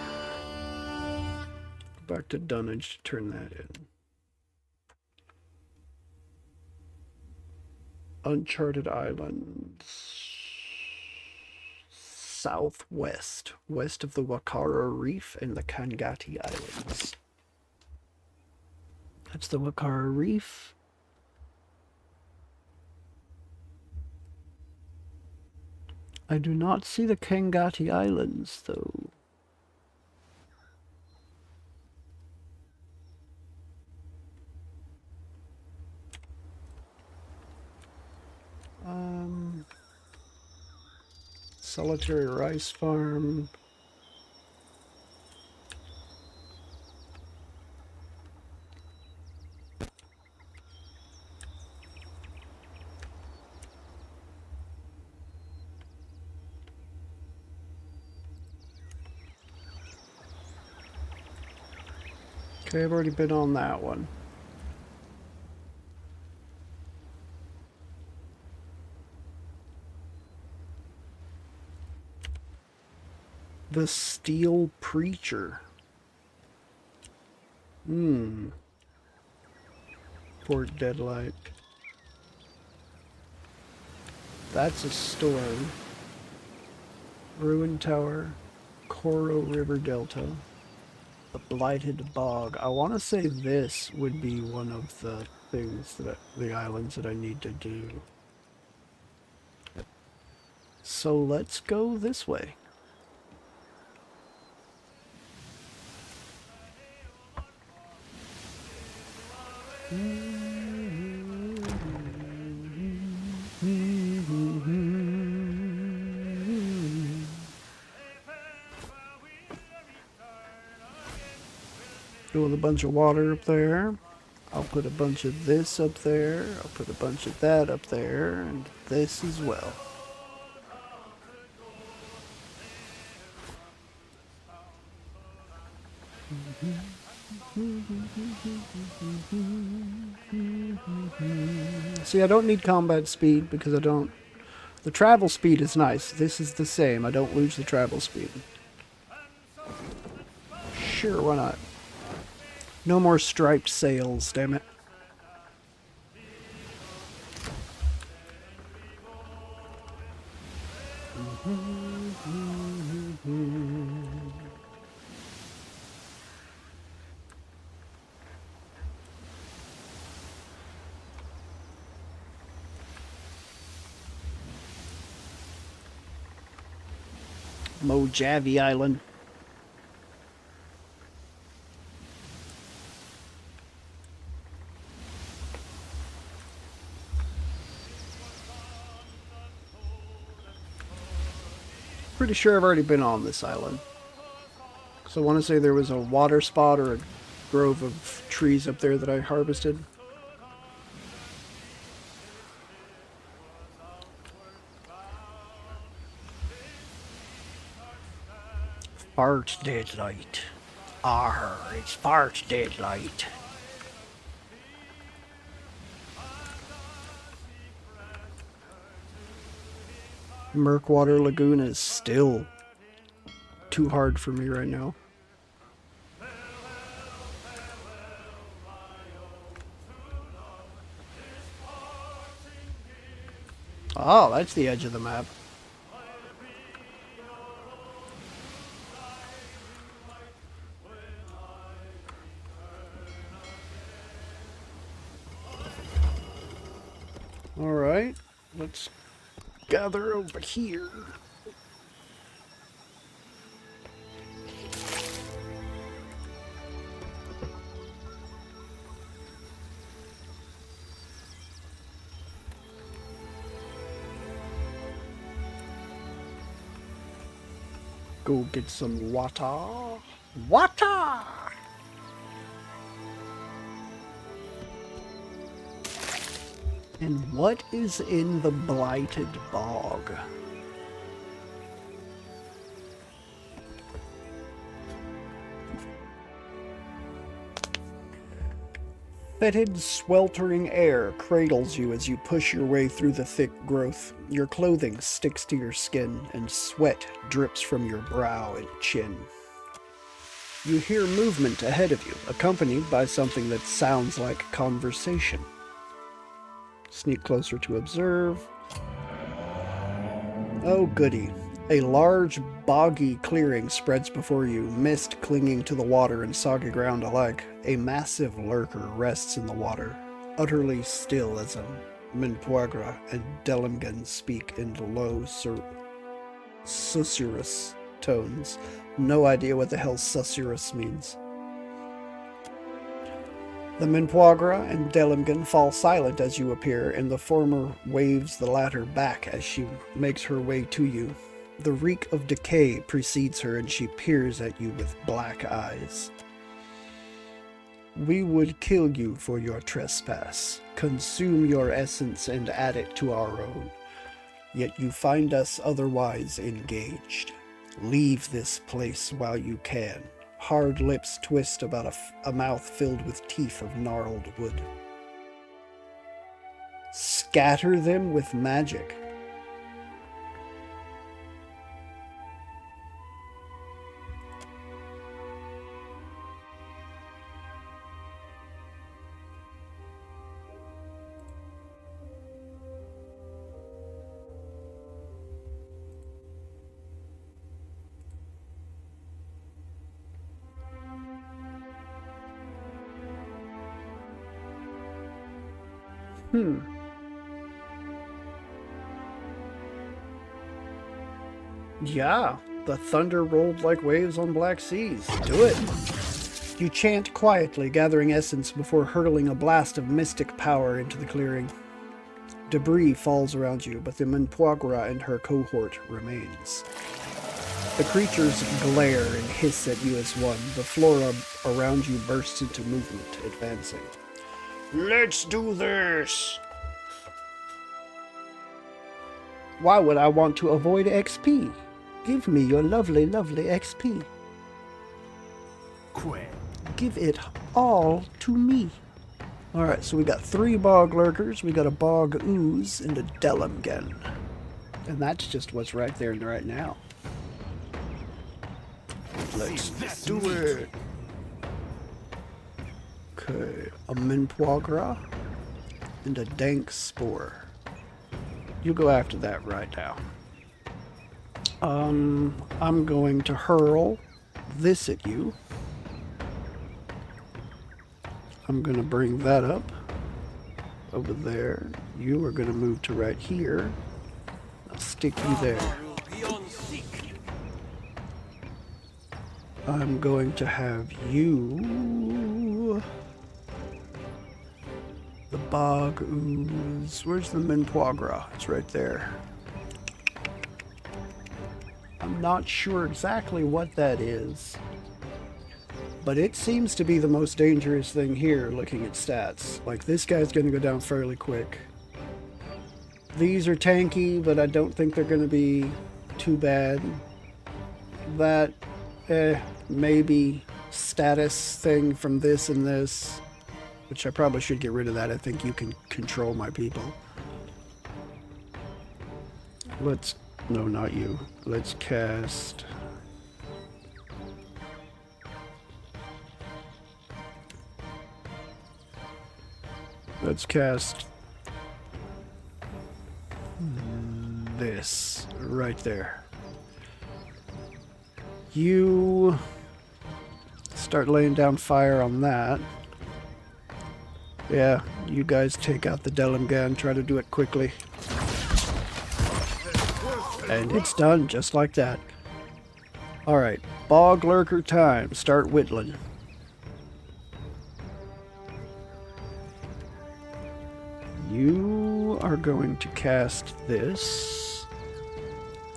back to dunnage to turn that in. Uncharted Islands. southwest, west of the Wakara Reef and the Kangati Islands. That's the Wakara Reef. I do not see the Kangati Islands, though. Solitary rice farm. Okay, I've already been on that one. The Steel Preacher. Port Deadlight. That's a storm. Ruin Tower. Koro River Delta. The Blighted Bog. I want to say this would be one of the things that the islands that I need to do. So let's go this way. With a bunch of water up there. I'll put a bunch of this up there. I'll put a bunch of that up there. And this as well. See, I don't need combat speed because I don't... The travel speed is nice. This is the same. I don't lose the travel speed. Sure, why not? No more striped sails, damn it. Mojave Island. Pretty sure I've already been on this island. So I want to say there was a water spot or a grove of trees up there that I harvested. Fart Deadlight. Arr, it's Fart Deadlight. Murkwater Lagoon is still too hard for me right now. Oh, that's the edge of the map. Alright, let's gather over here. Go get some water. Water! And what is in the Blighted Bog? Fetid, sweltering air cradles you as you push your way through the thick growth. Your clothing sticks to your skin, and sweat drips from your brow and chin. You hear movement ahead of you, accompanied by something that sounds like conversation. Sneak closer to observe. Oh goody. A large, boggy clearing spreads before you, mist clinging to the water and soggy ground alike. A massive lurker rests in the water, utterly still as a Minpoagra and Delimgan speak in low, susurrus tones. No idea what the hell susurrus means. The Minpoagra and Delimgan fall silent as you appear, and the former waves the latter back as she makes her way to you. The reek of decay precedes her, and she peers at you with black eyes. We would kill you for your trespass, consume your essence and add it to our own. Yet you find us otherwise engaged. Leave this place while you can. Hard lips twist about a mouth filled with teeth of gnarled wood. Scatter them with magic. Yeah, the thunder rolled like waves on black seas. Do it. You chant quietly, gathering essence before hurling a blast of mystic power into the clearing. Debris falls around you, but the Minpoagra and her cohort remains. The creatures glare and hiss at you as one. The flora around you bursts into movement, advancing. Let's do this! Why would I want to avoid XP? Give me your lovely, lovely XP. Quit. Give it all to me. Alright, so we got 3 bog lurkers, we got a bog ooze, and a Delimgan. And that's just what's right there and right now. Let's do it. Okay, a Minpoagra and a dank spore. You go after that right now. I'm going to hurl this at you. I'm going to bring that up over there. You are going to move to right here. I'll stick you there. I'm going to have you... The bog ooze. Where's the Minpoagra? It's right there. I'm not sure exactly what that is, but it seems to be the most dangerous thing here looking at stats. Like, this guy's going to go down fairly quick. These are tanky, but I don't think they're going to be too bad. That, maybe status thing from this and this, which I probably should get rid of that. I think you can control my people. No, not you. Let's cast... Let's cast... this right there. You start laying down fire on that. Yeah, you guys take out the Delimgan, try to do it quickly. And it's done, just like that. Alright, bog lurker time. Start whittling. You are going to cast this.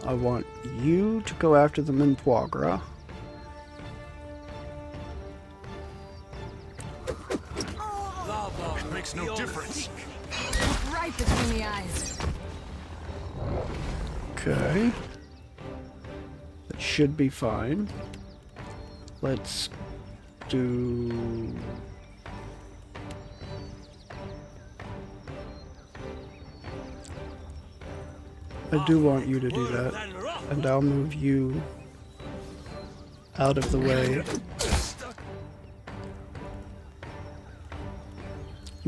I want you to go after the Minpoagra. It makes no difference. Right between the eyes. Okay. That should be fine. Let's do... I do want you to do that. And I'll move you out of the way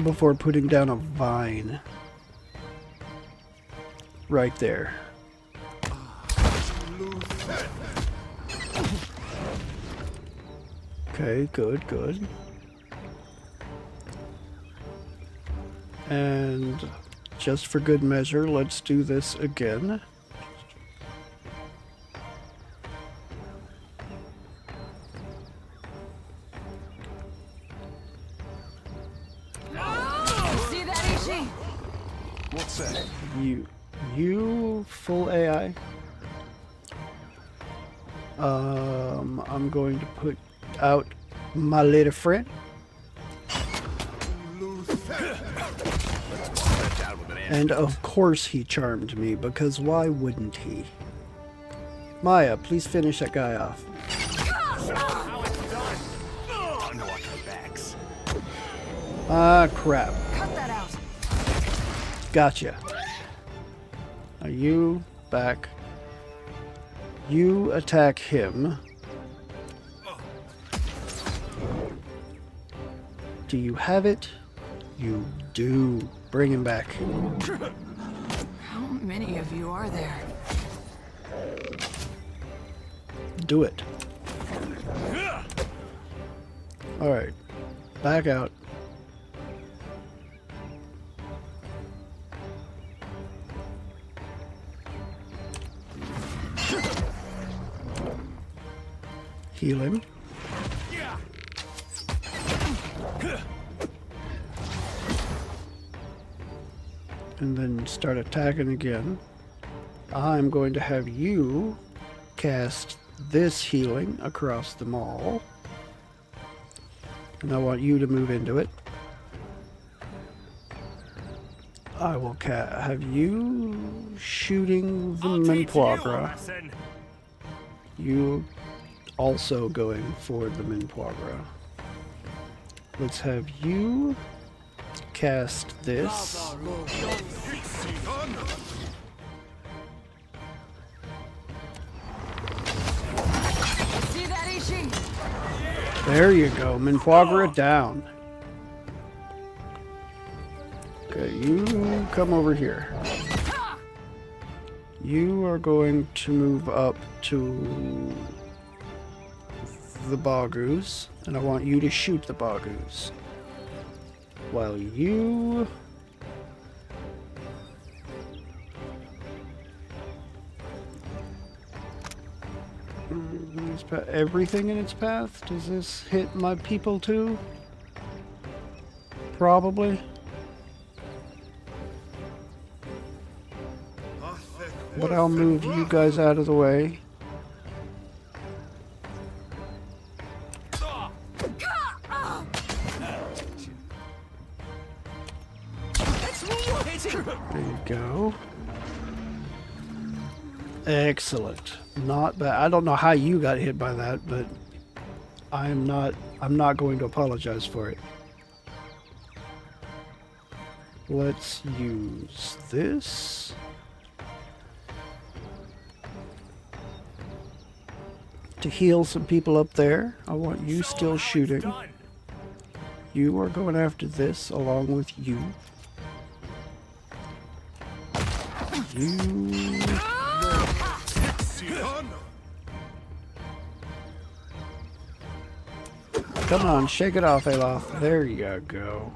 before putting down a vine. Right there. Okay, good, good. And just for good measure, let's do this again. See that, Ishi? What's that? You full AI. I'm going to put out my little friend. And of course he charmed me, because why wouldn't he? Maya, please finish that guy off. Ah, crap. Cut that out. Gotcha. Now you back. You attack him. Do you have it? You do. Bring him back. How many of you are there? Do it. Alright. Back out. Heal him. And then start attacking again. I'm going to have you cast this healing across the mall. And I want you to move into it. I will have you shooting the Minpoigra. You also going for the Minpoigra. Let's have you cast this. See that, Ishi? There you go, Minpoigra down. Okay, you come over here. You are going to move up to the Bogoos, and I want you to shoot the Bogoos. While you... everything in its path? Does this hit my people too? Probably. But I'll move you guys out of the way. There you go. Excellent. Not bad. I don't know how you got hit by that, but I'm not going to apologize for it. Let's use this. To heal some people up there. I want you still shooting. You are going after this along with you. You... Come on, shake it off, Alof. There you go.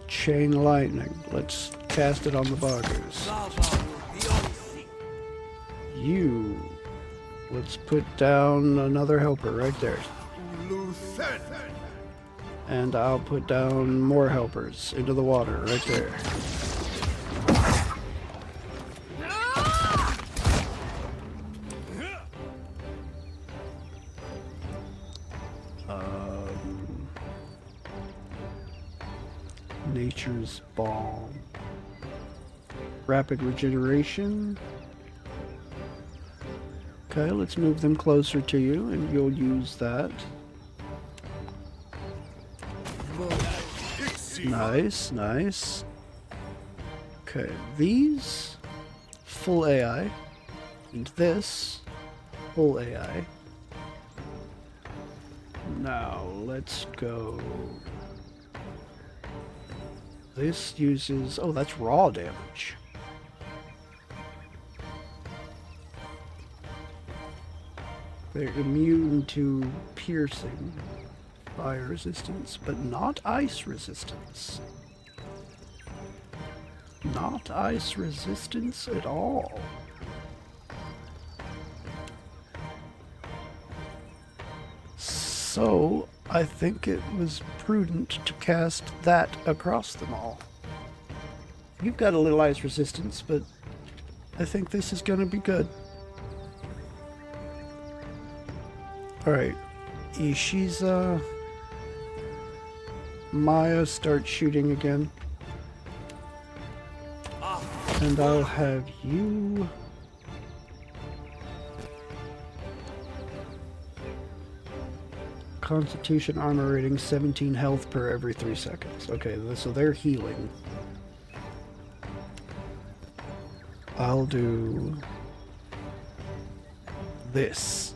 Chain lightning. Let's cast it on the Bogoos. You... Let's put down another helper right there. And I'll put down more helpers into the water right there. Nature's Balm. Rapid regeneration. Okay, let's move them closer to you, and you'll use that. Nice, nice. Okay, these full AI, and this full AI. Now let's go. This uses, oh, that's raw damage. They're immune to piercing, fire resistance, but not ice resistance. Not ice resistance at all. So, I think it was prudent to cast that across them all. You've got a little ice resistance, but I think this is going to be good. Alright, Ishiza, Maya start shooting again. And I'll have you... Constitution armor rating 17 health per every 3 seconds. Okay, so they're healing. I'll do... this.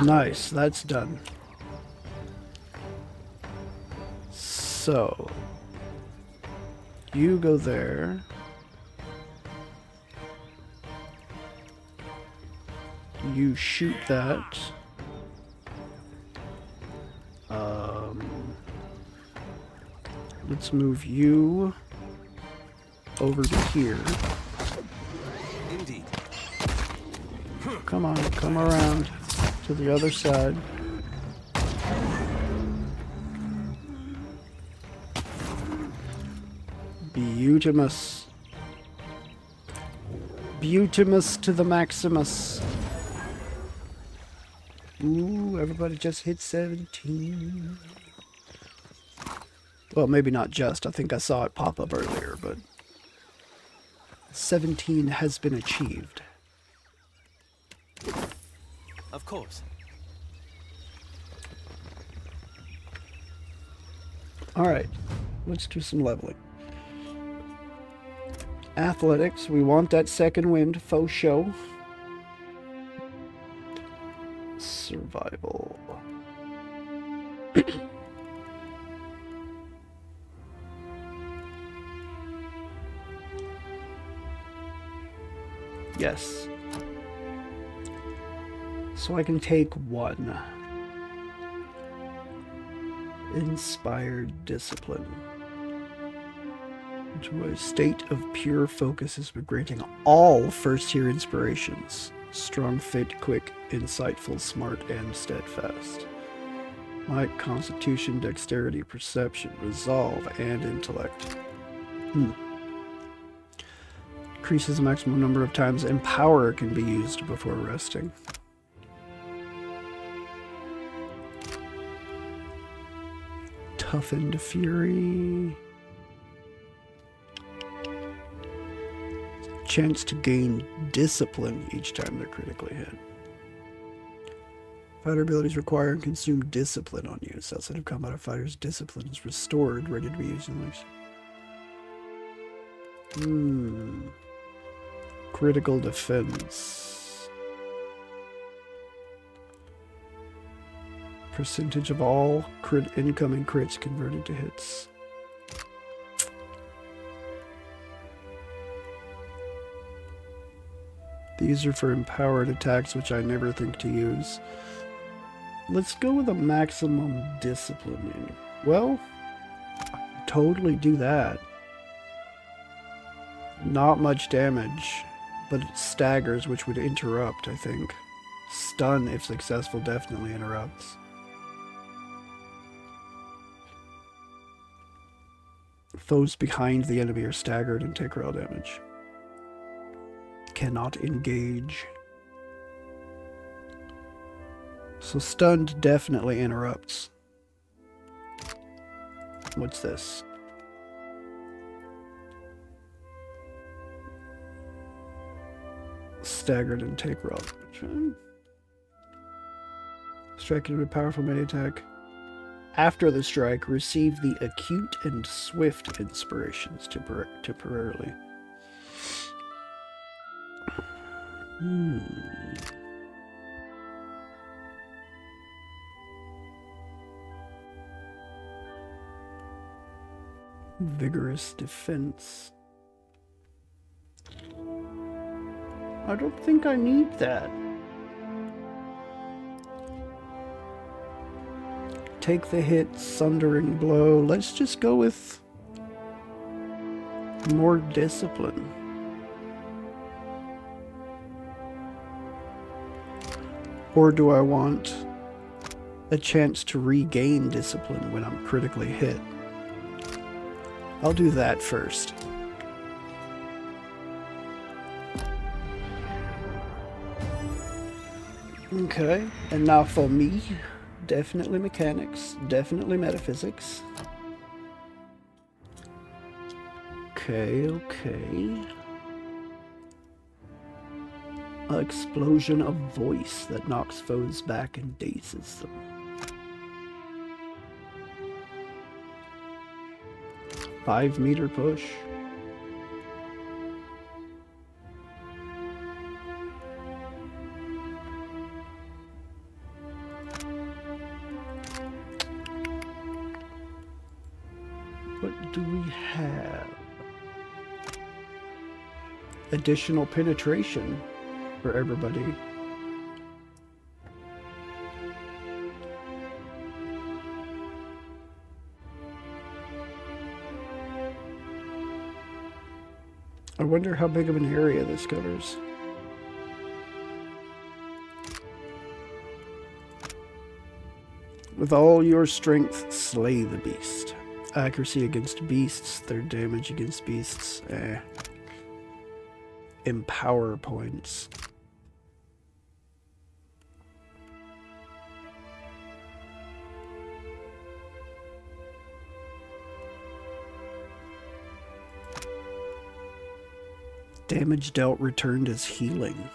Nice, that's done. So, you go there. You shoot that. Let's move you over to here. Indeed. Come on, come around to the other side. Beautimus. Beautimus to the Maximus. Ooh, everybody just hit 17. Well, maybe not just. I think I saw it pop up earlier, but 17 has been achieved. Of course. Alright, let's do some leveling. Athletics, we want that second wind, faux show. Survival. Yes. So I can take one. Inspired discipline. To a state of pure focus is granting all first-tier inspirations. Strong, fit, quick, insightful, smart, and steadfast. Might, constitution, dexterity, perception, resolve, and intellect. Increases the maximum number of times empower can be used before resting. Toughened fury. Chance to gain discipline each time they're critically hit. Fighter abilities require and consume discipline on use. Outside of combat, a fighter's discipline is restored, ready to be used in release. Critical defense. Percentage of all incoming crits converted to hits. These are for empowered attacks, which I never think to use. Let's go with a maximum discipline. Well, I can totally do that. Not much damage, but it staggers, which would interrupt, I think. Stun, if successful, definitely interrupts. Foes behind the enemy are staggered and take raw damage. Cannot engage. So stunned definitely interrupts. What's this? Staggered and take raw damage. Striking with a powerful melee attack. After the strike, receive the acute and swift inspirations temporarily. Vigorous defense. I don't think I need that. Take the hit, sundering blow. Let's just go with more discipline. Or do I want a chance to regain discipline when I'm critically hit? I'll do that first. Okay, and now for me, definitely mechanics, definitely metaphysics. Okay. An explosion of voice that knocks foes back and dazes them. Five-meter push. What do we have? Additional penetration for everybody. I wonder how big of an area this covers. With all your strength, slay the beast. Accuracy against beasts, their damage against beasts, Empower points. Damage dealt returned as healing.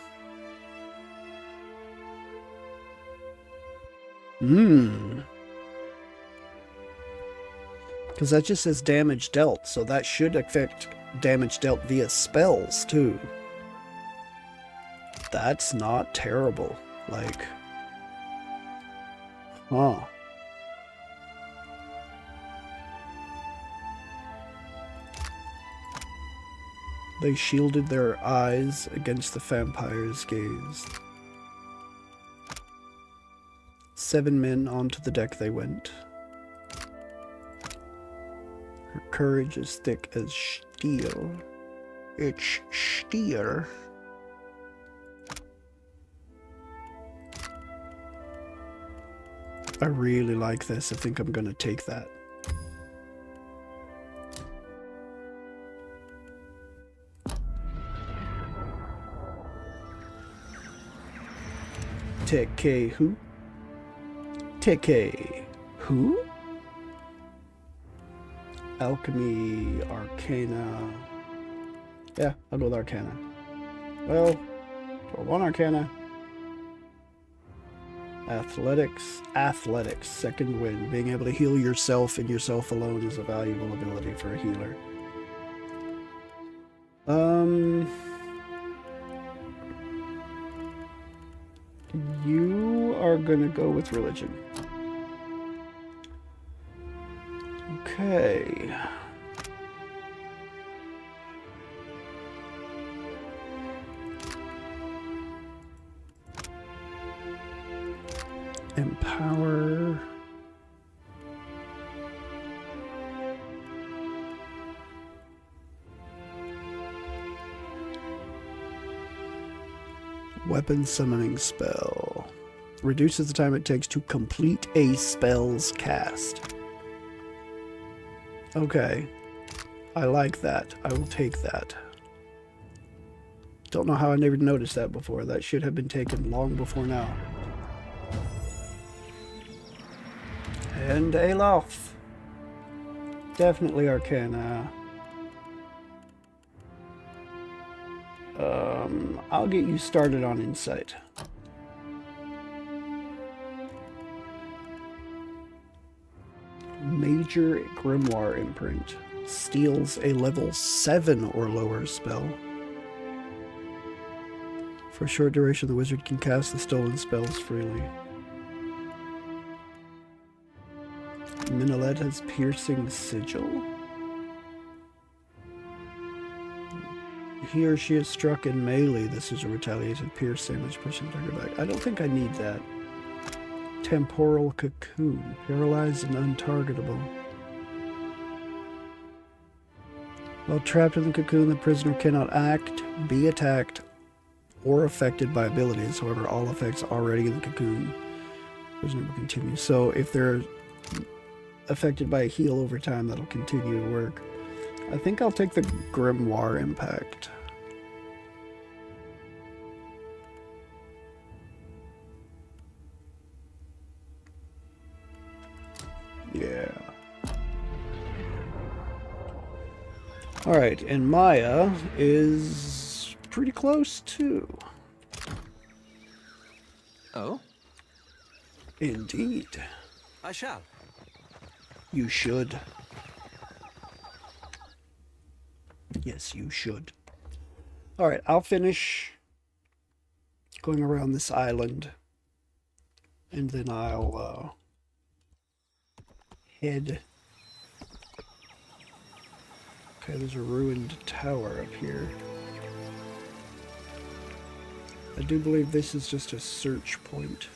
Because that just says damage dealt, so that should affect damage dealt via spells, too. That's not terrible. Like, huh. They shielded their eyes against the vampire's gaze. 7 men onto the deck they went. Her courage is thick as steel. It's steel. I really like this. I think I'm gonna take that. Teke who? Teke who? Alchemy, Arcana. Yeah, I'll go with Arcana. Well, for 1 Arcana. Athletics. Athletics. Second wind. Being able to heal yourself and yourself alone is a valuable ability for a healer. You are gonna go with religion. Okay. Empower. Weapon summoning spell. Reduces the time it takes to complete a spell's cast. Okay. I like that. I will take that. Don't know how I never noticed that before. That should have been taken long before now. And Alof. Definitely Arcana. I'll get you started on Insight. Major Grimoire Imprint. Steals a level 7 or lower spell. For a short duration, the wizard can cast the stolen spells freely. Minalet has Piercing Sigil. he or she is struck in melee. This is a retaliated pierce damage, pushing target back. I don't think I need that. Temporal cocoon. Paralyzed and untargetable. While trapped in the cocoon, the prisoner cannot act, be attacked, or affected by abilities. However, all effects already in the cocoon. Prisoner will continue. So if they're affected by a heal over time, that'll continue to work. I think I'll take the Grimoire Impact. Yeah. Alright, and Maya is pretty close too. Oh? Indeed. I shall. You should. Yes, you should. Alright, I'll finish going around this island. And then I'll head. Okay, there's a ruined tower up here. I do believe this is just a search point.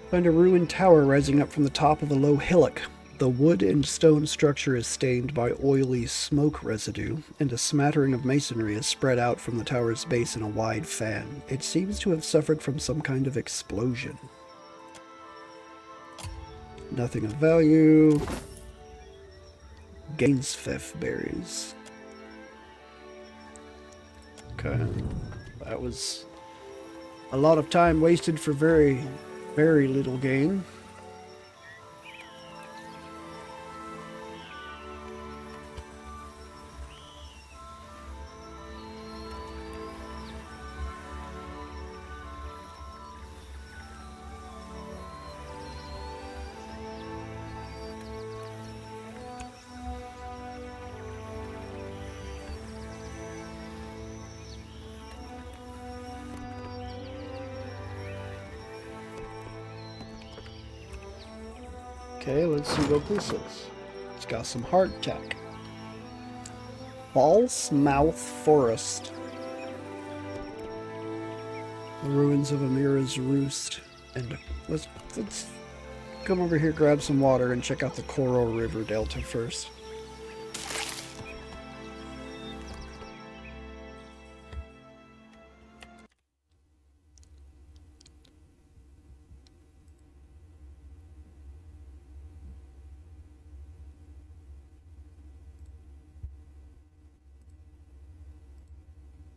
Find a ruined tower rising up from the top of a low hillock. The wood and stone structure is stained by oily smoke residue, and a smattering of masonry is spread out from the tower's base in a wide fan. It seems to have suffered from some kind of explosion. Nothing of value. Gainsfef berries. Okay. That was a lot of time wasted for very, very little gain. Okay, let's see what this is. It's got some hardtack. False Mouth Forest. The ruins of Amira's roost. And let's come over here, grab some water, and check out the Coral River Delta first.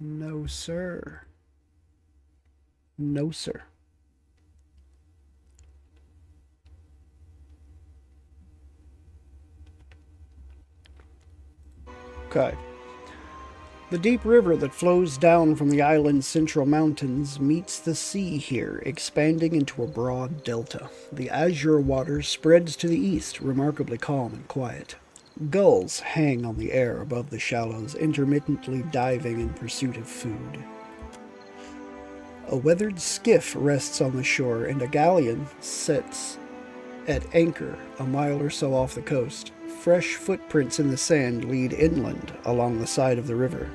No, sir. No, sir. Okay. The deep river that flows down from the island's central mountains meets the sea here, expanding into a broad delta. The azure water spreads to the east, remarkably calm and quiet. Gulls hang on the air above the shallows, intermittently diving in pursuit of food. A weathered skiff rests on the shore, and a galleon sits at anchor a mile or so off the coast. Fresh footprints in the sand lead inland along the side of the river.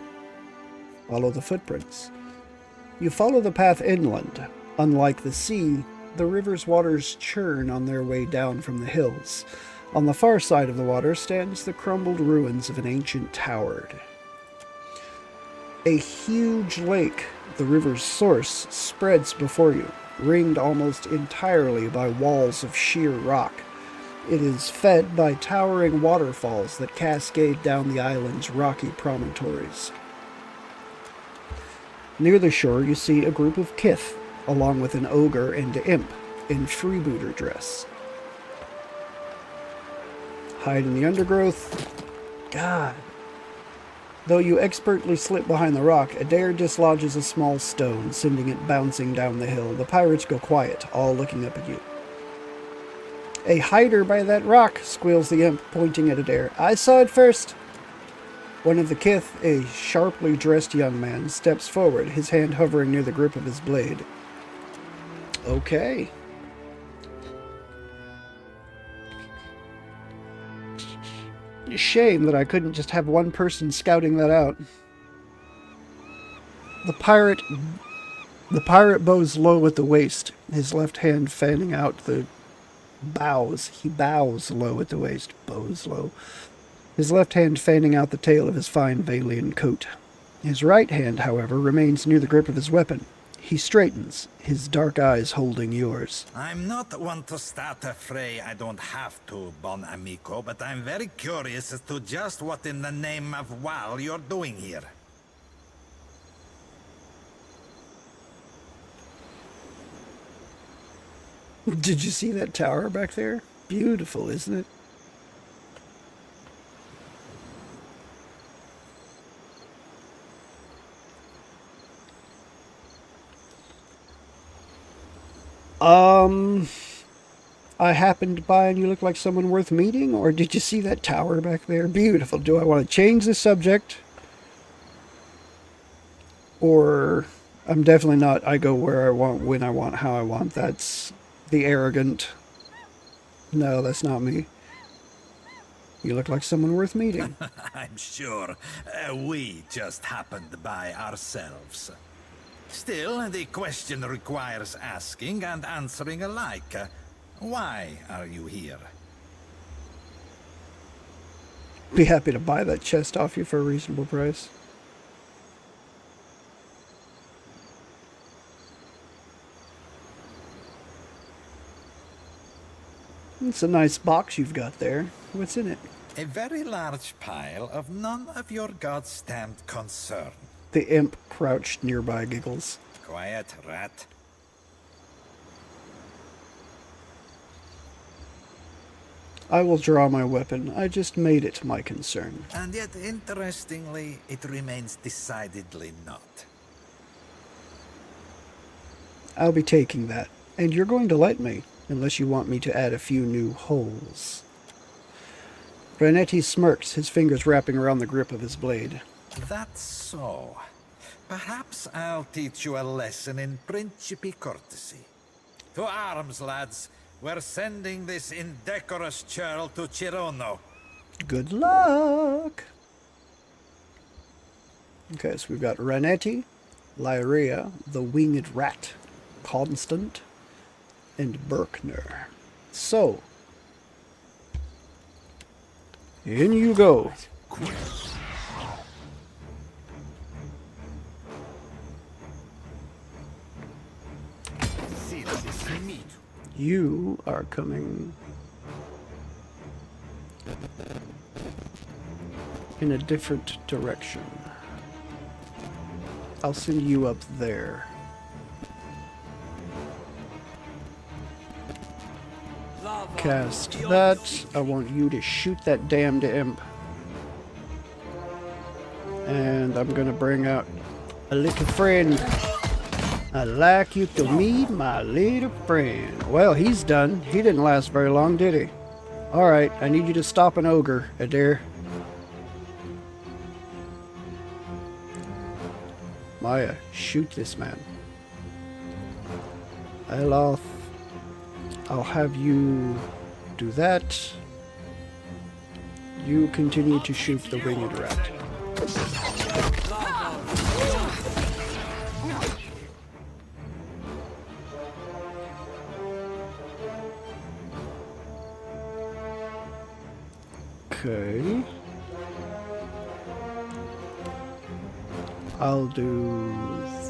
Follow the footprints. You follow the path inland. Unlike the sea, the river's waters churn on their way down from the hills. On the far side of the water stands the crumbled ruins of an ancient tower. A huge lake, the river's source, spreads before you, ringed almost entirely by walls of sheer rock. It is fed by towering waterfalls that cascade down the island's rocky promontories. Near the shore, you see a group of kith, along with an ogre and imp in freebooter dress. Hide in the undergrowth. God. Though you expertly slip behind the rock, Adair dislodges a small stone, sending it bouncing down the hill. The pirates go quiet, all looking up at you. A hider by that rock, squeals the imp, pointing at Adair. I saw it first. One of the kith, a sharply dressed young man, steps forward, his hand hovering near the grip of his blade. Okay. Shame that I couldn't just have one person scouting that out. The pirate bows low at the waist, his left hand fanning out the bows. He bows low at the waist, bows low. His left hand fanning out the tail of his fine Valian coat. His right hand, however, remains near the grip of his weapon. He straightens, his dark eyes holding yours. I'm not one to start a fray I don't have to, bon amico, but I'm very curious as to just what in the name of WoW you're doing here. Did you see that tower back there? Beautiful, isn't it? I happened by and you look like someone worth meeting? Or did you see that tower back there? Beautiful. Do I want to change the subject? Or I'm definitely not, I go where I want, when I want, how I want. That's the arrogant. No, that's not me. You look like someone worth meeting. I'm sure. We just happened by ourselves. Still, the question requires asking and answering alike. Why are you here? Be happy to buy that chest off you for a reasonable price. It's a nice box you've got there. What's in it? A very large pile of none of your god-stamped concern. The imp crouched nearby giggles. Quiet, rat. I will draw my weapon. I just made it my concern. And yet, interestingly, it remains decidedly not. I'll be taking that. And you're going to let me, unless you want me to add a few new holes. Renetti smirks, his fingers wrapping around the grip of his blade. That's so. Perhaps I'll teach you a lesson in principi courtesy. To arms, lads. We're sending this indecorous churl to Chirono. Good luck! Okay, so we've got Renetti, Lyria, the Winged Rat, Constant, and Berkner. So, in you go. You are coming in a different direction. I'll send you up there. Cast that. I want you to shoot that damned imp. And I'm gonna bring out a little friend. I'd like you to meet my little friend. Well, he's done. He didn't last very long, did he? Alright, I need you to stop an ogre, Adair. Maya, shoot this man. Eloth, I'll have you do that. You continue to shoot the winged rat. Okay. I'll do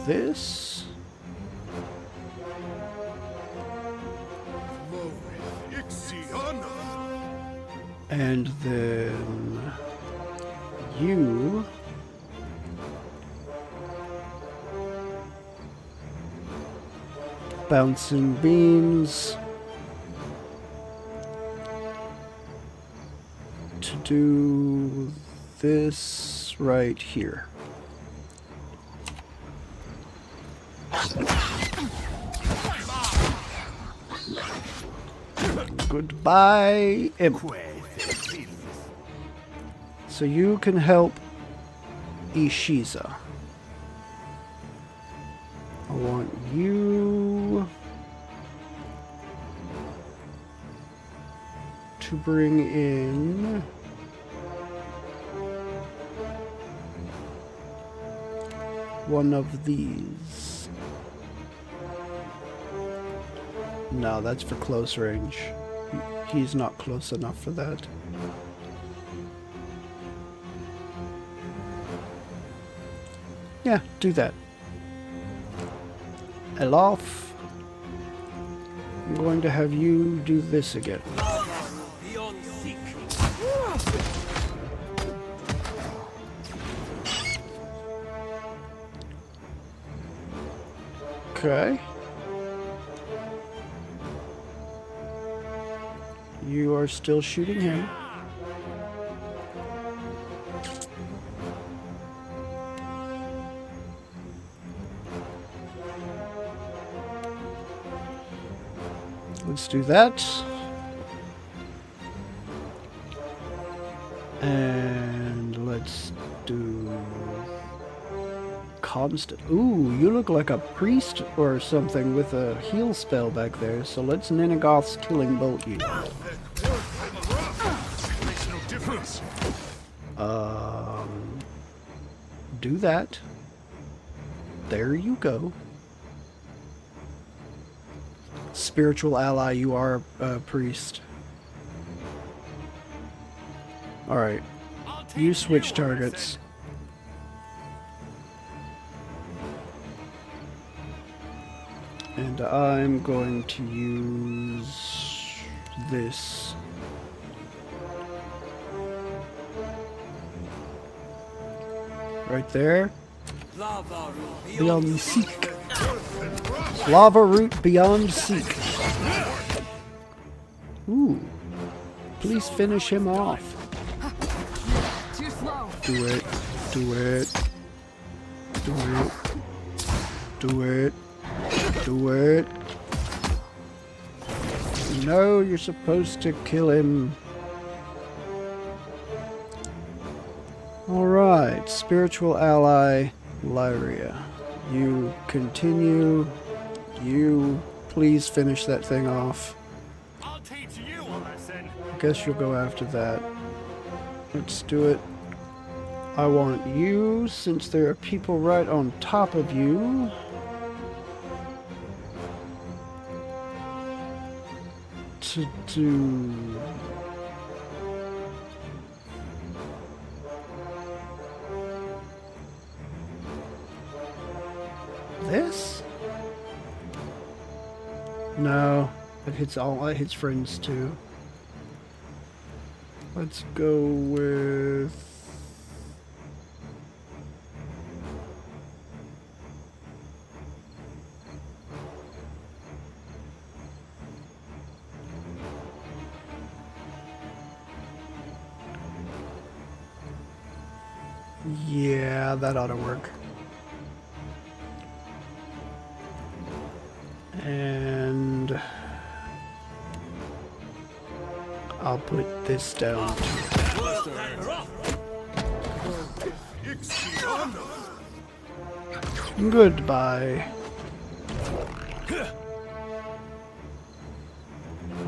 this. And then you bouncing beams to do this right here. Goodbye, imp. So you can help Ishiza. I want you to bring in one of these. No, that's for close range. He's not close enough for that. Yeah, do that. Elof, I'm going to have you do this again. Okay. You are still shooting him. Let's do that. And let's do constant. Ooh, you look like a priest or something with a heal spell back there. So let's Ninagauth's Killing Bolt you. Makes no difference. Do that. There you go. Spiritual ally, you are a priest. Alright. You switch targets. And I'm going to use this. Right there. Beyond Seek. Lava Root Beyond Seek. Ooh. Please finish him off. Too slow. Do it. Do it. Do it. Do it. Do it. No, you're supposed to kill him. Alright, spiritual ally, Lyria. You continue. You please finish that thing off. I'll teach you a lesson. I guess you'll go after that. Let's do it. I want you, since there are people right on top of you. To do this? No, it hits all. It hits friends too. Let's go with yeah, that ought to work. And I'll put this down too. Goodbye.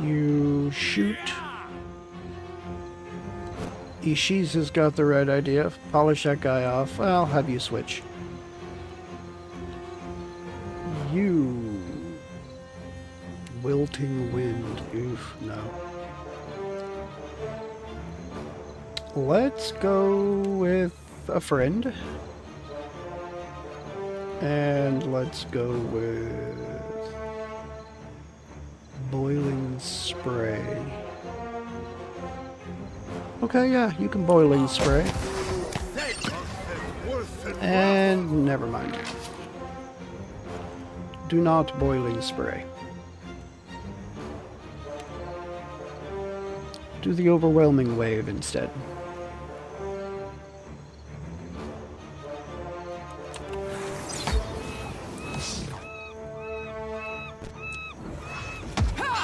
You shoot. Ishiz has got the right idea. Polish that guy off. I'll have you switch. You. Wilting Wind. Oof, no. Let's go with a friend. And let's go with Boiling Spray. Okay, yeah, you can Boiling Spray. And never mind. Do not Boiling Spray. Do the Overwhelming Wave instead.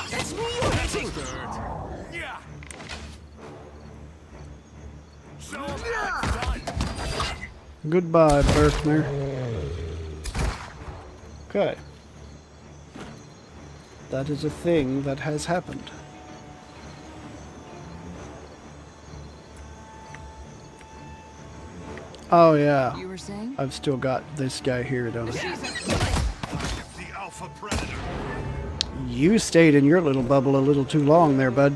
That's me you're hitting! Yeah. So Goodbye, Berkner. Okay. That is a thing that has happened. Oh yeah. You were saying? I've still got this guy here, don't I? The alpha predator. You stayed in your little bubble a little too long there, bud.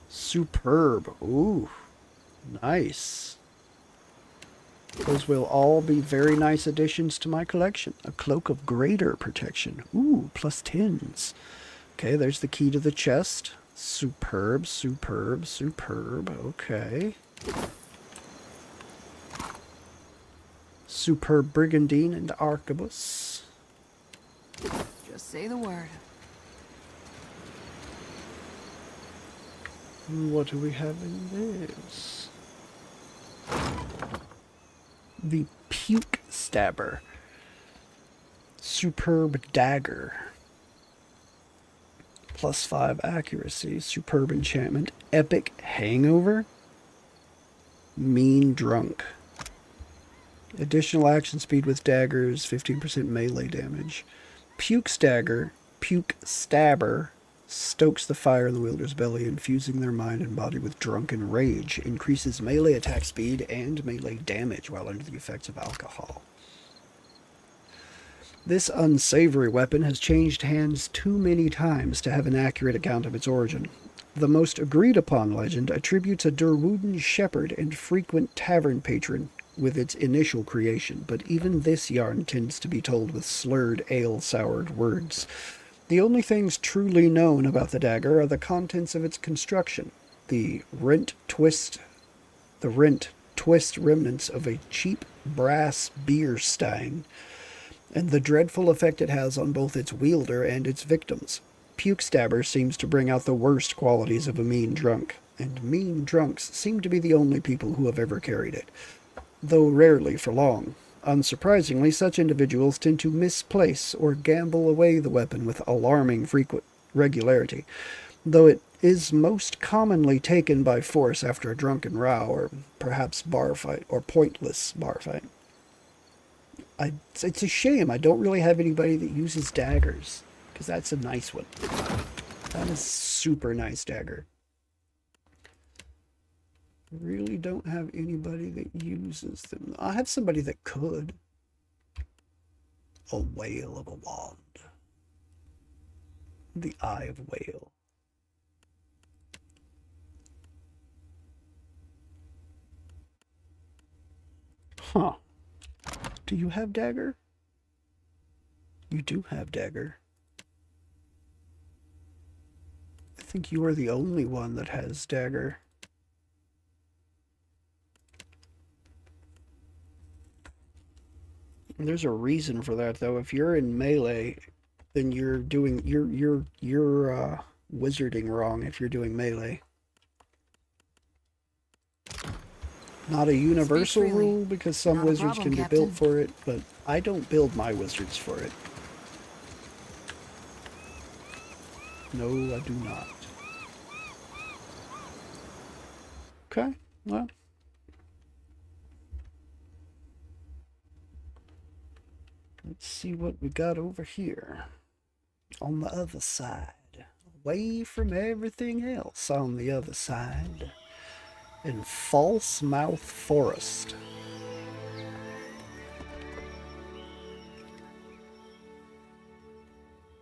Superb. Ooh. Nice. Those will all be very nice additions to my collection. A cloak of greater protection. Ooh, plus 10s. Okay, there's the key to the chest. Superb, superb, superb. Okay. Superb Brigandine and Arquebus. Just say the word. What do we have in this? The Puke Stabber. Superb Dagger. Plus 5 accuracy. Superb enchantment. Epic Hangover. Mean Drunk. Additional action speed with daggers. 15% melee damage. Puke Stagger. Puke Stabber. Stokes the fire in the wielder's belly, infusing their mind and body with drunken rage. Increases melee attack speed and melee damage while under the effects of alcohol. This unsavory weapon has changed hands too many times to have an accurate account of its origin. The most agreed upon legend attributes a Durwooden shepherd and frequent tavern patron with its initial creation, but even this yarn tends to be told with slurred, ale-soured words. The only things truly known about the dagger are the contents of its construction, the rent twist remnants of a cheap brass beer stein, and the dreadful effect it has on both its wielder and its victims. Puke Stabber seems to bring out the worst qualities of a mean drunk, and mean drunks seem to be the only people who have ever carried it, though rarely for long. Unsurprisingly, such individuals tend to misplace or gamble away the weapon with alarming frequent regularity, though it is most commonly taken by force after a drunken row or perhaps bar fight or pointless bar fight. It's a shame I don't really have anybody that uses daggers, because that's a nice one. That is super nice dagger. Really don't have anybody that uses them. I have somebody that could. A whale of a wand. The Eye of Whale. Huh. Do you have dagger? You do have dagger. I think you are the only one that has dagger. There's a reason for that, though. If you're in melee, then you're doing you're wizarding wrong if you're doing melee. Not a universal rule, because some wizards can be built for it, but I don't build my wizards for it. No, I do not. Okay, well. Let's see what we got over here. On the other side. Away from everything else on the other side. In False Mouth Forest.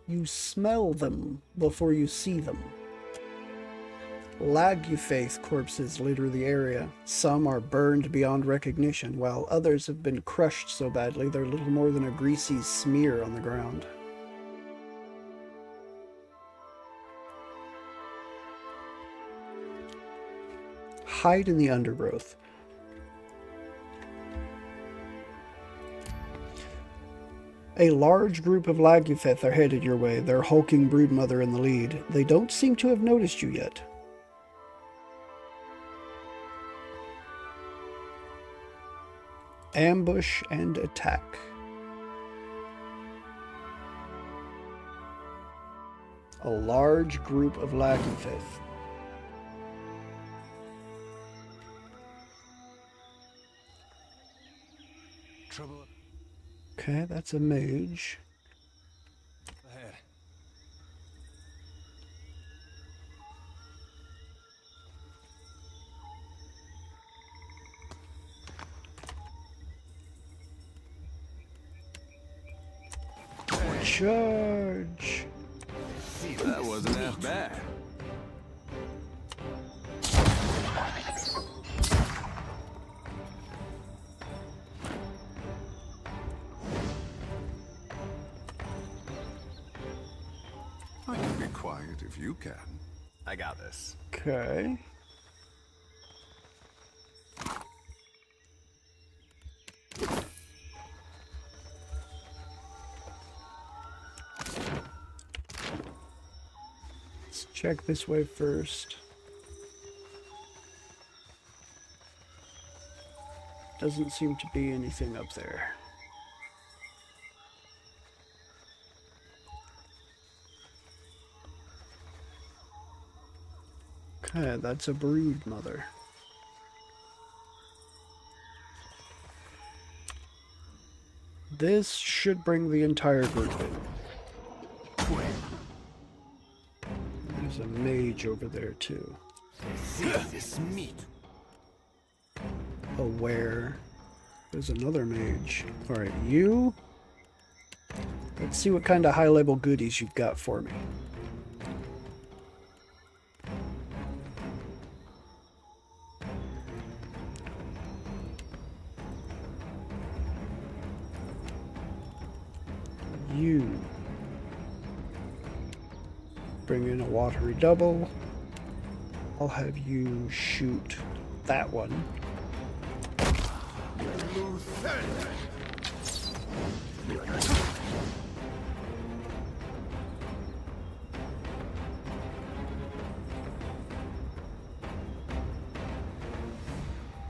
You smell them before you see them. Lagufaith corpses litter the area. Some are burned beyond recognition, while others have been crushed so badly they're little more than a greasy smear on the ground. Hide in the undergrowth. A large group of Lagufaith are headed your way, their hulking broodmother in the lead. They don't seem to have noticed you yet. Ambush and attack. A large group of Lagufaith. Trouble Okay, that's a mage. ahead. Charge. That wasn't half bad. I can be quiet if you can. I got this. Okay. Let's check this way first. Doesn't seem to be anything up there. Okay, that's a brood mother. This should bring the entire group in. There's a mage over there too. Aware. There's another mage. Alright, you. Let's see what kind of high-level goodies you've got for me. You. Bring in a watery double. I'll have you shoot that one.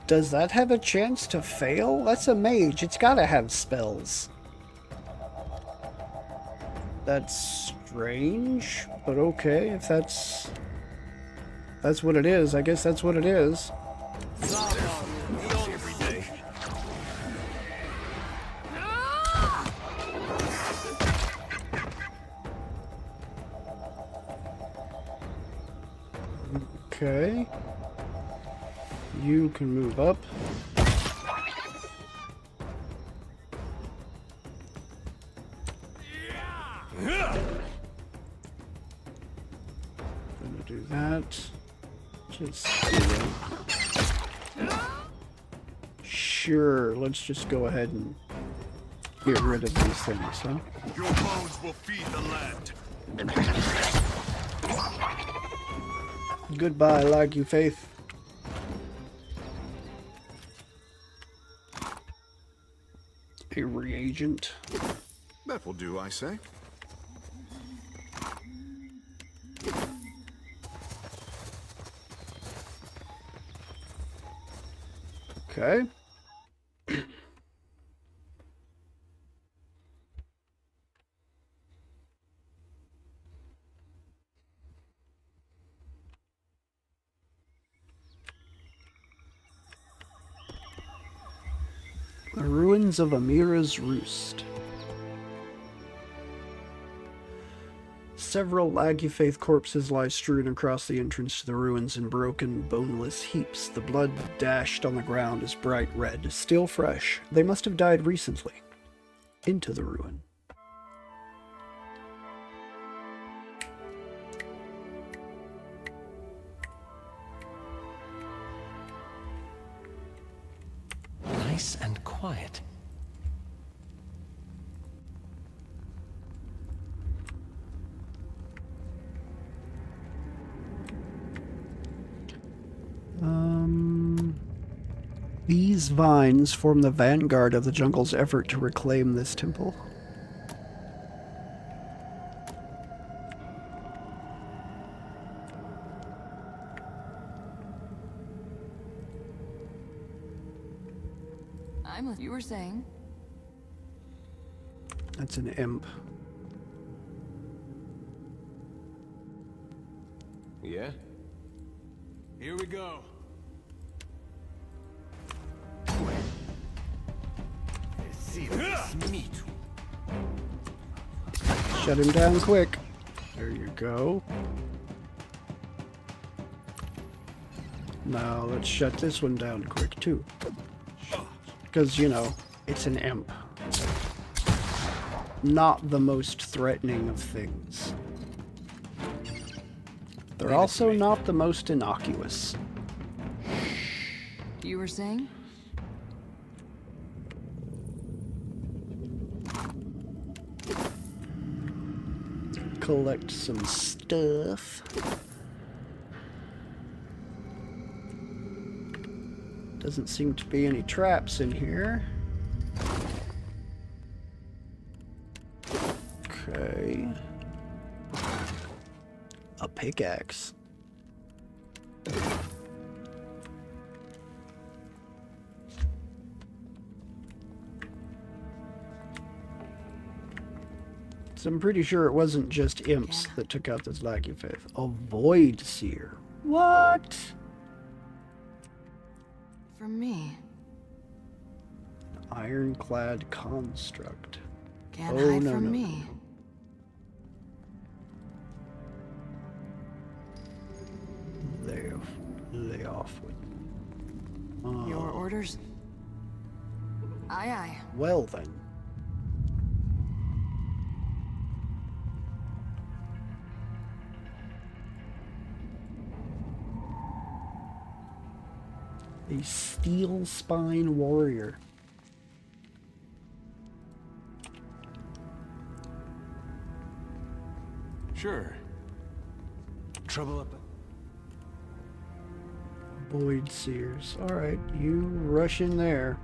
Does that have a chance to fail? That's a mage. It's gotta have spells. That's strange, but okay, if that's what it is, I guess that's what it is. Okay. You can move up. Gonna do that. Just sure, let's just go ahead and get rid of these things, huh? Your bones will feed the land. Goodbye, lag you faith. A reagent. That will do, I say. Okay. The ruins of Amira's Roost. Several Lagufaith corpses lie strewn across the entrance to the ruins in broken, boneless heaps. The blood dashed on the ground is bright red, still fresh. They must have died recently. Into the ruin. Nice and quiet. These vines form the vanguard of the jungle's effort to reclaim this temple. I'm what you were saying. That's an imp. Yeah? Here we go. Shut him down quick. There you go. Now let's shut this one down quick too. Because, you know, it's an imp. not the most threatening of things. They're also not the most innocuous. You were saying? Collect some stuff. Doesn't seem to be any traps in here. Okay. A pickaxe. So I'm pretty sure it wasn't just imps that took out this lacking faith. A void seer. What? For me. Ironclad construct. Can't hide from me. Lay off with. Your orders? Aye, aye. Well then. A steel spine warrior. Sure. Trouble up. Void seers. Alright, you rush in there.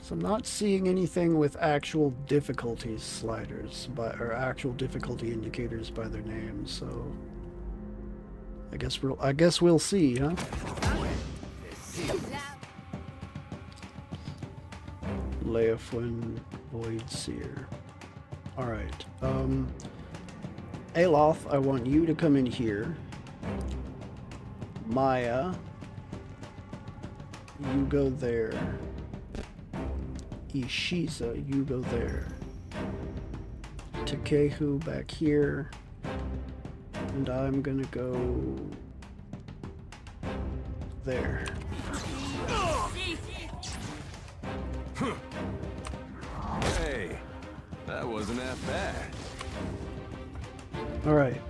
So I'm not seeing anything with actual difficulty sliders or actual difficulty indicators by their names, so I guess we'll see, huh? Leofwin Void Seer. Alright. Aloth, I want you to come in here. Maya, you go there. Ishiza, you go there. Takehu back here. And I'm gonna go there. Hey, that wasn't that bad. Alright.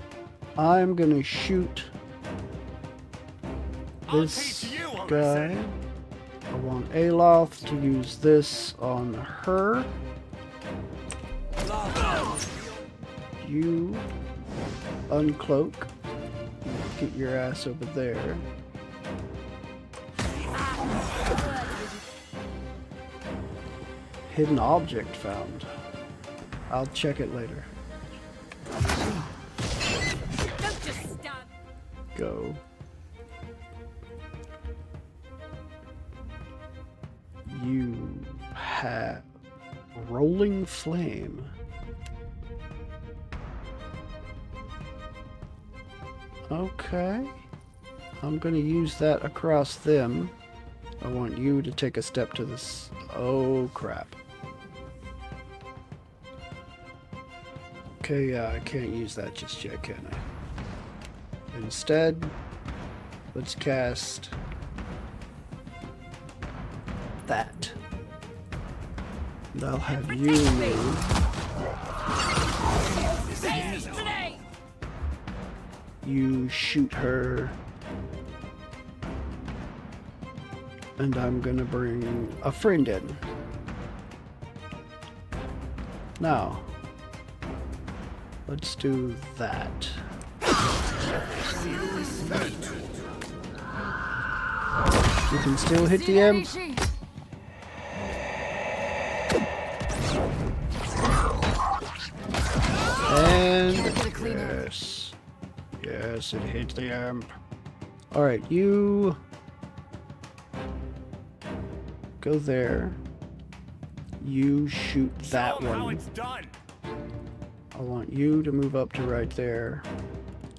I'm gonna shoot this guy. I want Aloth to use this on her. You uncloak. Get your ass over there. Hidden object found. I'll check it later. Go. You have rolling flame. Okay. I'm gonna use that across them. I want you to take a step to this. Oh crap. Okay, yeah, I can't use that just yet, can I? Instead, let's cast that. And I'll have you move. You shoot her. And I'm gonna bring a friend in. Now, let's do that. You can still hit the imp. And yes. Yes, it hit the imp. Alright, you go there. You shoot that one. I want you to move up to right there.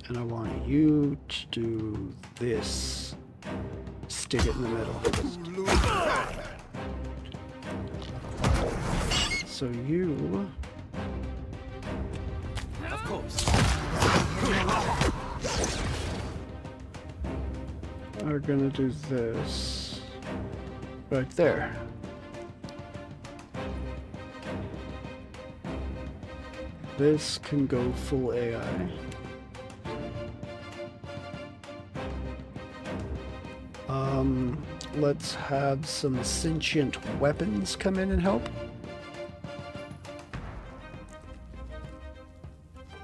And I want you to do this. Stick it in the middle. So you... Of course. are gonna do this. Right there. This can go full AI. Let's have some sentient weapons come in and help.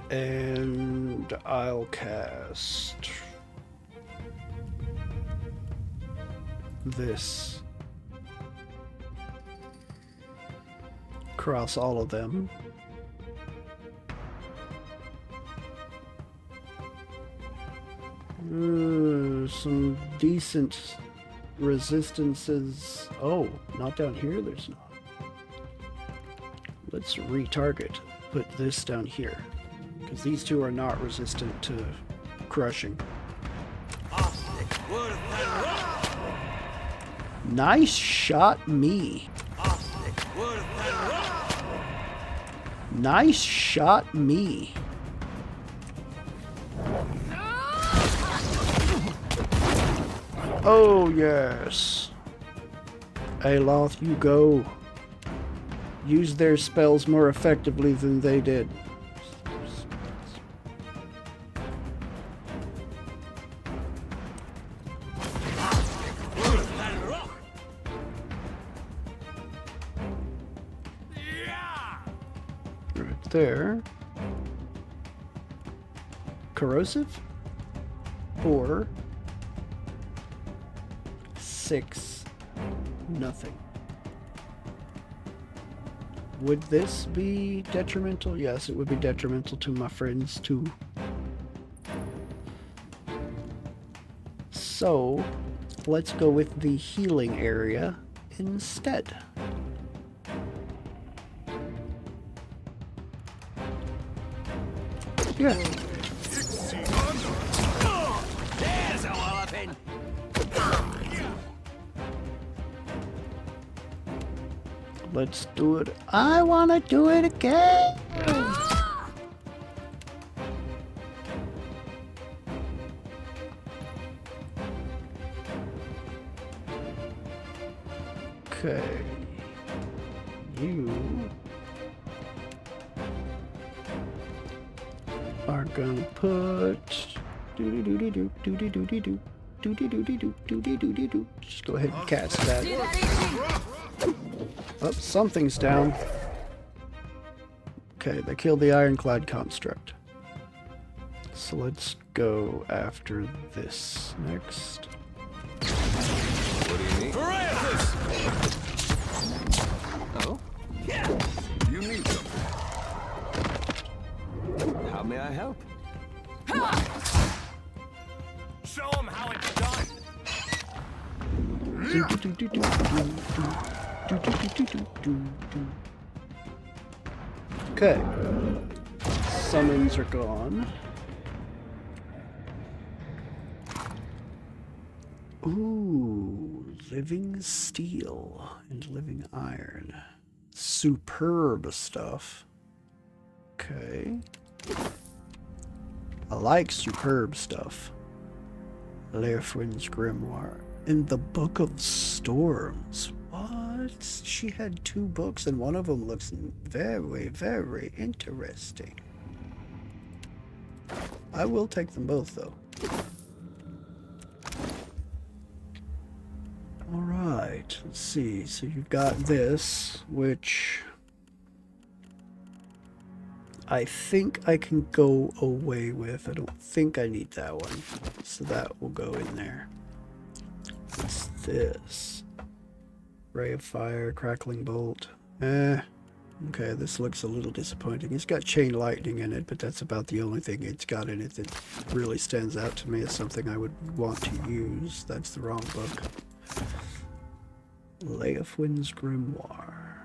And I'll cast this across all of them. Some decent resistances. Oh, not down here, there's not. Let's retarget. Put this down here. Because these two are not resistant to crushing. Nice shot, me. Nice shot, me. Oh, yes. Aloth, you go. Use their spells more effectively than they did. Right there. Corrosive? Or 6. Nothing. Would this be detrimental? Yes, it would be detrimental to my friends too. So, let's go with the healing area instead. Yeah. There's a walloping. Let's do it. I want to do it again. Okay. You are gonna put just go ahead and cast that. Oh, something's down. Okay, they killed the ironclad construct. So let's go after this next. What do you need? Oh? Yeah. You need something. How may I help? Show them how it's done. Okay. Summons are gone. Ooh, living steel and living iron. Superb stuff. Okay. I like superb stuff. Leofwin's Grimoire. In the Book of Storms. What? She had 2 books and one of them looks very, very interesting. I will take them both though. Alright, let's see. So you've got this, which I think I can go away with. I don't think I need that one. So that will go in there. What's this? Ray of Fire, Crackling Bolt. Okay, this looks a little disappointing. It's got Chain Lightning in it, but that's about the only thing it's got in it that really stands out to me as something I would want to use. That's the wrong book. Leofwin's Grimoire.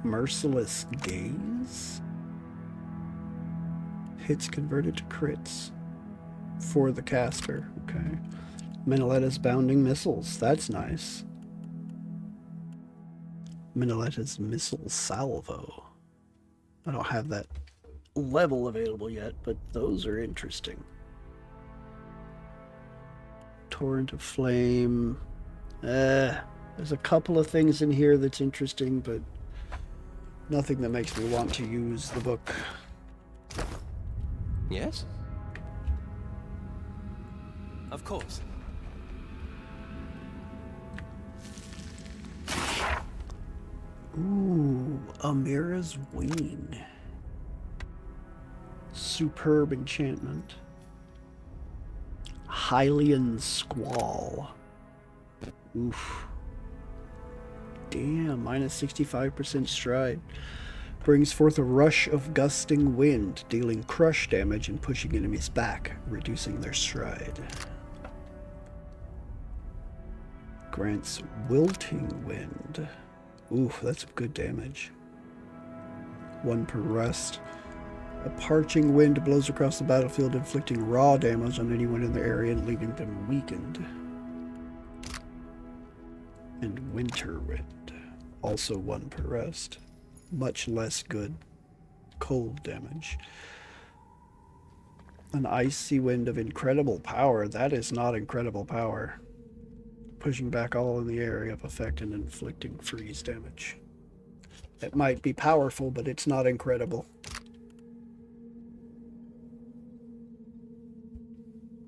Merciless Gaze. Hits converted to crits for the caster. Okay. Minnaletta's Bounding Missiles. That's nice. Minnaletta's Missile Salvo. I don't have that level available yet, but those are interesting. Torrent of Flame. There's a couple of things in here that's interesting, but Nothing that makes me want to use the book. Yes? Of course. Ooh, Amira's Wing. Superb enchantment. Hylian Squall. Oof. Damn, minus 65% stride. Brings forth a rush of gusting wind, dealing crush damage and pushing enemies back, reducing their stride. Grants wilting wind. Oof, that's good damage. 1 per rest. A parching wind blows across the battlefield, inflicting raw damage on anyone in the area and leaving them weakened. And winter wind. Also 1 per rest. Much less good cold damage. An icy wind of incredible power. That is not incredible power. Pushing back all in the area of effect and inflicting freeze damage. It might be powerful, but it's not incredible.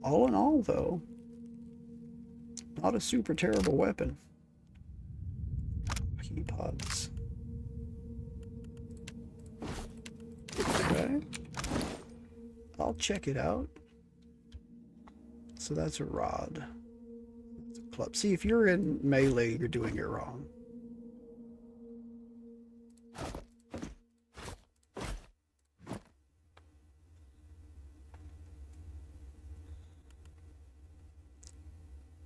All in all, though, not a super terrible weapon. Key pods. Okay. I'll check it out. So that's a rod. That's a club. See, if you're in melee, you're doing it wrong.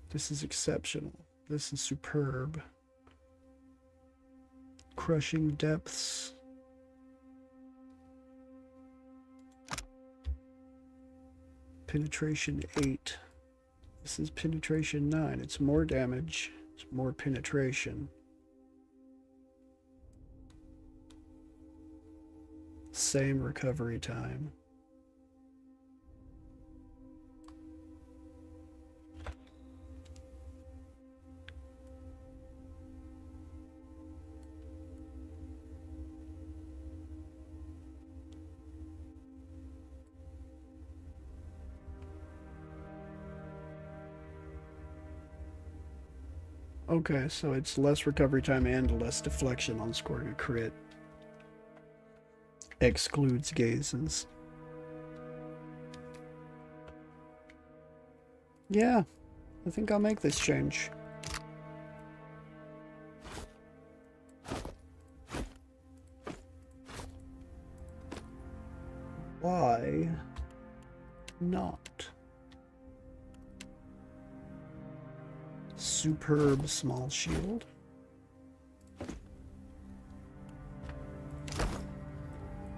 This is exceptional. This is superb. Crushing depths. Penetration 8. This is penetration 9. It's more damage. It's more penetration. Same recovery time. Okay, so it's less recovery time and less deflection on scoring a crit. Excludes gazes. Yeah, I think I'll make this change. Why not? Superb small shield.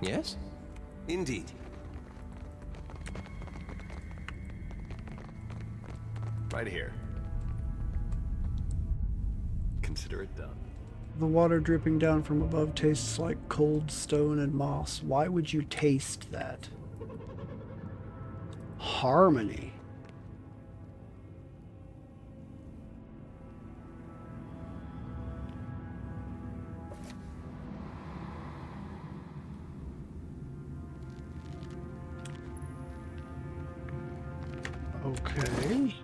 Yes? Indeed. Right here. Consider it done. The water dripping down from above tastes like cold stone and moss. Why would you taste that? Harmony. Okay.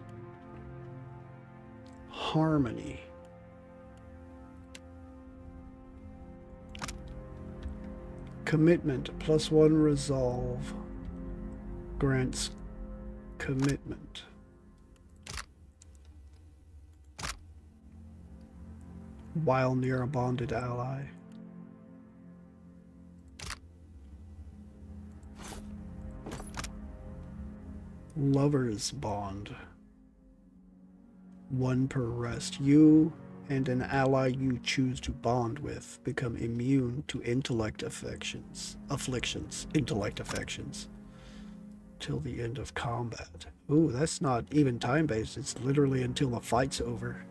Harmony. Commitment. +1 resolve. Grants commitment. While near a bonded ally. Lover's bond. 1 per rest. You and an ally you choose to bond with become immune to intellect afflictions, intellect affections, till the end of combat. Ooh, that's not even time-based. It's literally until the fight's over.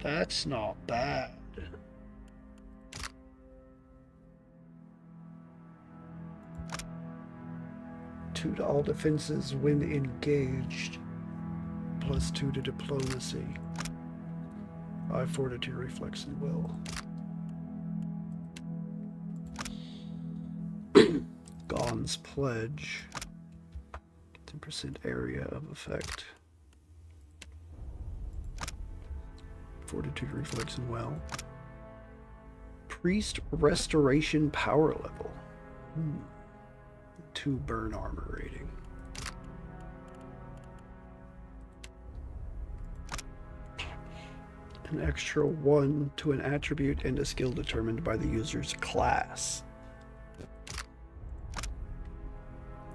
That's not bad. 2 to all defenses when engaged. +2 to diplomacy. 5 fortitude, reflex, and will. Gon's Pledge. 10% area of effect. Fortitude, reflex, and well. Priest Restoration power level. 2 burn armor rating. An extra 1 to an attribute and a skill determined by the user's class.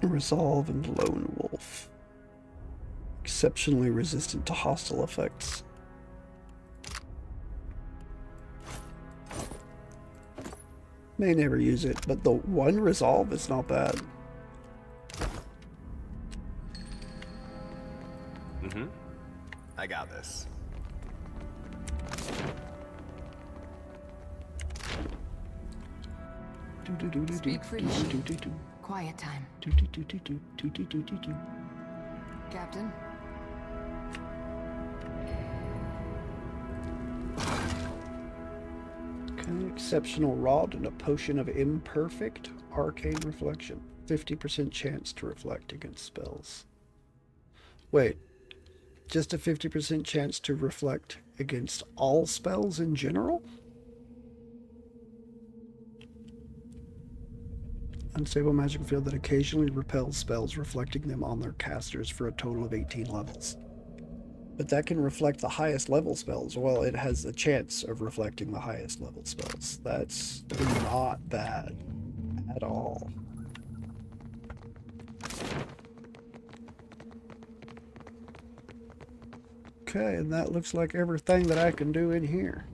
Resolve and Lone Wolf. Exceptionally resistant to hostile effects. May never use it, but the 1 resolve is not bad. Mm-hmm. I got this. Speak freely. Quiet time. Captain? Okay, exceptional rod and a potion of imperfect arcane reflection. 50% chance to reflect against spells. Wait, just a 50% chance to reflect against all spells in general? Unstable magic field that occasionally repels spells, reflecting them on their casters for a total of 18 levels. But that can reflect the highest level spells. Well, it has a chance of reflecting the highest level spells. That's not bad at all. Okay, and that looks like everything that I can do in here.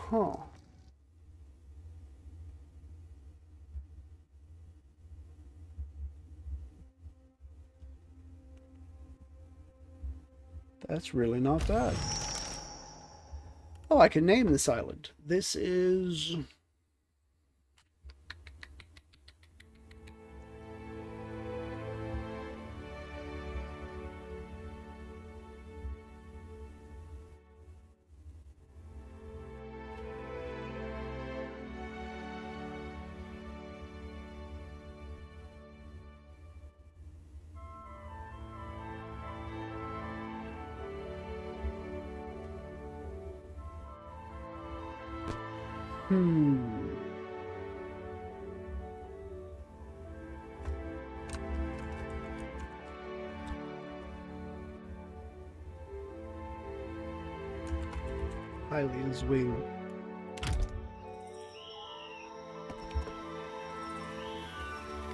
Huh. That's really not bad. Oh, I can name this island. This is... Hylia's Wing.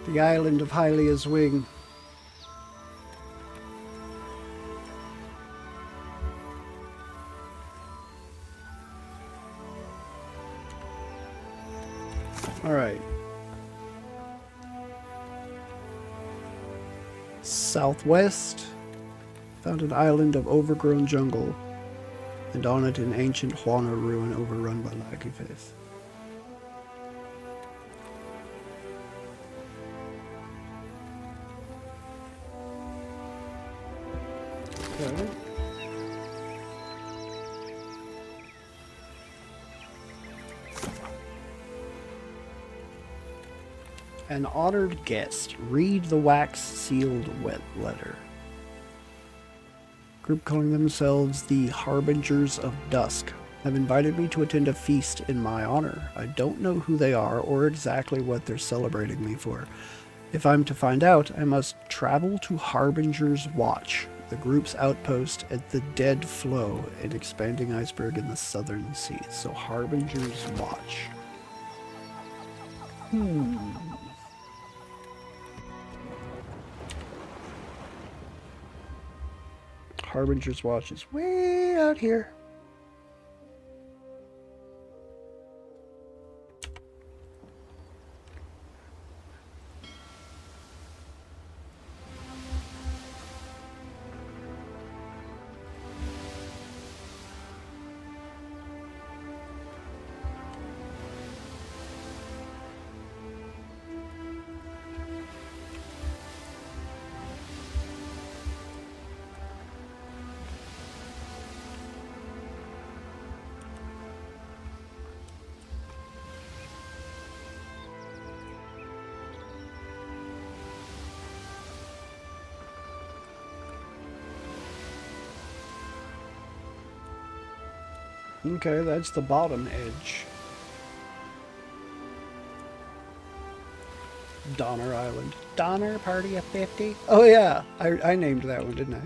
The island of Hylia's Wing. All right. Southwest, found an island of overgrown jungle, and on it an ancient Huana ruin overrun by lackey faith. Okay. An honored guest. Read the wax-sealed wet letter. Group calling themselves the Harbingers of Dusk have invited me to attend a feast in my honor. I don't know who they are or exactly what they're celebrating me for. If I'm to find out, I must travel to Harbinger's Watch, the group's outpost at the Dead Flow, an expanding iceberg in the southern seas. So Harbinger's Watch. Harbinger's Watch is way out here. Okay, that's the bottom edge. Donner Island. Donner Party of 50? Oh yeah, I named that one, didn't I?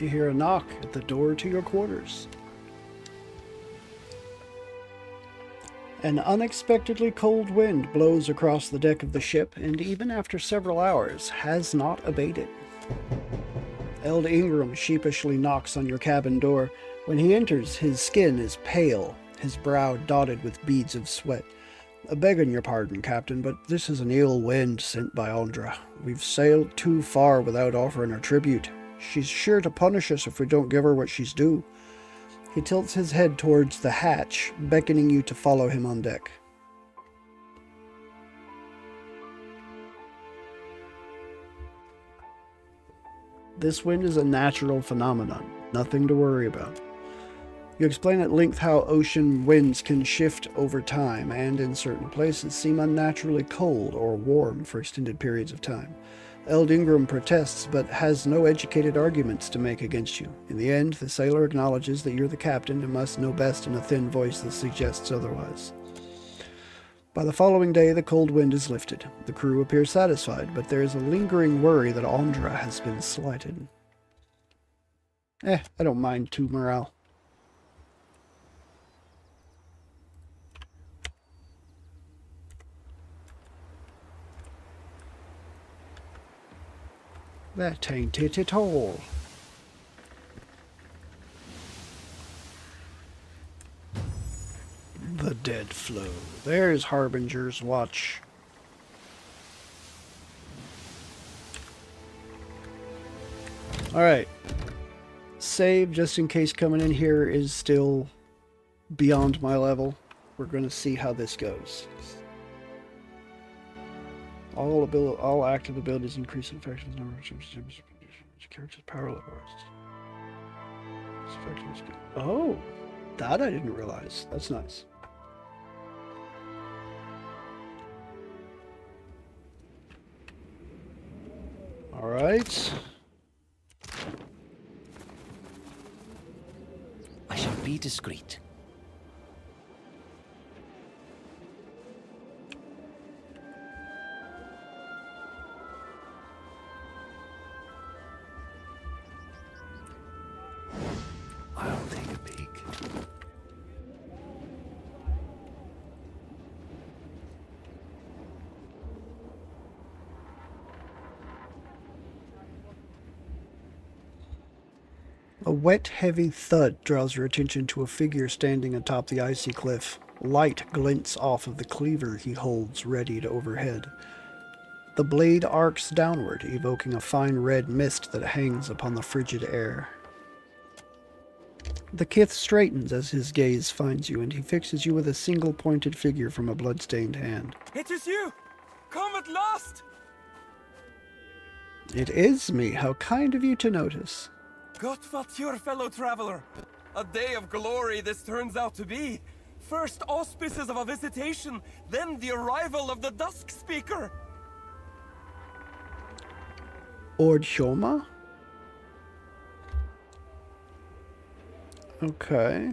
You hear a knock at the door to your quarters. An unexpectedly cold wind blows across the deck of the ship, and even after several hours, has not abated. Eld Ingram sheepishly knocks on your cabin door. When he enters, his skin is pale, his brow dotted with beads of sweat. Begging your pardon, Captain, but this is an ill wind sent by Andra. We've sailed too far without offering her tribute. She's sure to punish us if we don't give her what she's due. He tilts his head towards the hatch, beckoning you to follow him on deck. This wind is a natural phenomenon, nothing to worry about. You explain at length how ocean winds can shift over time and, in certain places, seem unnaturally cold or warm for extended periods of time. Eld Ingram protests, but has no educated arguments to make against you. In the end, the sailor acknowledges that you're the captain and must know best in a thin voice that suggests otherwise. By the following day, the cold wind is lifted. The crew appears satisfied, but there is a lingering worry that Andra has been slighted. I don't mind too morale. That ain't it at all. The dead flow. There's Harbinger's watch. Alright. Save, just in case coming in here is still beyond my level. We're going to see how this goes. All active abilities increase in effectiveness number of character's power level. Oh, that I didn't realize. That's nice. All right. I shall be discreet. I'll take a peek. A wet, heavy thud draws your attention to a figure standing atop the icy cliff. Light glints off of the cleaver he holds readied overhead. The blade arcs downward, evoking a fine red mist that hangs upon the frigid air. The kith straightens as his gaze finds you, and he fixes you with a single pointed figure from a blood-stained hand. It is you! Come at last! It is me. How kind of you to notice. God what your fellow traveler. A day of glory this turns out to be. First auspices of a visitation, then the arrival of the Dusk Speaker. Ord Shoma? Okay.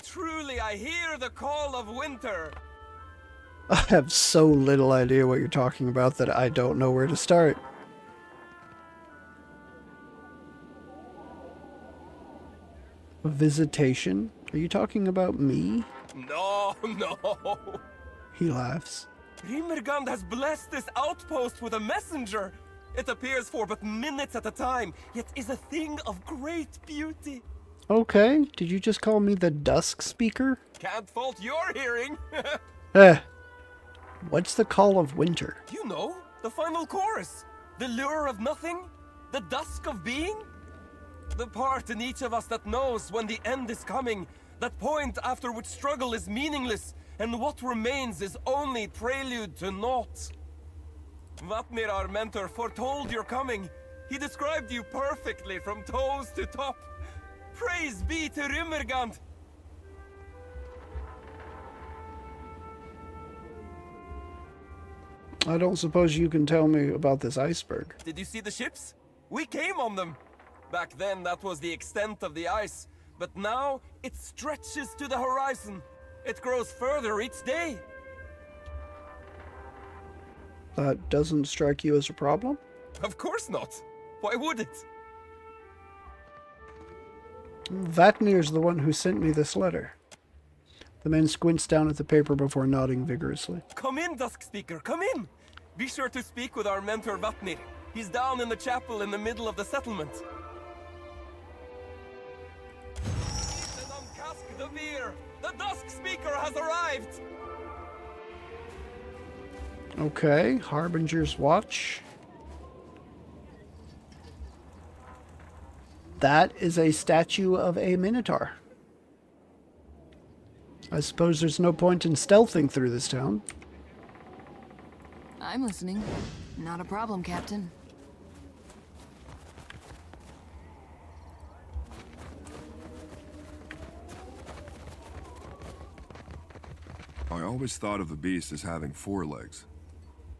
Truly I hear the call of winter. I have so little idea what you're talking about that I don't know where to start. A visitation? Are you talking about me? No, no. He laughs. Rimergand has blessed this outpost with a messenger. It appears for but minutes at a time, yet is a thing of great beauty. Okay, did you just call me the Dusk Speaker? Can't fault your hearing. What's the call of winter? You know, the final chorus. The lure of nothing. The dusk of being. The part in each of us that knows when the end is coming. That point after which struggle is meaningless, and what remains is only prelude to naught. Vatnir, our mentor, foretold your coming. He described you perfectly from toes to top. Praise be to Rimergand! I don't suppose you can tell me about this iceberg. Did you see the ships? We came on them. Back then, that was the extent of the ice. But now, it stretches to the horizon. It grows further each day. That doesn't strike you as a problem? Of course not. Why would it? Vatnir's the one who sent me this letter. The man squints down at the paper before nodding vigorously. Come in, Dusk Speaker, come in! Be sure to speak with our mentor Vatnir. He's down in the chapel in the middle of the settlement. The beer! The Dusk Speaker has arrived! Okay, Harbinger's Watch. That is a statue of a Minotaur. I suppose there's no point in stealthing through this town. I'm listening. Not a problem, Captain. I always thought of the beast as having 4 legs.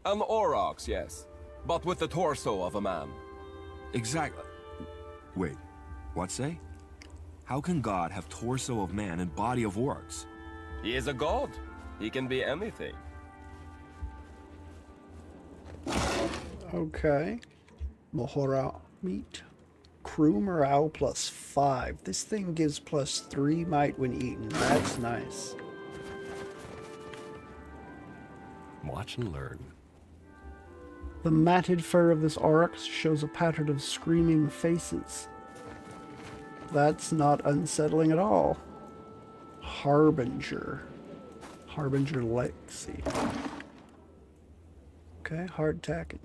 An aurochs, yes. But with the torso of a man. Exactly. Wait, what say? How can God have torso of man and body of orcs? He is a god. He can be anything. Okay. Mohora meat. Crew morale +5. This thing gives +3 might when eaten. That's nice. Watch and learn. The matted fur of this aurochs shows a pattern of screaming faces. That's not unsettling at all. Harbinger. Harbinger Lexi. Okay, hardtack.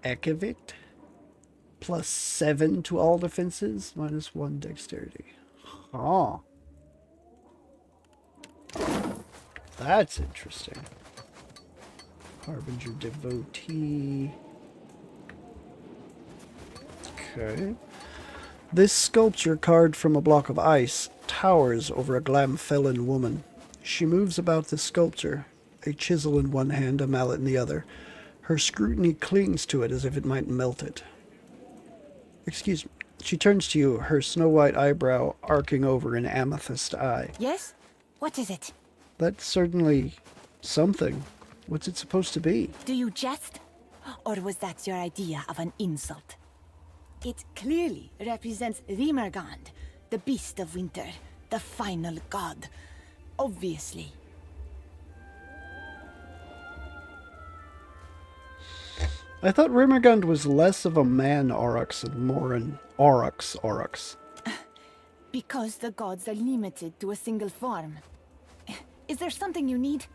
Ekavit. +7 to all defenses, -1 dexterity. Huh. That's interesting. Harbinger Devotee. Okay. This sculpture carved from a block of ice towers over a Glamfellan woman. She moves about the sculpture, a chisel in one hand, a mallet in the other. Her scrutiny clings to it as if it might melt it. Excuse me. She turns to you, her snow-white eyebrow arcing over an amethyst eye. Yes? What is it? That's certainly something. What's it supposed to be? Do you jest? Or was that your idea of an insult? It clearly represents Rimergand, the beast of winter, the final god. Obviously. I thought Rimergand was less of a man aurochs and more an aurochs. Because the gods are limited to a single form. Is there something you need?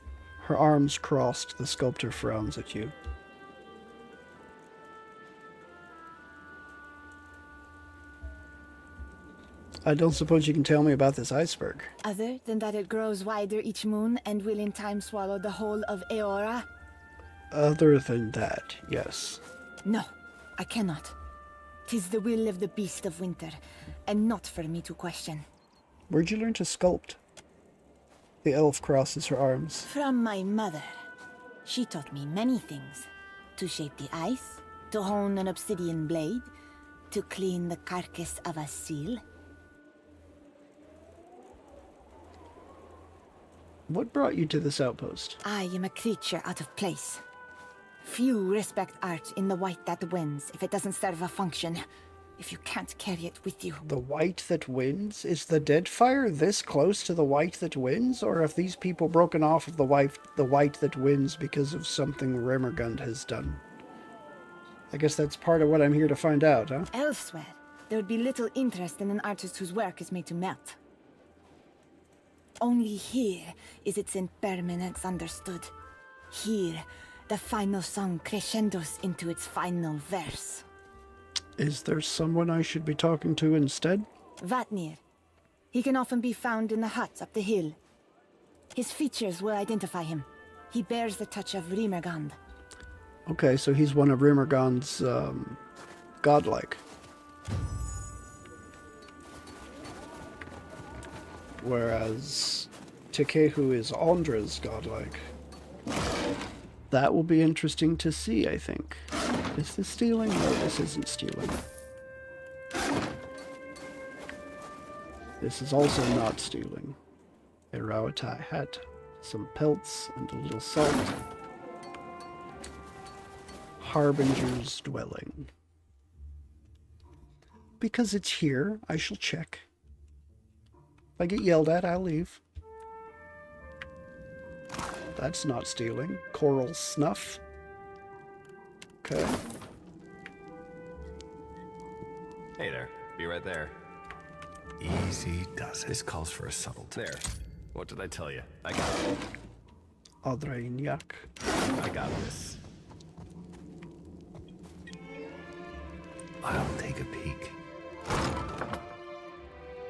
Her arms crossed, the sculptor frowns at you. I don't suppose you can tell me about this iceberg. Other than that it grows wider each moon and will in time swallow the whole of Eora? Other than that, yes. No, I cannot. 'Tis the will of the beast of winter, and not for me to question. Where'd you learn to sculpt? The elf crosses her arms. From my mother. She taught me many things. To shape the ice, to hone an obsidian blade, to clean the carcass of a seal. What brought you to this outpost? I am a creature out of place. Few respect art in the white that wins if it doesn't serve a function. if you can't carry it with you. The white that wins? Is the Deadfire this close to the white that wins? Or have these people broken off of the white that wins because of something Remergund has done? I guess that's part of what I'm here to find out, huh? Elsewhere, there would be little interest in an artist whose work is made to melt. Only here is its impermanence understood. Here, the final song crescendos into its final verse. Is there someone I should be talking to instead? Vatnir. He can often be found in the huts up the hill. His features will identify him. He bears the touch of Remergand. Okay, so he's one of Remergand's, godlike. Whereas Tekehu is Andra's godlike. That will be interesting to see, I think. Is this stealing? No, this isn't stealing. This is also not stealing. A Rawatai hat, some pelts, and a little salt. Harbinger's dwelling. Because it's here, I shall check. If I get yelled at, I'll leave. That's not stealing. Coral snuff. Okay. Hey there. Be right there. Easy does it. This calls for a subtle There. What did I tell you? I got it. Adrainyak. I got this. I'll take a peek.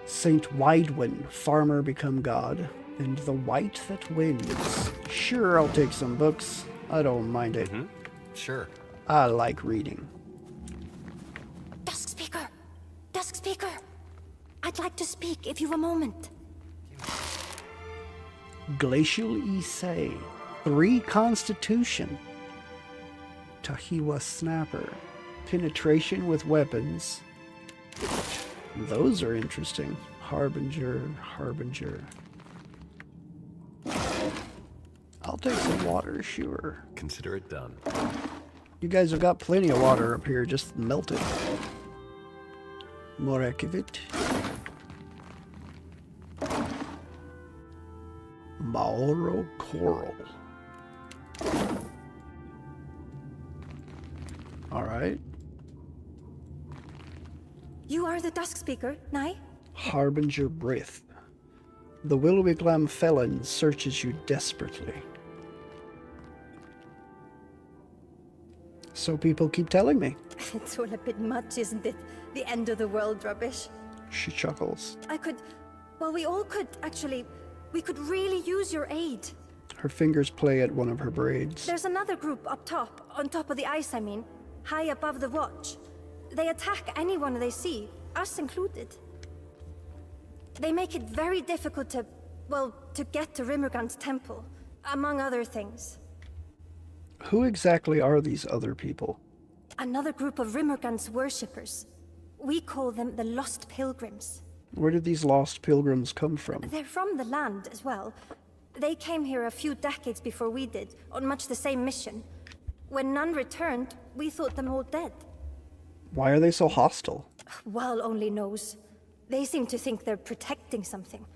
Saint Widewin, farmer become god, and the white that wins. Sure, I'll take some books. I don't mind it. Sure. I like reading. Dusk Speaker! Dusk Speaker! I'd like to speak if you've a moment. Glacial Issei. 3 Constitution. Tahiwa Snapper. Penetration with weapons. Those are interesting. Harbinger. I'll take some water, sure. Consider it done. You guys have got plenty of water up here, just melt it. Morekivit. Maoro Coral. Alright. You are the Dusk Speaker, Nai? Harbinger Brith. The Wilwiglam felon searches you desperately. So people keep telling me. It's all a bit much, isn't it? The end of the world rubbish. She chuckles. We all could, actually. We could really use your aid. Her fingers play at one of her braids. There's another group up top, on top of the ice, I mean, high above the watch. They attack anyone they see, us included. They make it very difficult to get to Rimmergund's temple, among other things. Who exactly are these other people? Another group of Rimmergund's worshippers. We call them the Lost Pilgrims. Where did these lost pilgrims come from? They're from the land as well. They came here a few decades before we did, on much the same mission. When none returned, we thought them all dead. Why are they so hostile? Wal only knows. They seem to think they're protecting something.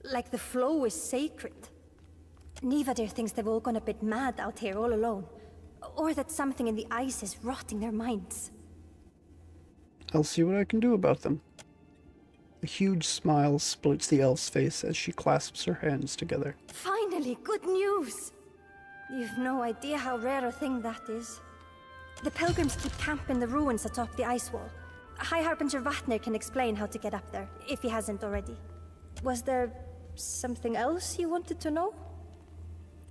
Like the flow is sacred. Nivadir thinks they've all gone a bit mad out here all alone. Or that something in the ice is rotting their minds. I'll see what I can do about them. A huge smile splits the elf's face as she clasps her hands together. Finally, good news! You've no idea how rare a thing that is. The pilgrims keep camp in the ruins atop the ice wall. High Harbinger Vatnir can explain how to get up there, if he hasn't already. Was there something else you wanted to know?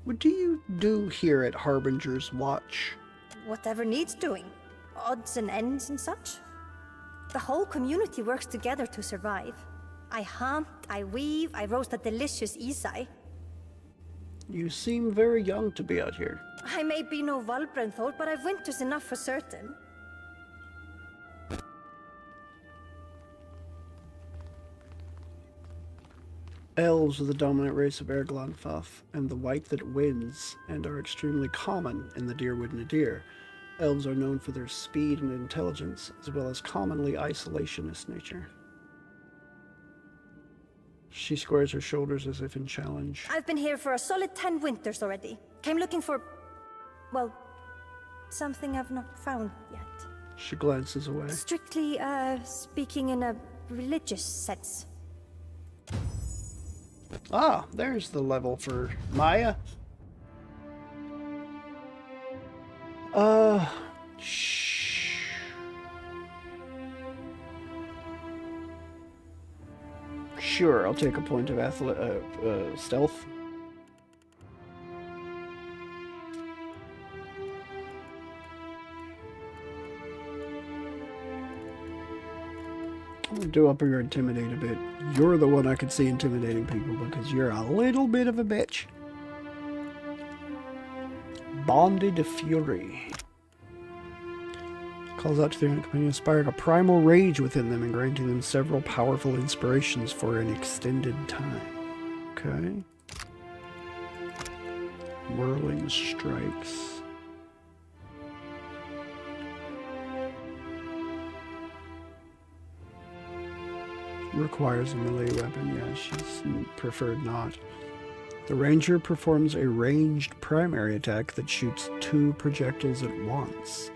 What do you do here at Harbinger's Watch? Whatever needs doing. Odds and ends and such. The whole community works together to survive. I hunt, I weave, I roast a delicious isai. You seem very young to be out here. I may be no Valbrenthor, but I've winters enough for certain. Elves are the dominant race of Erglonfaf, and the white that wins, and are extremely common in the Dyrwood Nadir. Elves are known for their speed and intelligence, as well as commonly isolationist nature. She squares her shoulders as if in challenge. I've been here for a solid 10 winters already. Came looking for... well, something I've not found yet. She glances away. Strictly, speaking in a religious sense. Ah, there's the level for Maya. Sure, I'll take a point of stealth. I'll do up your intimidate a bit. You're the one I could see intimidating people because you're a little bit of a bitch. Bonded Fury. Calls out to their companion, inspiring a primal rage within them and granting them several powerful inspirations for an extended time. Okay. Whirling Strikes. Requires a melee weapon. Yeah, she's preferred not. The ranger performs a ranged primary attack that shoots 2 projectiles at once.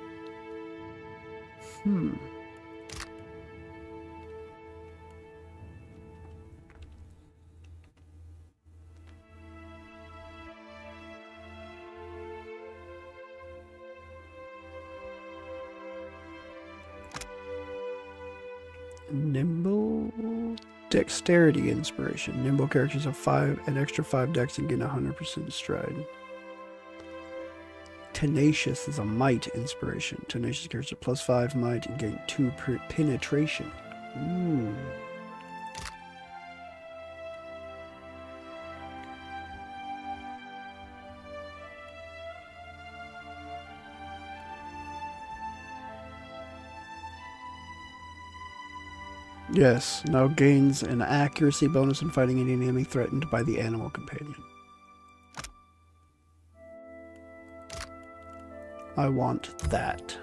Nimble Dexterity inspiration. Nimble characters have an extra 5 dex and gain 100% stride. Tenacious is a might inspiration. Tenacious characters have plus 5 might and gain 2 penetration. Ooh. Yes, now gains an accuracy bonus in fighting any enemy threatened by the animal companion. I want that.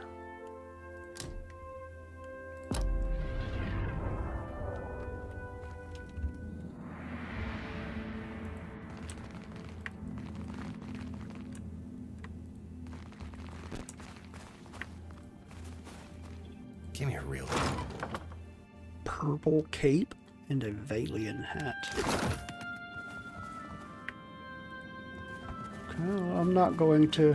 Give me a real... Purple cape and a Valian hat. Okay, well, I'm not going to...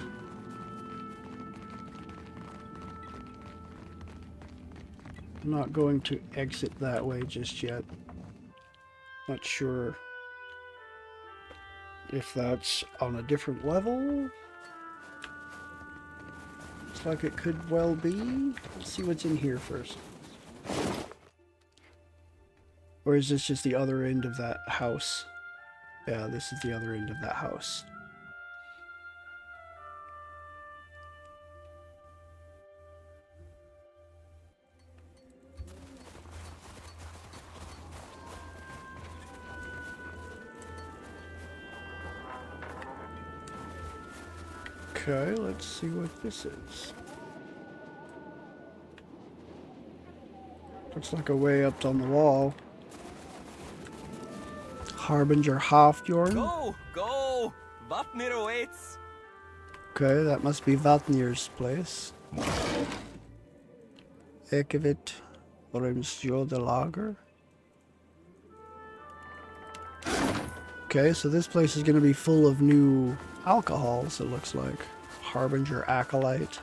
exit that way just yet. Not sure if that's on a different level. Looks like it could well be. Let's see what's in here first. Or is this just the other end of that house? Yeah, this is the other end of that house. Okay, let's see what this is. Looks like a way up on the wall. Harbinger Hafjorn. Go! Go! Vatnir awaits! Okay, that must be Vatnir's place. Ekevit Ormsjö de Lager. Okay, so this place is going to be full of new alcohols, it looks like. Harbinger Acolyte.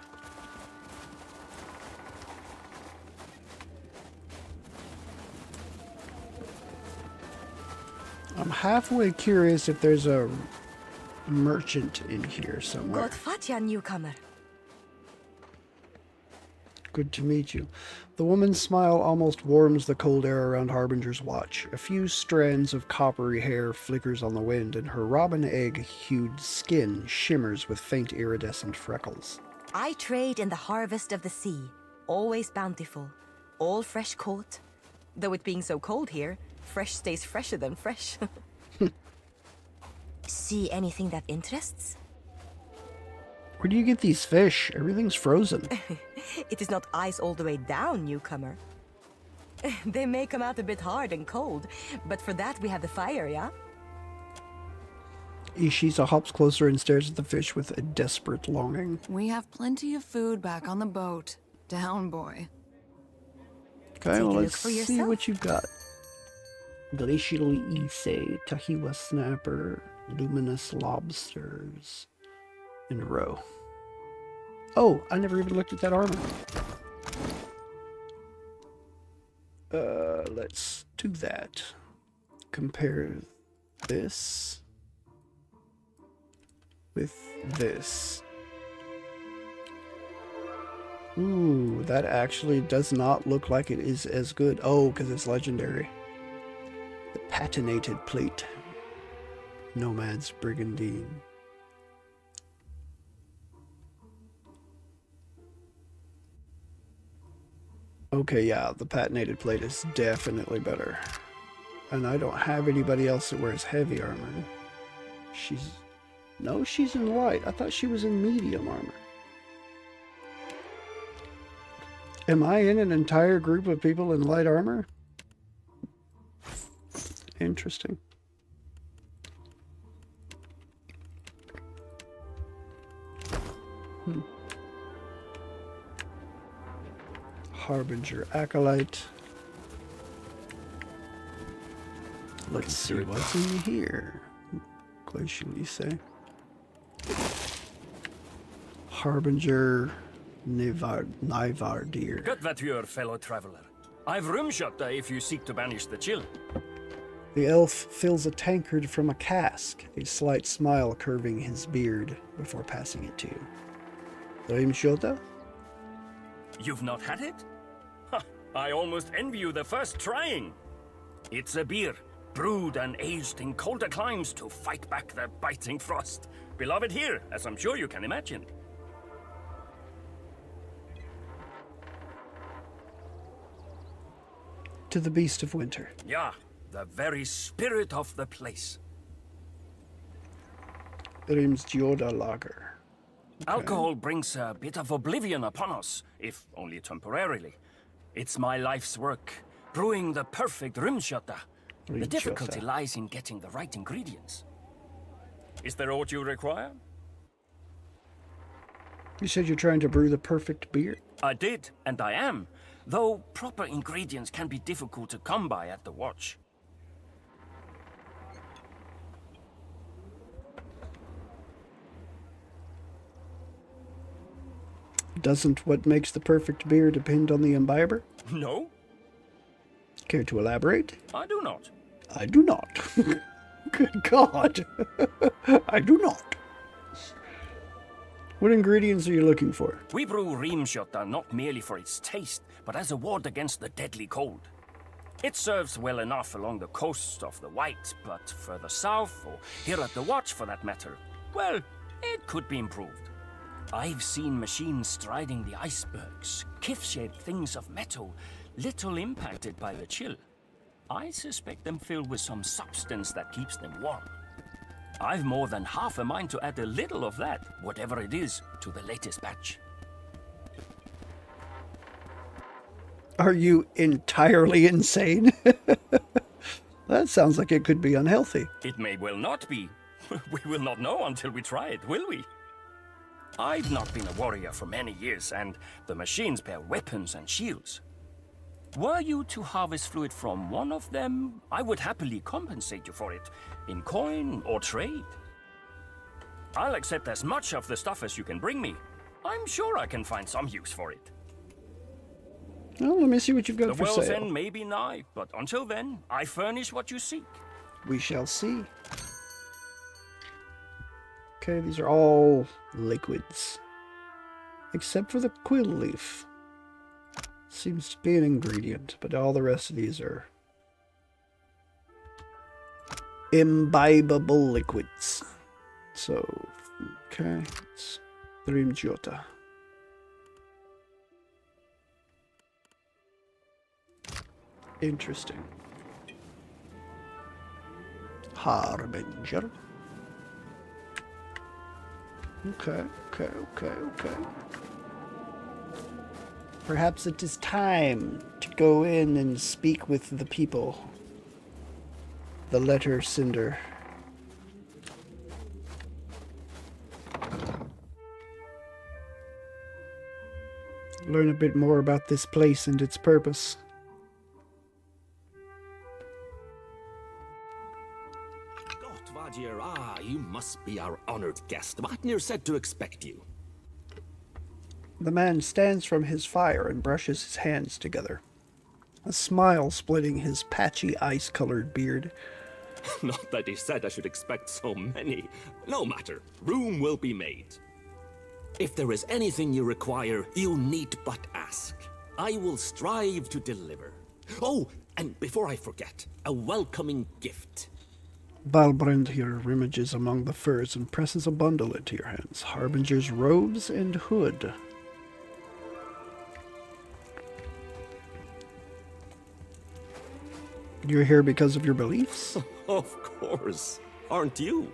I'm halfway curious if there's a merchant in here somewhere. Godfatja, newcomer. Good to meet you. The woman's smile almost warms the cold air around Harbinger's watch. A few strands of coppery hair flickers on the wind, and her robin egg-hued skin shimmers with faint iridescent freckles. I trade in the harvest of the sea. Always bountiful. All fresh caught. Though it being so cold here, fresh stays fresher than fresh. See anything that interests? Where do you get these fish? Everything's frozen. It is not ice all the way down, newcomer. They may come out a bit hard and cold, but for that we have the fire, yeah? Ishisa hops closer and stares at the fish with a desperate longing. We have plenty of food back on the boat. Down, boy. Okay, well, let's see what you've got. Glacial Issei, Tahiwa Snapper, Luminous Lobsters, in a row. Oh, I never even looked at that armor. Let's do that. Compare this with this. Ooh, that actually does not look like it is as good. Oh, because it's legendary. The patinated plate. Nomad's Brigandine. Okay, yeah, the patinated plate is definitely better. And I don't have anybody else that wears heavy armor. No, she's in light. I thought she was in medium armor. Am I in an entire group of people in light armor? Interesting. Harbinger Acolyte. Let's see what's in here. Glacial Issei. Harbinger Nivardir. Good that you're, fellow traveler. I've room shot if you seek to banish the chill. The elf fills a tankard from a cask, a slight smile curving his beard before passing it to you. Rim Shota? You've not had it? Ha, I almost envy you the first trying. It's a beer, brewed and aged in colder climes to fight back the biting frost. Beloved here, as I'm sure you can imagine. To the Beast of Winter. Yeah, the very spirit of the place. Rim's Gioda Lager. Okay. Alcohol brings a bit of oblivion upon us, if only temporarily. It's my life's work, brewing the perfect rimshota. The difficulty lies in getting the right ingredients. Is there aught you require? You said you're trying to brew the perfect beer? I did, and I am. Though proper ingredients can be difficult to come by at the watch. Doesn't what makes the perfect beer depend on the imbiber? No. Care to elaborate? I do not. I do not. Good God. I do not. What ingredients are you looking for? We brew rimshota not merely for its taste, but as a ward against the deadly cold. It serves well enough along the coast of the White, but further south, or here at the Watch for that matter, well, it could be improved. I've seen machines striding the icebergs, kif-shaped things of metal, little impacted by the chill. I suspect them filled with some substance that keeps them warm. I've more than half a mind to add a little of that, whatever it is, to the latest batch. Are you entirely insane? That sounds like it could be unhealthy. It may well not be. We will not know until we try it, will we? I've not been a warrior for many years, and the machines bear weapons and shields. Were you to harvest fluid from one of them, I would happily compensate you for it, in coin or trade. I'll accept as much of the stuff as you can bring me. I'm sure I can find some use for it. Well, let me see what you've got the for world's sale. end may be nigh, but until then, I furnish what you seek. We shall see. Okay, these are all liquids. Except for the quill leaf. Seems to be an ingredient, but all the rest of these are imbibable liquids. So, okay, it's Rimjota. Interesting. Okay. Perhaps it is time to go in and speak with the people. The letter Cinder. Learn a bit more about this place and its purpose. You must be our honored guest. Vatnir said to expect you. The man stands from his fire and brushes his hands together, a smile splitting his patchy ice-colored beard. Not that he said I should expect so many. No matter. Room will be made. If there is anything you require, you need but ask. I will strive to deliver. Oh, and before I forget, a welcoming gift. Valbrand here rummaged among the furs and presses a bundle into your hands. Harbinger's robes and hood. You're here because of your beliefs? Of course. Aren't you?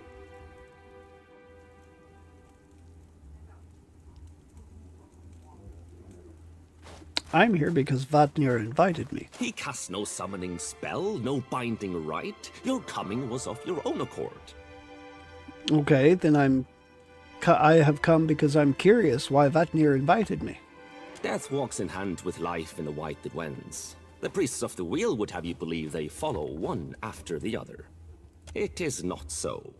I'm here because Vatnir invited me. He cast no summoning spell, no binding rite. Your coming was of your own accord. Okay, then I have come because I'm curious why Vatnir invited me. Death walks in hand with life in the white that wends. The priests of the wheel would have you believe they follow one after the other. It is not so.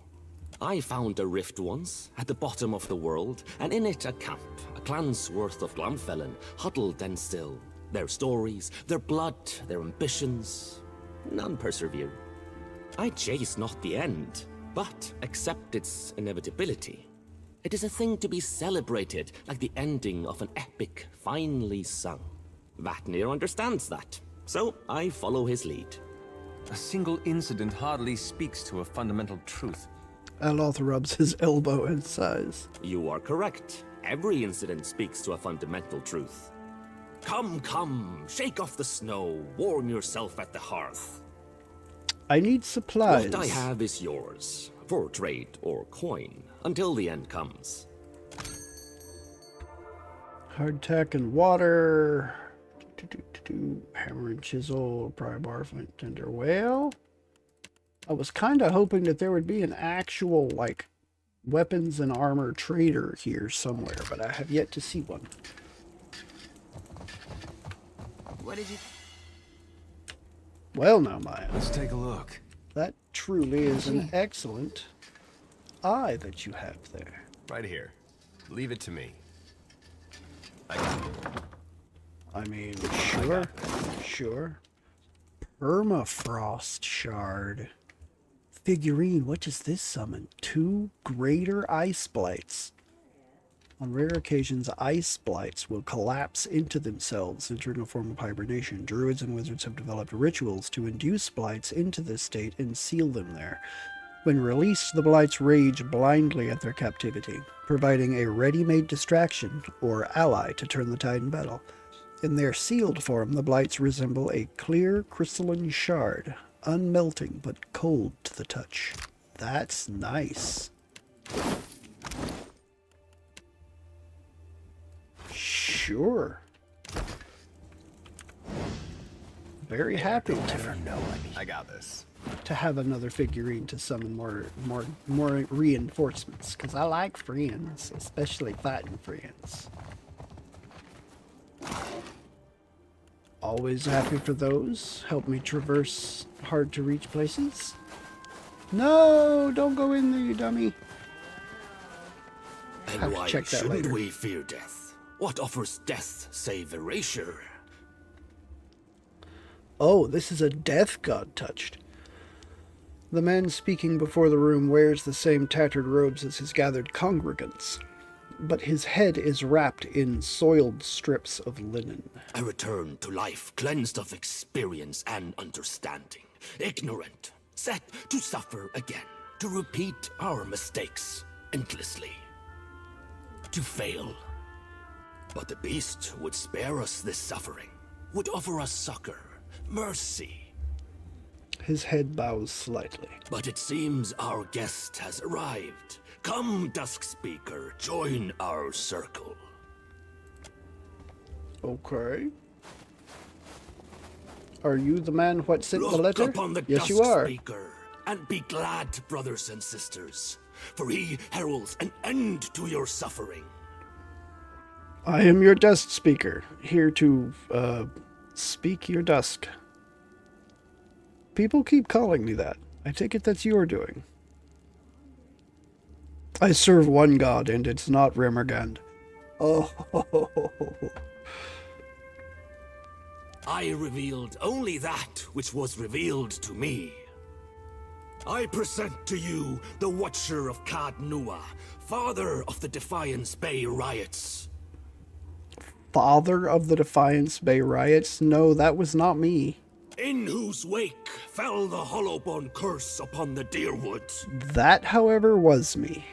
I found a rift once, at the bottom of the world, and in it a camp, a clan's worth of Glamfellan, huddled and still. Their stories, their blood, their ambitions, none persevere. I chase not the end, but accept its inevitability. It is a thing to be celebrated, like the ending of an epic finely sung. Vatnir understands that, so I follow his lead. A single incident hardly speaks to a fundamental truth. Aloth rubs his elbow and sighs. You are correct. Every incident speaks to a fundamental truth. Come, come, shake off the snow, warm yourself at the hearth. I need supplies. What I have is yours, for trade or coin, until the end comes. Hardtack and water. Hammer and chisel, pry bar, flint, tender whale. I was kind of hoping that there would be an actual, like, weapons and armor trader here somewhere, but I have yet to see one. What did you... Well now, Maya. Let's take a look. That truly is an excellent eye that you have there. Right here. Leave it to me. I got it. I mean, sure. Sure. Permafrost shard. Figurine, what does this summon? 2 greater ice blights. On rare occasions, ice blights will collapse into themselves, entering a form of hibernation. Druids and wizards have developed rituals to induce blights into this state and seal them there. When released, the blights rage blindly at their captivity, providing a ready-made distraction or ally to turn the tide in battle. In their sealed form, the blights resemble a clear crystalline shard, unmelting but cold to the touch. That's nice. Sure. Very happy I got this. to have another figurine to summon more reinforcements, because I like friends, especially fighting friends. Always happy for those. Help me traverse hard to reach places. No, don't go in there, you dummy. And why should we fear death? What offers death save erasure? Oh, this is a death god touched. The man speaking before the room wears the same tattered robes as his gathered congregants, but his head is wrapped in soiled strips of linen. I return to life cleansed of experience and understanding, ignorant, set to suffer again, to repeat our mistakes endlessly, to fail. But the beast would spare us this suffering, would offer us succor, mercy. His head bows slightly. But it seems our guest has arrived, Come, Dusk Speaker, join our circle. Okay. Are you the man what sent the Look letter? upon the Yes, Dusk you are. Speaker, and be glad, brothers and sisters, for he heralds an end to your suffering. I am your Dusk Speaker, here to, speak your dusk. People keep calling me that. I take it that's your doing. I serve one god, and it's not Remergand. Oh, I revealed only that which was revealed to me. I present to you the Watcher of Cad Nua, father of the Defiance Bay riots. Father of the Defiance Bay riots? No, that was not me. In whose wake fell the Hollowbone curse upon the Deerwood. That, however, was me.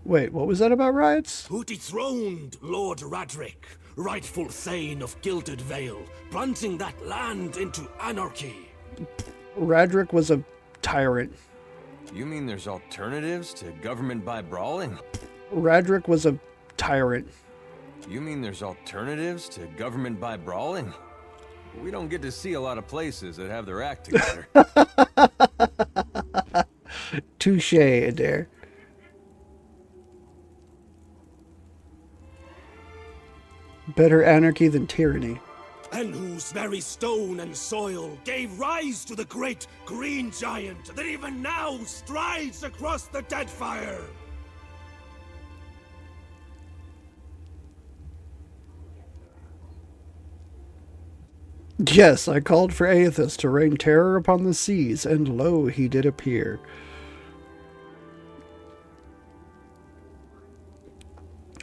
Wait, what was that about riots? Who dethroned Lord Radric, rightful Thane of Gilded Vale, plunging that land into anarchy. Radric was a tyrant. You mean there's alternatives to government by brawling? Radric was a tyrant. You mean there's alternatives to government by brawling? We don't get to see a lot of places that have their act together. Touche, Adair. Better anarchy than tyranny. And whose very stone and soil gave rise to the great green giant that even now strides across the Deadfire. Yes, I called for Aethys to rain terror upon the seas, and lo, he did appear.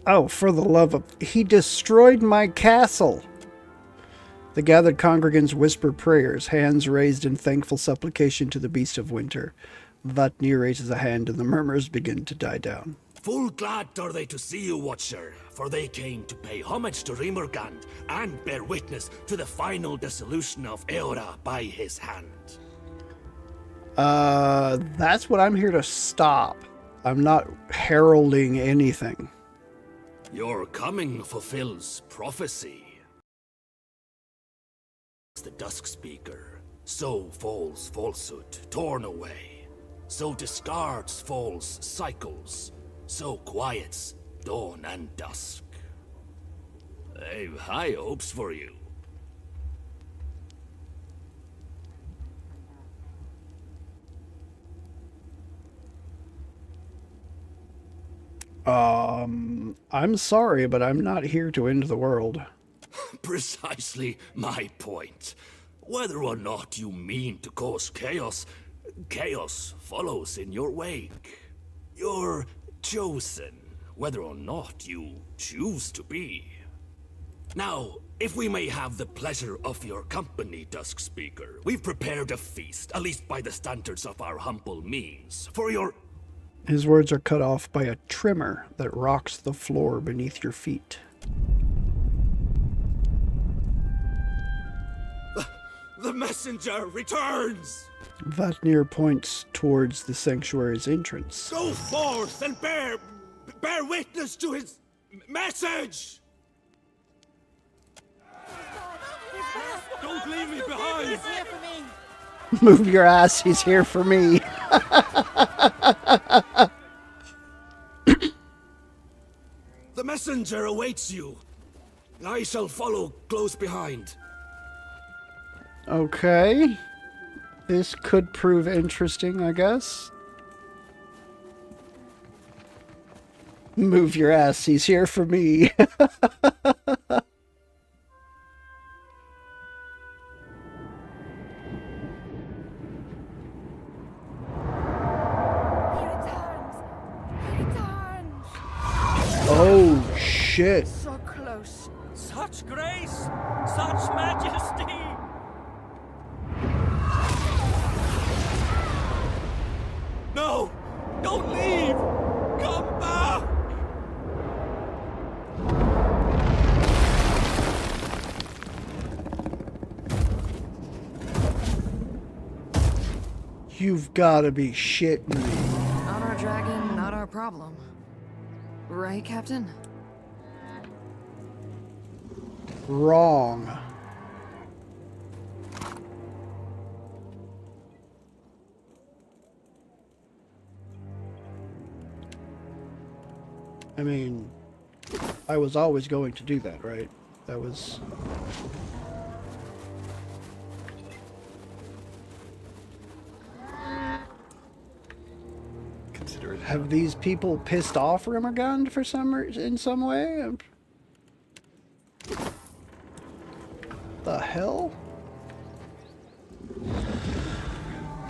Oh, for the love of... He destroyed my castle! The gathered congregants whisper prayers, hands raised in thankful supplication to the Beast of Winter. Vatnir raises a hand and the murmurs begin to die down. Full glad are they to see you, Watcher, for they came to pay homage to Remergand and bear witness to the final dissolution of Eora by his hand. That's what I'm here to stop. I'm not heralding anything. Your coming fulfills prophecy. The Dusk Speaker, so falls falsehood, torn away. So discards false cycles, so quiets dawn and dusk. I've high hopes for you. I'm sorry, but I'm not here to end the world. Precisely my point. Whether or not you mean to cause chaos, chaos follows in your wake. You're chosen, whether or not you choose to be. Now, if we may have the pleasure of your company, Dusk Speaker, we've prepared a feast, at least by the standards of our humble means, for your... His words are cut off by a tremor that rocks the floor beneath your feet. The messenger returns! Vatnir points towards the sanctuary's entrance. Go forth and bear witness to his message! Don't leave me behind! He's here for me! Move your ass, he's here for me. The messenger awaits you. I shall follow close behind. Okay. This could prove interesting, I guess. Move your ass, he's here for me. Oh, shit. So close. Such grace! Such majesty! No! Don't leave! Come back! You've gotta be shitting me. Not our dragon, not our problem. Right, Captain? Wrong. I mean, I was always going to do that, right? That was... Have these people pissed off Rimmergund for in some way? The hell?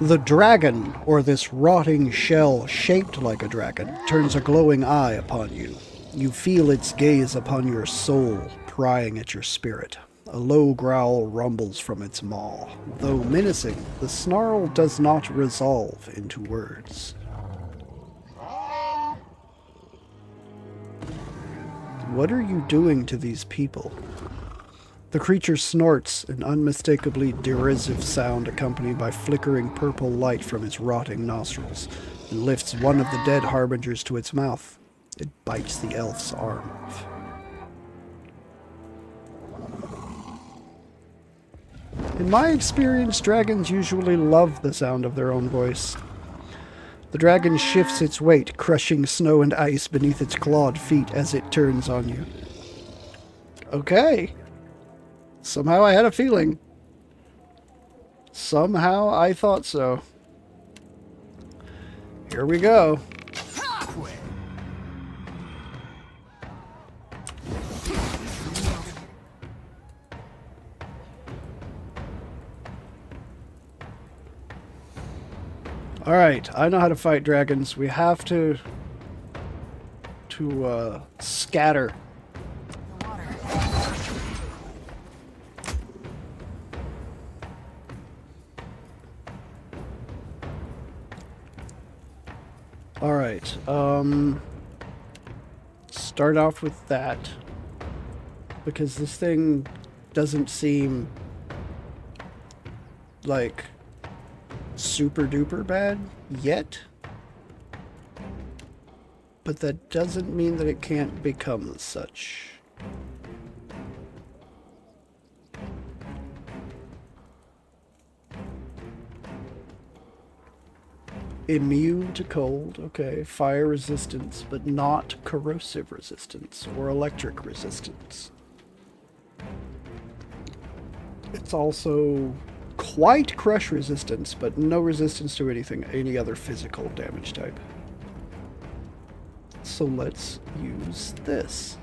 The dragon, or this rotting shell shaped like a dragon, turns a glowing eye upon you. You feel its gaze upon your soul, prying at your spirit. A low growl rumbles from its maw. Though menacing, the snarl does not resolve into words. What are you doing to these people? The creature snorts, an unmistakably derisive sound accompanied by flickering purple light from its rotting nostrils, and lifts one of the dead harbingers to its mouth. It bites the elf's arm off. In my experience, dragons usually love the sound of their own voice. The dragon shifts its weight, crushing snow and ice beneath its clawed feet as it turns on you. Okay. Somehow I had a feeling. Somehow I thought so. Here we go. Alright, I know how to fight dragons. We have to scatter. Alright, start off with that, because this thing doesn't seem like super duper bad yet, but that doesn't mean that it can't become such. Immune to cold, okay. Fire resistance, but not corrosive resistance or electric resistance. It's also quite crush resistance, but no resistance to any other physical damage type. So let's use this.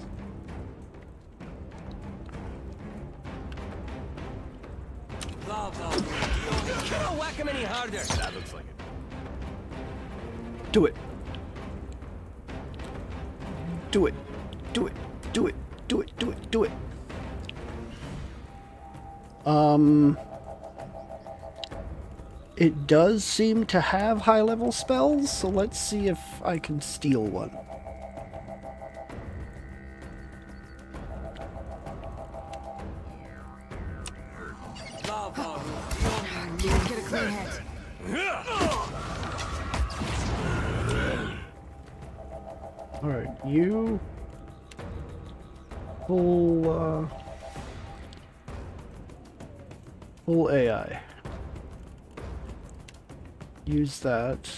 Can't whack him any harder. That looks like it. Do it. Do it. Do it. Do it. Do it. Do it. Do it. It does seem to have high-level spells, so let's see if I can steal one. Get a clean hit. Alright, you full AI. Use that.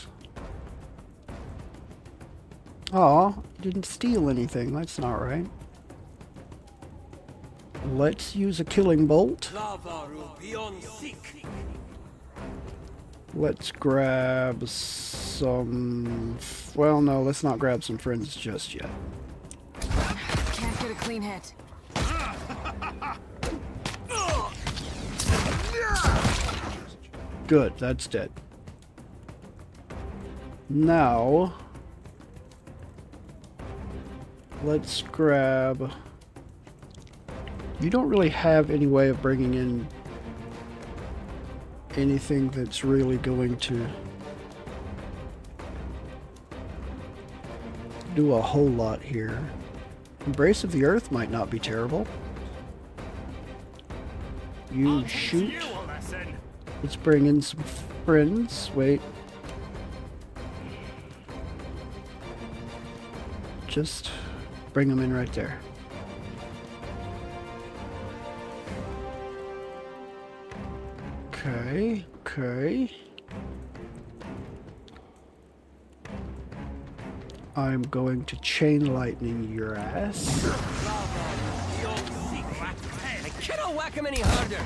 Aw, didn't steal anything. That's not right. Let's use a killing bolt. Let's grab some... Well, no, let's not grab some friends just yet. Can't get a clean hit. Good, that's dead. Now, let's grab... You don't really have any way of bringing in anything that's really going to do a whole lot here. Embrace of the Earth might not be terrible. You shoot. Let's bring in some friends. Wait. Just bring them in right there. Okay, okay. I'm going to chain lightning your ass. I cannot whack him any harder.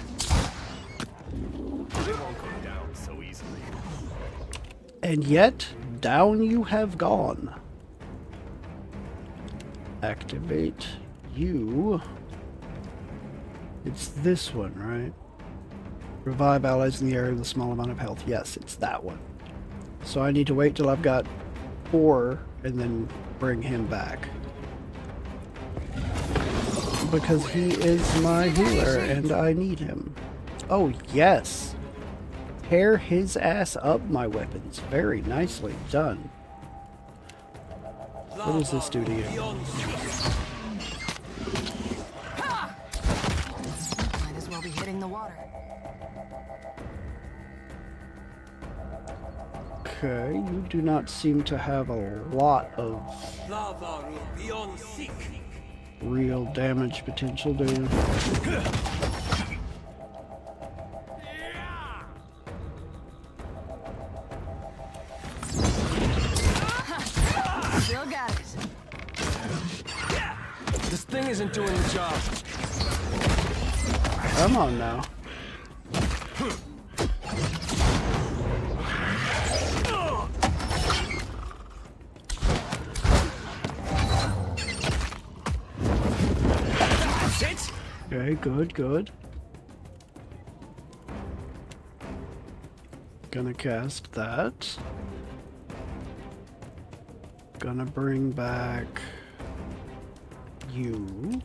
They won't go down so easily. And yet, down you have gone. Activate you. It's this one, right? Revive allies in the area with a small amount of health. Yes, it's that one. So I need to wait till I've got 4 and then bring him back. Because he is my healer and I need him. Oh, yes. Pair his ass up, my weapons. Very nicely done. What does this do to you? Might as well be hitting the water. Okay, you do not seem to have a lot of real damage potential, do you? Still got it. This thing isn't doing the job. Come on now. Okay, good, good. Gonna cast that. Gonna bring back you.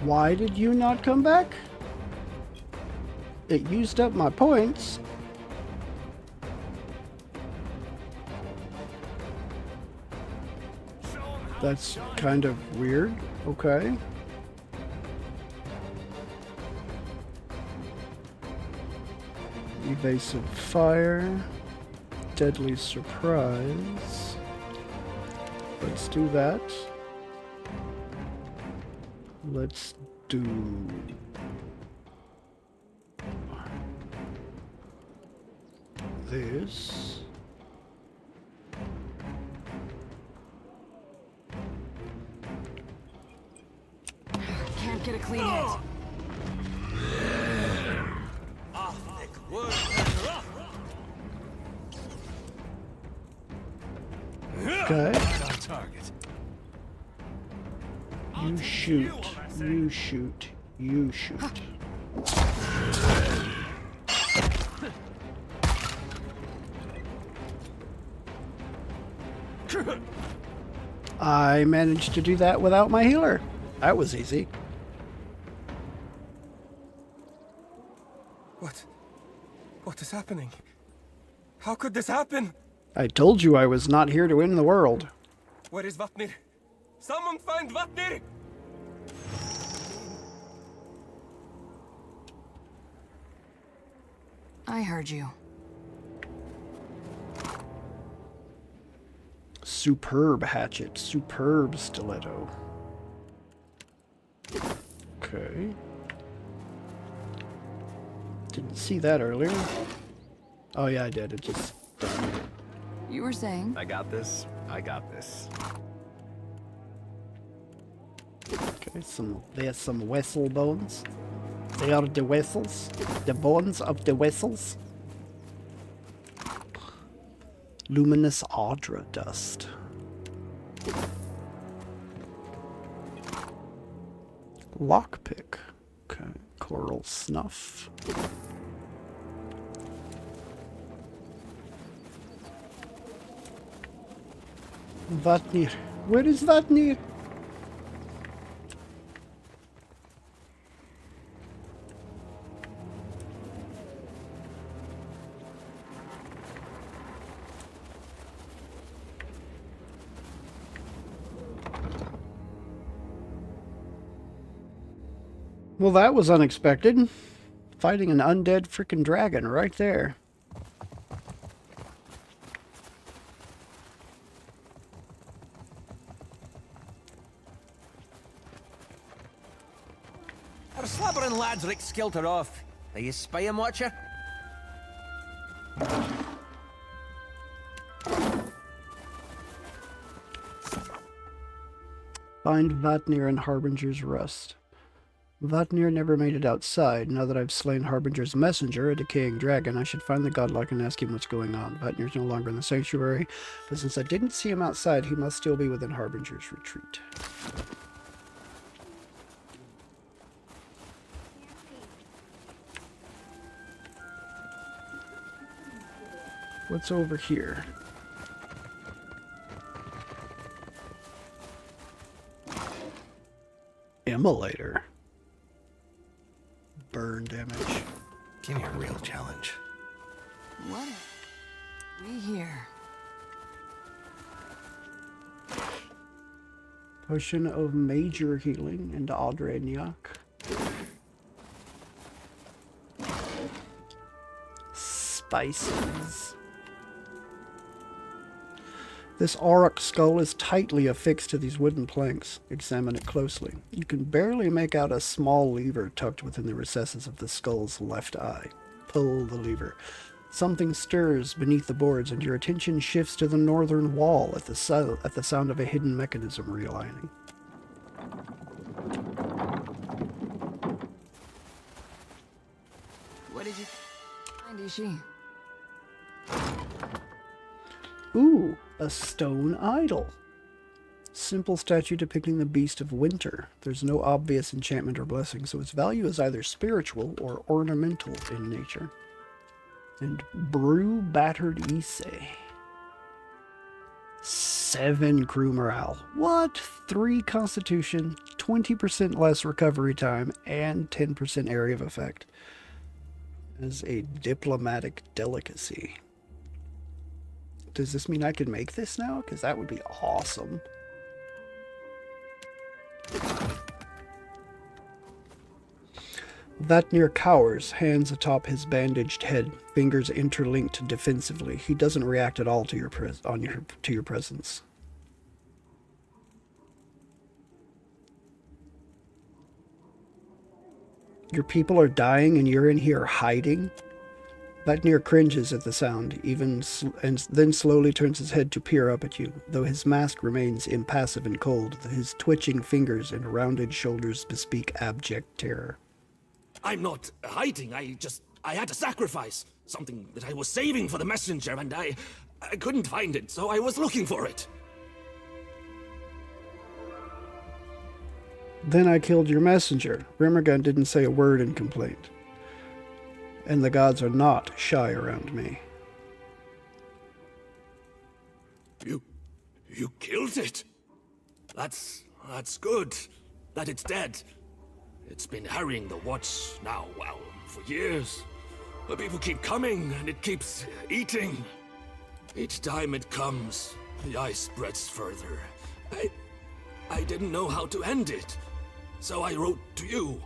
Why did you not come back? It used up my points. That's kind of weird. Okay. Evasive fire. Deadly surprise. Let's do that. Let's do... this. Can't get a clean hit. Okay. On target. You shoot. You shoot. You shoot. I managed to do that without my healer. That was easy. What is happening? How could this happen? I told you I was not here to end the world. Where is Vatnir? Someone find Vatnir! I heard you. Superb hatchet. Superb stiletto. Okay. Didn't see that earlier. Oh yeah, I did. It just... You were saying? I got this. I got this. Okay, there's some vessel bones. They are the vessels. The bones of the vessels. Luminous Audra dust. Lockpick. Okay. Coral snuff. Vatnir. Where is Vatnir? Well, that was unexpected. Fighting an undead freaking dragon right there. Our slabbering lads Rick Skilter off. Are you spying, Watcher? Find Vatnir and Harbinger's Rust. Vatnir never made it outside. Now that I've slain Harbinger's messenger, a decaying dragon, I should find the godlike and ask him what's going on. Vatnir's no longer in the sanctuary, but since I didn't see him outside, he must still be within Harbinger's retreat. What's over here? Immolator. Burn damage. Give me a real challenge. What? We here. Potion of major healing into Aldreniak. Spices. This auroch skull is tightly affixed to these wooden planks. Examine it closely. You can barely make out a small lever tucked within the recesses of the skull's left eye. Pull the lever. Something stirs beneath the boards, and your attention shifts to the northern wall at the sound of a hidden mechanism realigning. What did you find, Ishi? Ooh, a stone idol. Simple statue depicting the beast of winter. There's no obvious enchantment or blessing, so its value is either spiritual or ornamental in nature. And brew battered Issei. 7 crew morale. What? 3 constitution, 20% less recovery time, and 10% area of effect. As a diplomatic delicacy. Does this mean I can make this now? Because that would be awesome. Vatnir cowers, hands atop his bandaged head, fingers interlinked defensively. He doesn't react at all to your presence. Your people are dying and you're in here hiding? Vatnir cringes at the sound, and then slowly turns his head to peer up at you. Though his mask remains impassive and cold, his twitching fingers and rounded shoulders bespeak abject terror. I'm not hiding. I had to sacrifice. Something that I was saving for the messenger, and I couldn't find it, so I was looking for it. Then I killed your messenger. Rimergun didn't say a word in complaint. And the gods are not shy around me. You killed it? That's good. That it's dead. It's been harrying the watch now, well, for years. The people keep coming, and it keeps eating. Each time it comes, the ice spreads further. I didn't know how to end it, so I wrote to you.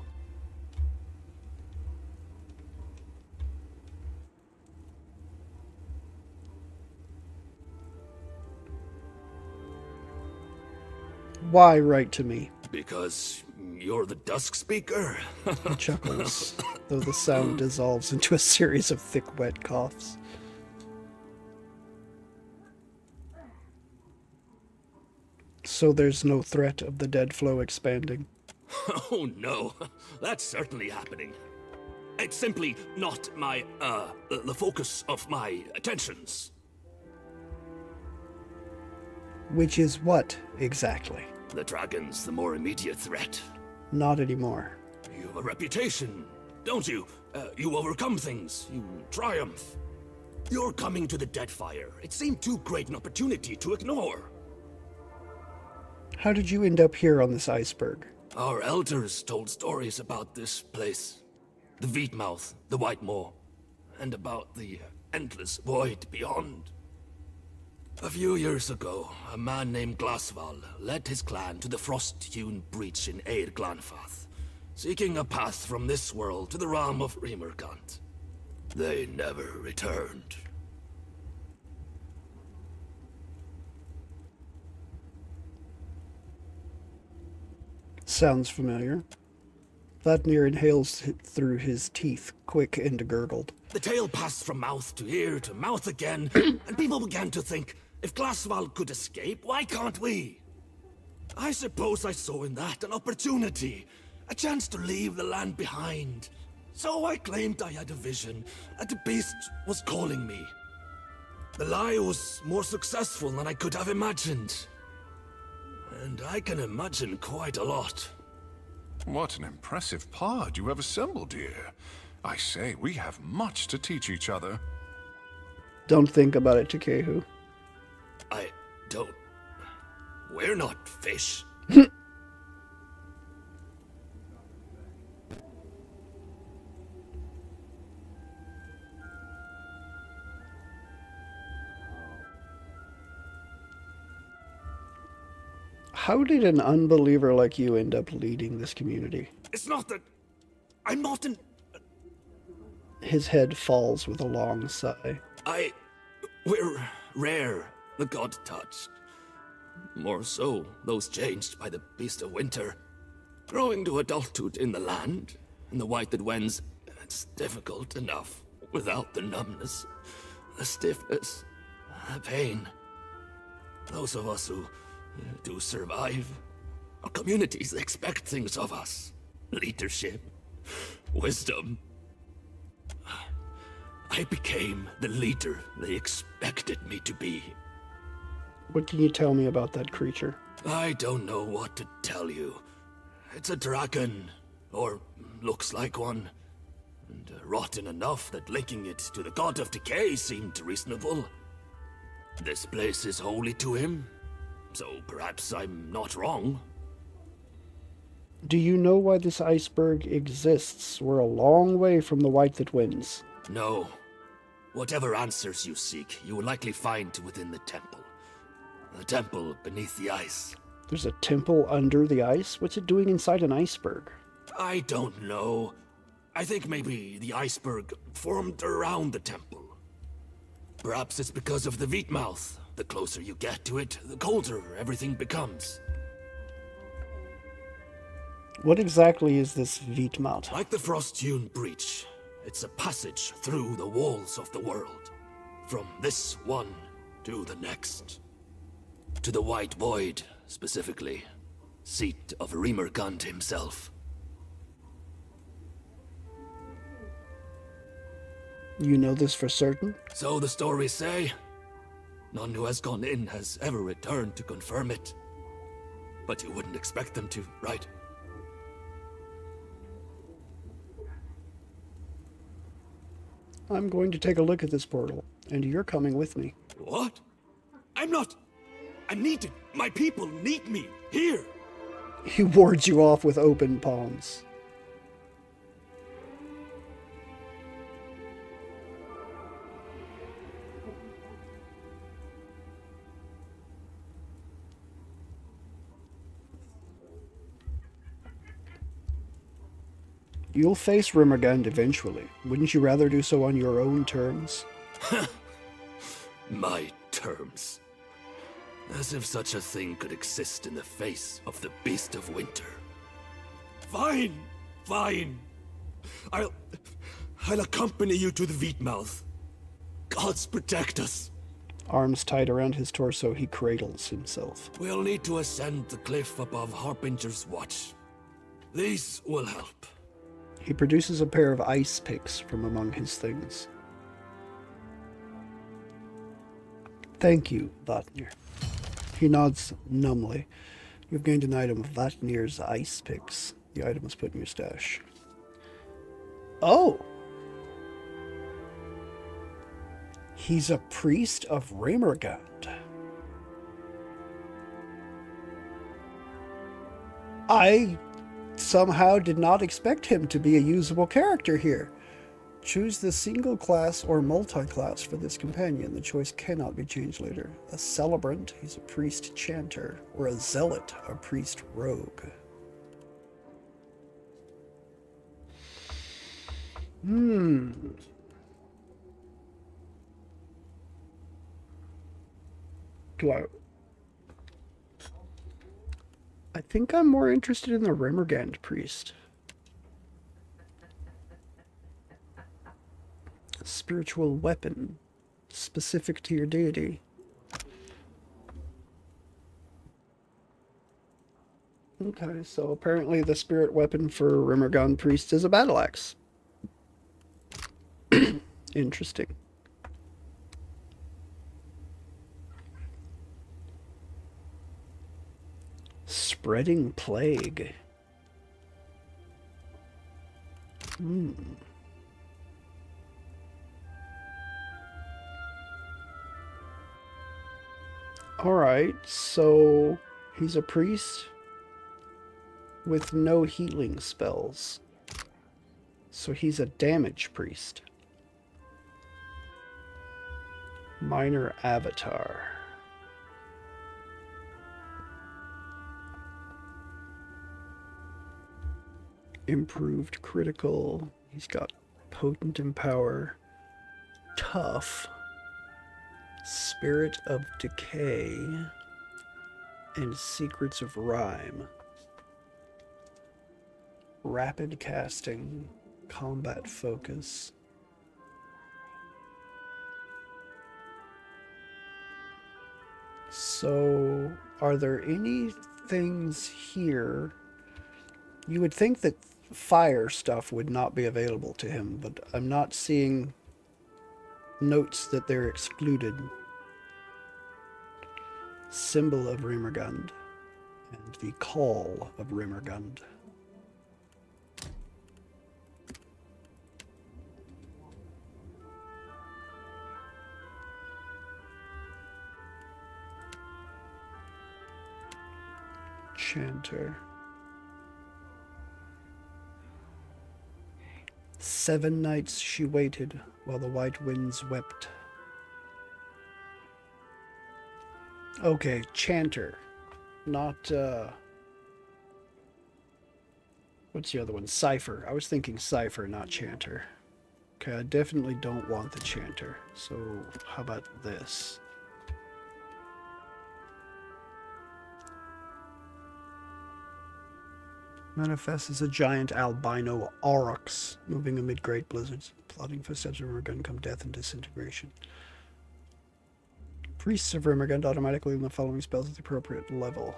Why write to me? Because you're the Dusk Speaker? He chuckles, though the sound dissolves into a series of thick, wet coughs. So there's no threat of the dead flow expanding? Oh no, that's certainly happening. It's simply not my, the focus of my attentions. Which is what, exactly? The dragon's the more immediate threat. Not anymore. You have a reputation, don't you? You overcome things, you triumph. You're coming to the Deadfire. It seemed too great an opportunity to ignore. How did you end up here on this iceberg? Our elders told stories about this place. The Veetmouth, the White Moor, and about the endless void beyond. A few years ago, a man named Glasval led his clan to the frost-hewn breach in Eir Glanfath. seeking a path from this world to the realm of Remergant. They never returned. Sounds familiar. Vatnir inhales through his teeth, quick and gurgled. The tale passed from mouth to ear to mouth again, and people began to think, if Glassval could escape, why can't we? I suppose I saw in that an opportunity, a chance to leave the land behind. So I claimed I had a vision, and the beast was calling me. The lie was more successful than I could have imagined. And I can imagine quite a lot. What an impressive pod you have assembled here. I say, we have much to teach each other. Don't think about it, Takehu. I don't... We're not fish. How did an unbeliever like you end up leading this community? It's not that... I'm not an... His head falls with a long sigh. We're rare, the god touched. More so, those changed by the beast of winter. Growing to adulthood in the land, in the white that wends, it's difficult enough without the numbness, the stiffness, the pain. Those of us who do survive, our communities expect things of us. Leadership, wisdom. I became the leader they expected me to be. What can you tell me about that creature? I don't know what to tell you. It's a dragon, or looks like one, and rotten enough that linking it to the god of decay seemed reasonable. This place is holy to him, so perhaps I'm not wrong. Do you know why this iceberg exists? We're a long way from the white that wins. No. Whatever answers you seek, you will likely find within the temple. The temple beneath the ice. There's a temple under the ice? What's it doing inside an iceberg? I don't know. I think maybe the iceberg formed around the temple. Perhaps it's because of the Veetmouth. The closer you get to it, the colder everything becomes. What exactly is this Veetmouth? Like the Frost-hewn breach, it's a passage through the walls of the world. From this one to the next. To the White Void, specifically. Seat of Remergant himself. You know this for certain? So the stories say. None who has gone in has ever returned to confirm it. But you wouldn't expect them to, right? I'm going to take a look at this portal, and you're coming with me. What? I'm not... I'm needed. My people need me. Here. He wards you off with open palms. You'll face Remergand eventually. Wouldn't you rather do so on your own terms? My terms. As if such a thing could exist in the face of the Beast of Winter. Fine, fine. I'll accompany you to the Veetmouth. Gods protect us. Arms tied around his torso, he cradles himself. We'll need to ascend the cliff above Harbinger's Watch. These will help. He produces a pair of ice picks from among his things. Thank you, Vatnir. He nods numbly. You've gained an item of Vatnir's ice picks. The item is put in your stash. Oh! He's a priest of Remergand. I somehow did not expect him to be a usable character here. Choose the single class or multi-class for this companion. The choice cannot be changed later. A celebrant, he's a priest chanter, or a zealot, a priest rogue. Hmm. Do I think I'm more interested in the Remergand priest. A spiritual weapon specific to your deity. Okay, so apparently the spirit weapon for Remergand priest is a battle axe. Interesting. Spreading plague. Hmm. Alright, so he's a priest with no healing spells. So he's a damage priest. Minor avatar. Improved critical. He's got potent empower. Tough. Spirit of decay. And secrets of rhyme. Rapid casting. Combat focus. So, are there any things here? You would think that fire stuff would not be available to him, but I'm not seeing notes that they're excluded. Symbol of Remergund and the Call of Remergund. Chanter. 7 nights she waited while the white winds wept. Okay, chanter. Not, what's the other one? Cipher. I was thinking cipher, not chanter. Okay, I definitely don't want the chanter. So, how about this? Manifests as a giant albino aurochs, moving amid great blizzards. Plotting footsteps of Remergund come death and disintegration. Priests of Remergund automatically learn the following spells at the appropriate level.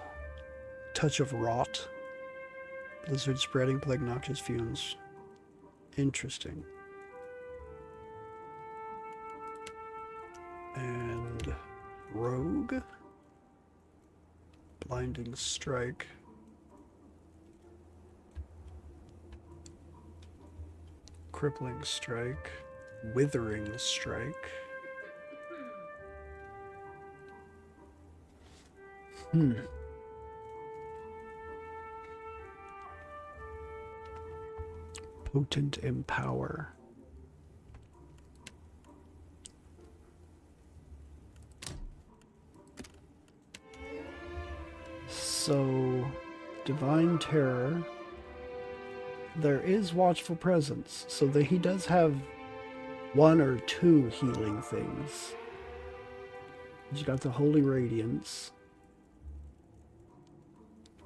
Touch of Rot. Blizzard spreading, plague noxious fumes. Interesting. And Rogue. Blinding Strike. Crippling Strike. Withering Strike. Potent Empower. So, Divine Terror. There is Watchful Presence, so that he does have 1 or 2 healing things. He's got the Holy Radiance.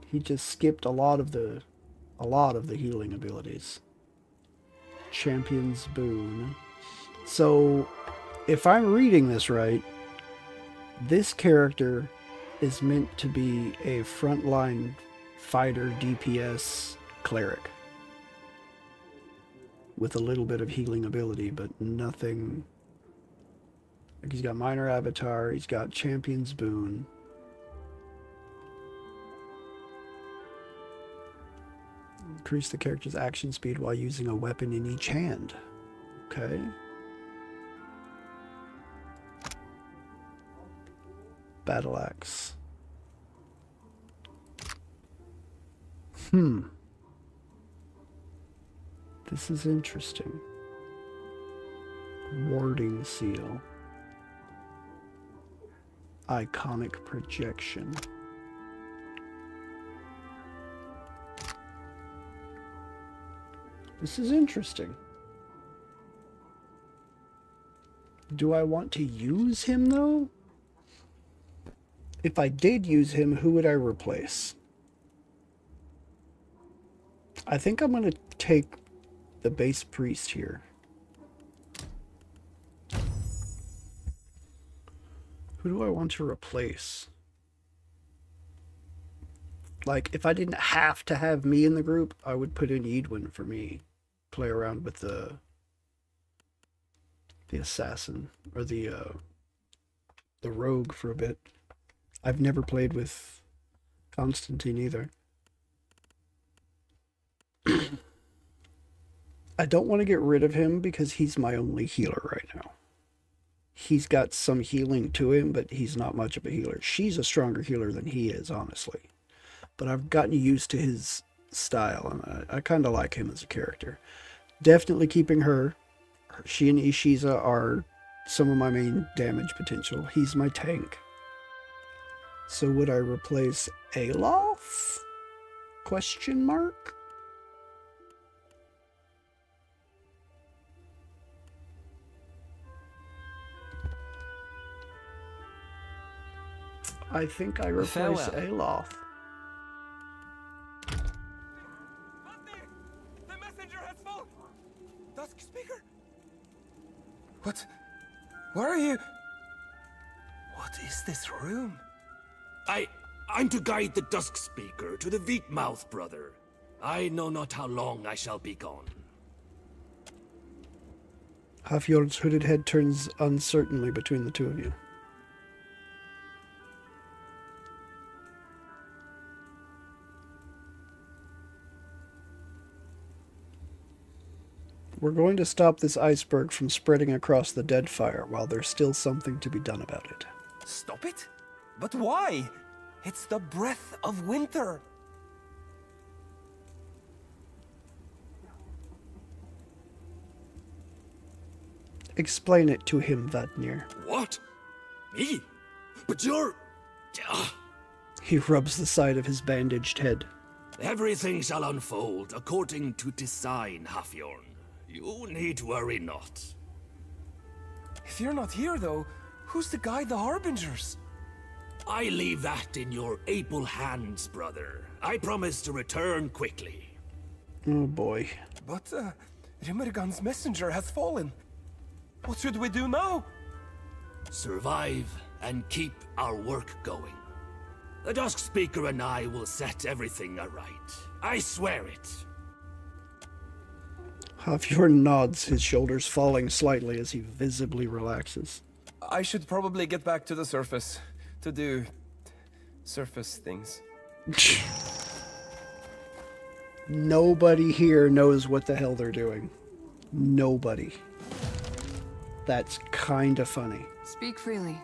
He just skipped a lot of the healing abilities. Champion's Boon. So, if I'm reading this right, this character is meant to be a frontline fighter DPS cleric. With a little bit of healing ability, but nothing. Like he's got Minor Avatar, he's got Champion's Boon. Increase the character's action speed while using a weapon in each hand. Okay. Battle Axe. This is interesting. Warding Seal. Iconic Projection. This is interesting. Do I want to use him, though? If I did use him, who would I replace? I think I'm going to take the base priest here. Who do I want to replace? Like, if I didn't have to have me in the group, I would put in Edwin for me. Play around with the assassin, or the rogue for a bit. I've never played with Constantine either. I don't want to get rid of him because he's my only healer right now. He's got some healing to him, but he's not much of a healer. She's a stronger healer than he is, honestly. But I've gotten used to his style, and I kind of like him as a character. Definitely keeping her. She and Ishiza are some of my main damage potential. He's my tank. So would I replace Aloth? Question mark? I think I replace Aloth. The messenger has fallen! Dusk Speaker? What? Where are you? What is this room? I'm to guide the Dusk Speaker to the Weak Mouth, brother. I know not how long I shall be gone. Hafjord's hooded head turns uncertainly between the two of you. We're going to stop this iceberg from spreading across the Deadfire while there's still something to be done about it. Stop it? But why? It's the breath of winter. Explain it to him, Vadnir. What? Me? But you're... He rubs the side of his bandaged head. Everything shall unfold according to design, Hafjorn. You need worry not. If you're not here, though, who's to guide the Harbingers? I leave that in your able hands, brother. I promise to return quickly. Oh boy. But, Rimergan's messenger has fallen. What should we do now? Survive and keep our work going. The Dusk Speaker and I will set everything aright. I swear it. Hafjorn nods, his shoulders falling slightly as he visibly relaxes. I should probably get back to the surface to do surface things. Nobody here knows what the hell they're doing. Nobody. That's kind of funny. Speak freely.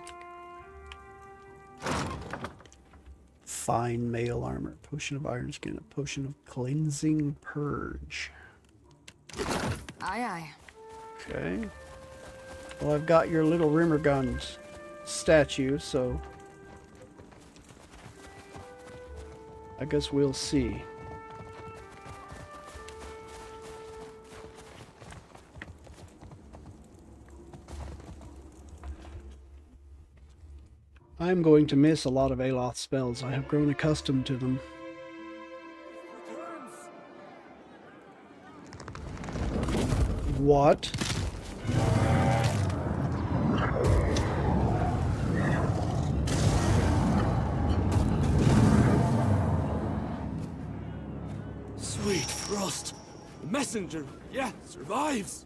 Fine mail armor, potion of iron skin, a potion of cleansing purge. Aye, aye. Okay. Well, I've got your little Rimmergun's statue, so I guess we'll see. I'm going to miss a lot of Aloth spells. I have grown accustomed to them. What? Sweet Frost. The messenger, yeah, survives.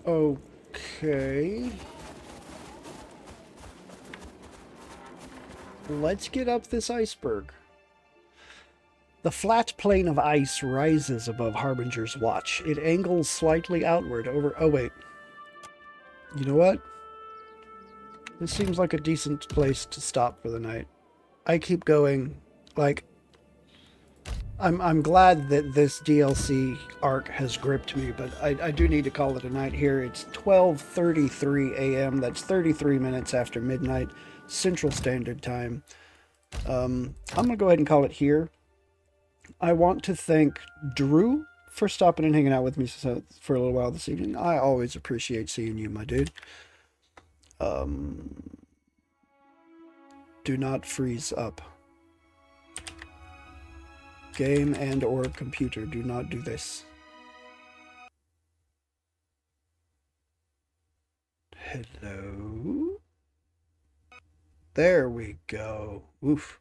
Okay. Let's get up this iceberg. The flat plane of ice rises above Harbinger's Watch. It angles slightly outward over... Oh, wait. You know what? This seems like a decent place to stop for the night. I keep going. Like, I'm glad that this DLC arc has gripped me, but I do need to call it a night here. It's 12:33 a.m. That's 33 minutes after midnight, Central Standard Time. I'm going to go ahead and call it here. I want to thank Drew for stopping and hanging out with me for a little while this evening. I always appreciate seeing you, my dude. Do not freeze up. Game and or computer, do not do this. Hello? There we go. Oof.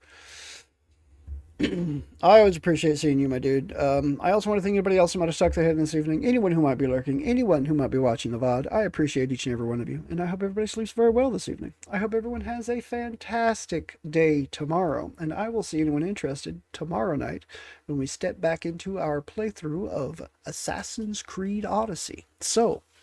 I always appreciate seeing you, my dude. I also want to thank anybody else who might have stuck their head in this evening, anyone who might be lurking, anyone who might be watching the VOD. I appreciate each and every one of you, and I hope everybody sleeps very well this evening. I hope everyone has a fantastic day tomorrow, and I will see anyone interested tomorrow night when we step back into our playthrough of Assassin's Creed Odyssey. So,